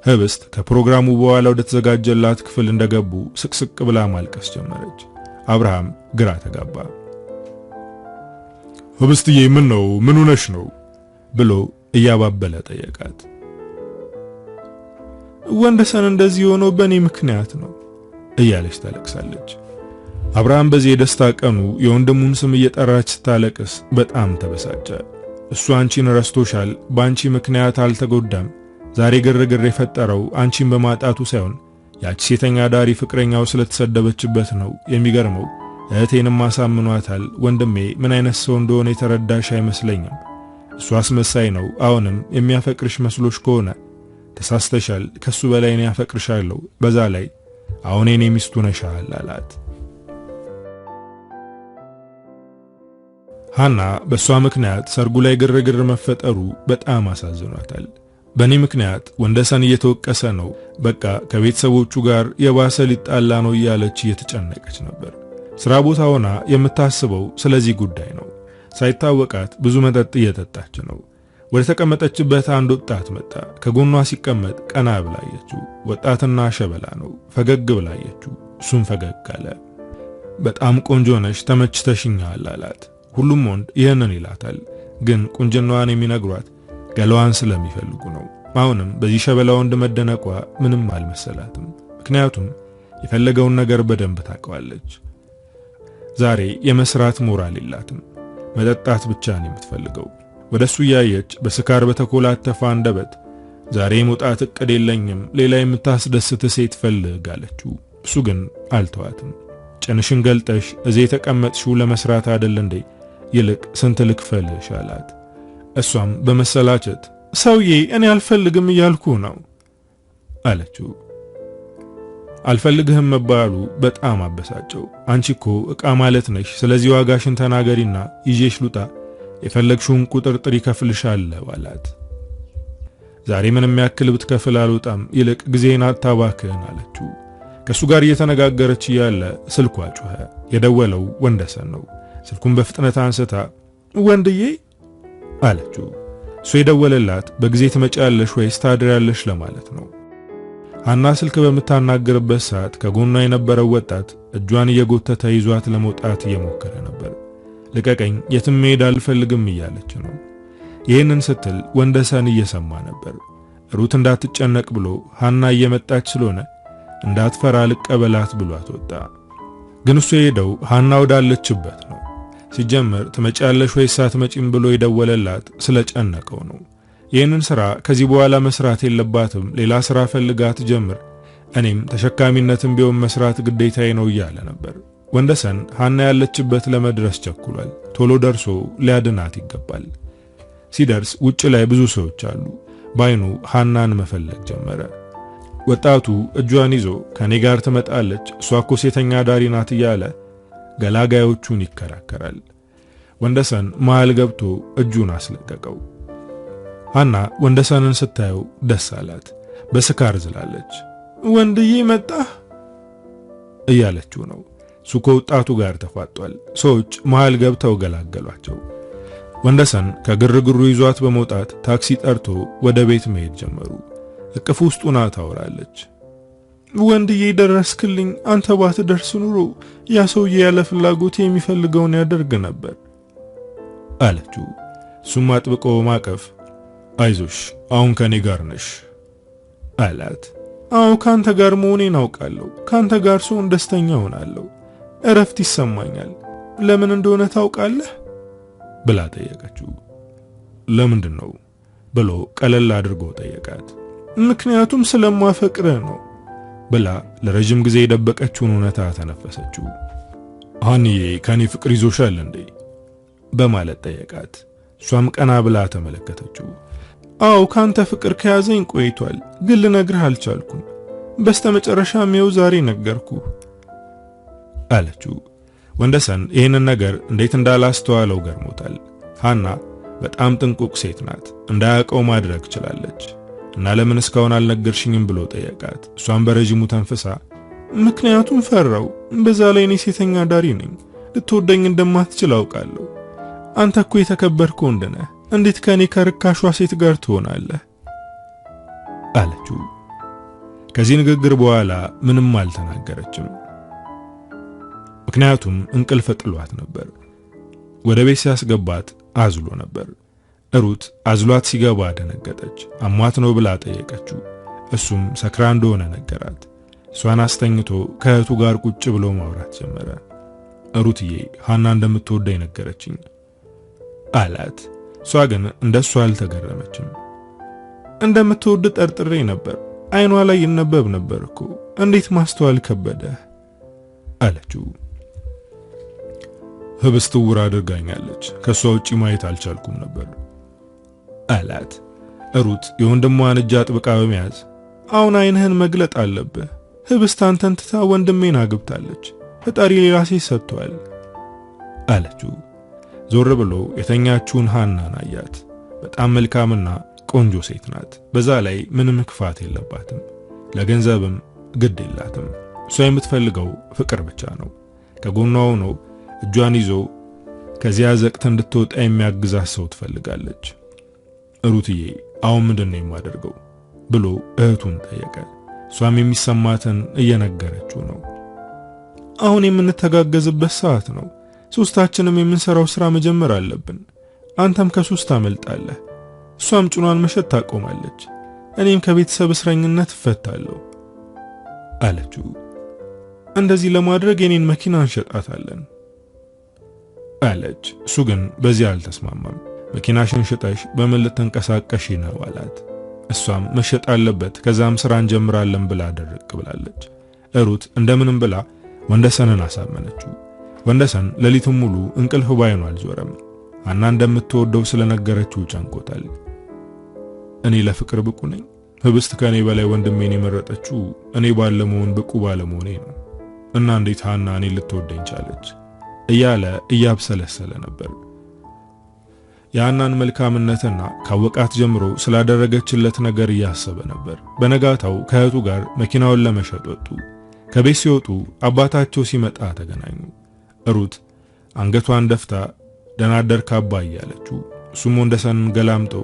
Speaker 1: ህብስት ከፕሮግራሙ በኋላ ወደ ተዘጋጀላት ክፍል እንደገቡ ስቅስቅ ብላ ማልቀስ ጀመረች። አብርሃም ግራ ተጋባ። ህብስትዬ፣ ምን ነው? ምን ሆነሽ ነው ብሎ እያባበለ ጠየቃት።
Speaker 2: ወንደሰን እንደዚህ ሆኖ በእኔ ምክንያት ነው
Speaker 1: እያለች ታለቅሳለች። አብርሃም በዚህ የደስታ ቀኑ የወንድሙን ስም እየጠራች ስታለቅስ በጣም ተበሳጨ። እሱ አንቺን ረስቶሻል፣ በአንቺ ምክንያት አልተጎዳም። ዛሬ ግርግር የፈጠረው አንቺን በማጣቱ ሳይሆን ያቺ ሴተኛ ዳሪ ፍቅረኛው ስለተሰደበችበት ነው። የሚገርመው እህቴንም አሳምኗታል። ወንድሜ ምን አይነት ሰው እንደሆነ የተረዳሽ አይመስለኝም። እሱ አስመሳይ ነው። አሁንም የሚያፈቅርሽ መስሎሽ ከሆነ ተሳስተሻል። ከሱ በላይ እኔ ያፈቅርሻለሁ። በዛ ላይ አሁን እኔ ሚስቱ ነሻል አላት። ሐና በሷ ምክንያት ሰርጉ ላይ ግርግር መፈጠሩ በጣም አሳዝኗታል። በእኔ ምክንያት ወንደሰን እየተወቀሰ ነው፣ በቃ ከቤተሰቦቹ ጋር የባሰ ሊጣላ ነው እያለች እየተጨነቀች ነበር። ስራ ቦታ ሆና የምታስበው ስለዚህ ጉዳይ ነው። ሳይታወቃት ብዙ መጠጥ እየጠጣች ነው። ወደ ተቀመጠችበት አንድ ወጣት መጣ። ከጎኗ ሲቀመጥ ቀና ብላየችው። ወጣትና ሸበላ ነው። ፈገግ ብላየችው። እሱም ፈገግ አለ። በጣም ቆንጆ ነሽ፣ ተመችተሽኛል አላት። ሁሉም ወንድ ይህንን ይላታል፣ ግን ቁንጅናዋን የሚነግሯት ገላዋን ስለሚፈልጉ ነው። አሁንም በዚህ ሸበላ ወንድ መደነቋ ምንም አልመሰላትም። ምክንያቱም የፈለገውን ነገር በደንብ ታውቀዋለች። ዛሬ የመስራት ሞራል የላትም። መጠጣት ብቻ ነው የምትፈልገው። ወደሱ ያየች በስካር በተኮላተፈ አንደበት ዛሬ መውጣት እቅድ የለኝም፣ ሌላ የምታስደስት ሴት ፈልግ አለችው። እሱ ግን አልተዋትም። ጭንሽን ገልጠሽ እዚህ የተቀመጥሽው ለመስራት አይደል እንዴ? ይልቅ ስንት ልክፈልሽ አላት። እሷም በመሰላቸት
Speaker 2: ሰውዬ እኔ አልፈልግም እያልኩ ነው
Speaker 1: አለችው። አልፈልግህም መባሉ በጣም አበሳጨው። አንቺ እኮ ዕቃ ማለት ነሽ፣ ስለዚህ ዋጋሽን ተናገሪና ይዤሽ ሉጣ፣ የፈለግሽውን ቁጥር ጥሪ ከፍልሻለሁ አላት። ዛሬ ምንም ያክል ብትከፍል አልወጣም፣ ይልቅ ጊዜን አታባክን አለችው። ከሱ ጋር እየተነጋገረች እያለ ስልኳ ጮኸ። የደወለው ወንደሰን ነው። ስልኩን በፍጥነት አንስታ
Speaker 2: ወንድዬ
Speaker 1: አለችው። እሱ የደወለላት በጊዜ ትመጫለሽ ወይስ ታድሪያለሽ ለማለት ነው። ሐና ስልክ በምታናገርበት ሰዓት ከጎኗ የነበረው ወጣት እጇን እየጎተተ ይዟት ለመውጣት እየሞከረ ነበር። ልቀቀኝ፣ የትም መሄድ አልፈልግም እያለች ነው። ይህንን ስትል ወንደሰን እየሰማ ነበር። ሩት እንዳትጨነቅ ብሎ ሐና እየመጣች ስለሆነ እንዳትፈራ ልቀበላት ብሏት ወጣ። ግን እሱ የሄደው ሐና ወዳለችበት ነው። ሲጀመር ትመጫለሽ ወይስ አትመጪም ብሎ የደወለላት ስለጨነቀው ነው። ይህንን ስራ ከዚህ በኋላ መስራት የለባትም፣ ሌላ ስራ ፈልጋት ጀምር፣ እኔም ተሸካሚነትም ቢሆን መስራት ግዴታዬ ነው እያለ ነበር። ወንደሰን ሐና ያለችበት ለመድረስ ቸኩሏል። ቶሎ ደርሶ ሊያድናት ይገባል። ሲደርስ ውጭ ላይ ብዙ ሰዎች አሉ። ባይኑ ሐናን መፈለግ ጀመረ። ወጣቱ እጇን ይዞ ከኔ ጋር ትመጣለች፣ እሷ እኮ ሴተኛ ዳሪ ናት እያለ ገላጋዮቹን ይከራከራል። ወንደሰን መሃል ገብቶ እጁን አስለቀቀው። ሐና ወንደሰንን ስታየው ደስ አላት። በስካር ዝላለች። ወንድዬ መጣ እያለችው ነው። እሱ ከወጣቱ ጋር ተፋጧል። ሰዎች መሃል ገብተው ገላገሏቸው። ወንደሰን ከግርግሩ ይዟት በመውጣት ታክሲ ጠርቶ ወደ ቤት መሄድ ጀመሩ። እቅፍ ውስጥ ሆና ታወራለች። ወንድዬ ደረስክልኝ፣ አንተ ባትደርስ ኑሮ ያ ሰውዬ ያለ ፍላጎት የሚፈልገውን ያደርግ ነበር አለችው። እሱም አጥብቆ ማቀፍ፣ አይዞሽ አሁን ከኔ ጋር ነሽ አላት። አዎ ካንተ ጋር መሆኔን አውቃለሁ። ካንተ ጋር ስሆን ደስተኛ ሆናለሁ፣ እረፍት ይሰማኛል። ለምን እንደሆነ ታውቃለህ ብላ ጠየቀችው። ለምንድን ነው ብሎ ቀለል አድርጎ ጠየቃት። ምክንያቱም ስለማፈቅርህ ነው ብላ ለረጅም ጊዜ የደበቀችውን እውነታ ተነፈሰችው። ሐንዬ ከኔ ፍቅር ይዞሻል እንዴ በማለት ጠየቃት። እሷም ቀና ብላ ተመለከተችው። አዎ ካንተ ፍቅር ከያዘኝ ቆይቷል፣ ግን ልነግርህ አልቻልኩም። በስተመጨረሻም ይኸው ዛሬ ነገርኩህ አለችው። ወንደሰን ይህንን ነገር እንዴት እንዳላስተዋለው ገርሞታል። ሐና በጣም ጥንቁቅ ሴት ናት፣ እንዳያውቀው ማድረግ ትችላለች። እና ለምን እስካሁን አልነገርሽኝም ብሎ ጠየቃት። እሷም በረጅሙ ተንፍሳ ምክንያቱም ፈራው፣ በዛ ላይ እኔ ሴተኛ ዳሪ ነኝ፣ ልትወደኝ እንደማትችል አውቃለሁ። አንተ እኮ የተከበርክ ወንድ ነህ፣ እንዴት ከኔ ከርካሿ ሴት ጋር ትሆናለህ አለችው። ከዚህ ንግግር በኋላ ምንም አልተናገረችም። ምክንያቱም እንቅልፍ ጥሏት ነበር። ወደ ቤት ሲያስገባት አዝሎ ነበር። ሩት አዝሏት ሲገባ ደነገጠች። አሟት ነው ብላ ጠየቀችው። እሱም ሰክራ እንደሆነ ነገራት። እሷን አስተኝቶ ከእህቱ ጋር ቁጭ ብሎ ማውራት ጀመረ። ሩትዬ ሐና እንደምትወደኝ ነገረችኝ አላት። እሷ ግን እንደሷ አልተገረመችም። እንደምትወድ ጠርጥሬ ነበር፣ አይኗ ላይ ይነበብ ነበር እኮ፣ እንዴት ማስተዋል ከበደ አለችው። ህብስት ውር አድርጋኛለች፣ ከሷ ውጪ ማየት አልቻልኩም ነበር አላት። ሩት የወንድሟን እጅ አጥብቃ በመያዝ አሁን አይንህን መግለጥ አለብህ፣ ህብስት አንተን ትታ ወንድሜን አግብታለች፣ ፈጣሪ ሌላ ሴት ሰጥቷል አለችው። ዞር ብሎ የተኛችውን ሐናን አያት። በጣም መልካምና ቆንጆ ሴት ናት። በዛ ላይ ምንም ክፋት የለባትም፣ ለገንዘብም ግድ የላትም። እሷ የምትፈልገው ፍቅር ብቻ ነው። ከጎኗ ሆኖ እጇን ይዞ ከዚያ ዘቅት እንድትወጣ የሚያግዛት ሰው ትፈልጋለች። ሩትዬ አሁን ምንድነው የማደርገው ብሎ እህቱን ጠየቀ። እሷም የሚሰማትን እየነገረችው ነው። አሁን የምንተጋገዝበት ሰዓት ነው። ሶስታችንም የምንሰራው ስራ መጀመር አለብን። አንተም ከሶስት አመልጣለህ፣ እሷም ጭኗን መሸጥ ታቆማለች፣ እኔም ከቤተሰብ እስረኝነት እፈታለሁ አለችው። እንደዚህ ለማድረግ የኔን መኪና እንሸጣታለን አለች። እሱ ግን በዚህ አልተስማማም። መኪናሽን ሽጠሽ በምን ልትንቀሳቀሽ ነው አላት። እሷም መሸጥ አለበት፣ ከዛም ስራ እንጀምራለን ብላ ደረቅ ብላለች። ሩት እንደምንም ብላ ወንደሰንን አሳመነችው። ወንደሰን ሌሊቱን ሙሉ እንቅልፍ ባይኑ አልዞረም። ሐና እንደምትወደው ስለነገረችው ጨንቆታል። እኔ ለፍቅር ብቁ ነኝ፣ ህብስት ከኔ በላይ ወንድሜን የመረጠችው እኔ ባለመሆን ብቁ ባለመሆኔ ነው እና እንዴት ሐና እኔ ልትወደኝ ቻለች እያለ እያብሰለሰለ ነበር። የሐናን መልካምነትና ካወቃት ጀምሮ ስላደረገችለት ነገር እያሰበ ነበር። በነጋታው ከእህቱ ጋር መኪናውን ለመሸጥ ወጡ። ከቤት ሲወጡ አባታቸው ሲመጣ ተገናኙ። ሩት አንገቷን ደፍታ ደህና አደርክ አባ እያለችው፣ እሱም ወንደሰንን ገላምጦ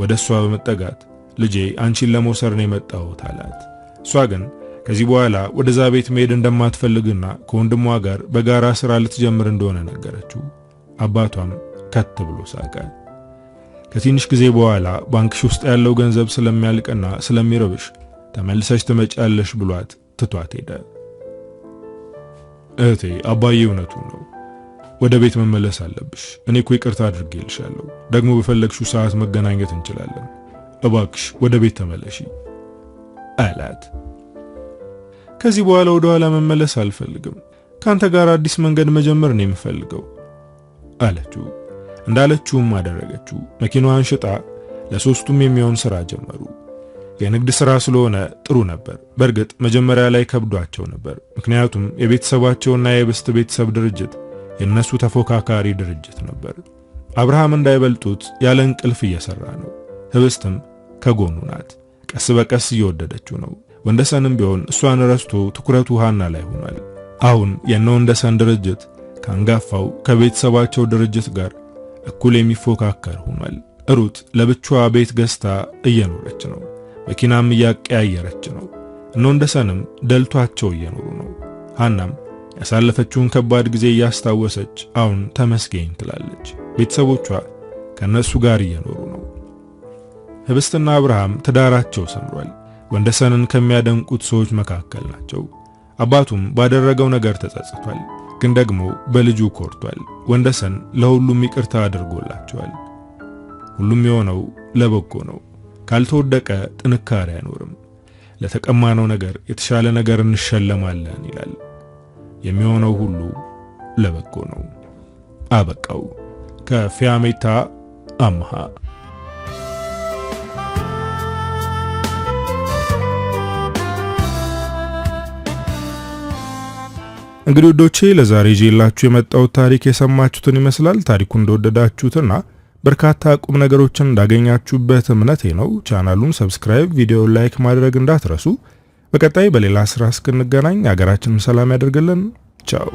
Speaker 1: ወደ እሷ በመጠጋት ልጄ አንቺን ለመውሰድ ነው የመጣሁት አላት። እሷ ግን ከዚህ በኋላ ወደዛ ቤት መሄድ እንደማትፈልግና ከወንድሟ ጋር በጋራ ስራ ልትጀምር እንደሆነ ነገረችው። አባቷም ከት ብሎ ሳቀ። ከትንሽ ጊዜ በኋላ ባንክሽ ውስጥ ያለው ገንዘብ ስለሚያልቅና ስለሚረብሽ ተመልሰሽ ትመጫለሽ ብሏት ትቷት ሄደ። እህቴ አባዬ እውነቱን ነው። ወደ ቤት መመለስ አለብሽ። እኔ እኮ ይቅርታ አድርጌልሻለሁ። ደግሞ በፈለግሽው ሰዓት መገናኘት እንችላለን። እባክሽ ወደ ቤት ተመለሺ አላት። ከዚህ በኋላ ወደ ኋላ መመለስ አልፈልግም። ካንተ ጋር አዲስ መንገድ መጀመር ነው የምፈልገው አለችው። እንዳለችውም አደረገችው። መኪናዋን ሽጣ ለሶስቱም የሚሆን ስራ ጀመሩ። የንግድ ስራ ስለሆነ ጥሩ ነበር። በእርግጥ መጀመሪያ ላይ ከብዷቸው ነበር። ምክንያቱም የቤተሰባቸውና የህብስት ቤተሰብ ድርጅት የነሱ ተፎካካሪ ድርጅት ነበር። አብርሃም እንዳይበልጡት ያለ እንቅልፍ እየሰራ ነው። ህብስትም ከጎኑ ናት። ቀስ በቀስ እየወደደችው ነው። ወንደሰንም ቢሆን እሷን ረስቶ ትኩረቱ ሃና ላይ ሆኗል። አሁን የወንደሰን ድርጅት ካንጋፋው ከቤተሰባቸው ድርጅት ጋር እኩል የሚፎካከር ሆኗል። ሩት ለብቻዋ ቤት ገዝታ እየኖረች ነው። መኪናም እያቀያየረች ነው። ወንደሰንም ደልቷቸው እየኖሩ ነው። ሃናም ያሳለፈችውን ከባድ ጊዜ እያስታወሰች አሁን ተመስገኝ ትላለች። ቤተሰቦቿ ከነሱ ጋር እየኖሩ ነው። ህብስትና አብርሃም ትዳራቸው ሰምሯል። ወንደሰንን ከሚያደንቁት ሰዎች መካከል ናቸው። አባቱም ባደረገው ነገር ተጸጽቷል፣ ግን ደግሞ በልጁ ኮርቷል። ወንደሰን ለሁሉም ይቅርታ አድርጎላቸዋል። ሁሉም የሆነው ለበጎ ነው። ካልተወደቀ ጥንካሬ አይኖርም። ለተቀማነው ነገር የተሻለ ነገር እንሸለማለን ይላል። የሚሆነው ሁሉ ለበጎ ነው። አበቃው። ከፊያሜታ አምሃ። እንግዲህ ወዶቼ ለዛሬ ይዤላችሁ የመጣው ታሪክ የሰማችሁትን ይመስላል። ታሪኩን እንደወደዳችሁትና በርካታ ቁም ነገሮችን እንዳገኛችሁበት እምነቴ ነው። ቻናሉን ሰብስክራይብ፣ ቪዲዮውን ላይክ ማድረግ እንዳትረሱ። በቀጣይ በሌላ ስራ እስክንገናኝ ሀገራችንን ሰላም ያደርግልን። ቻው።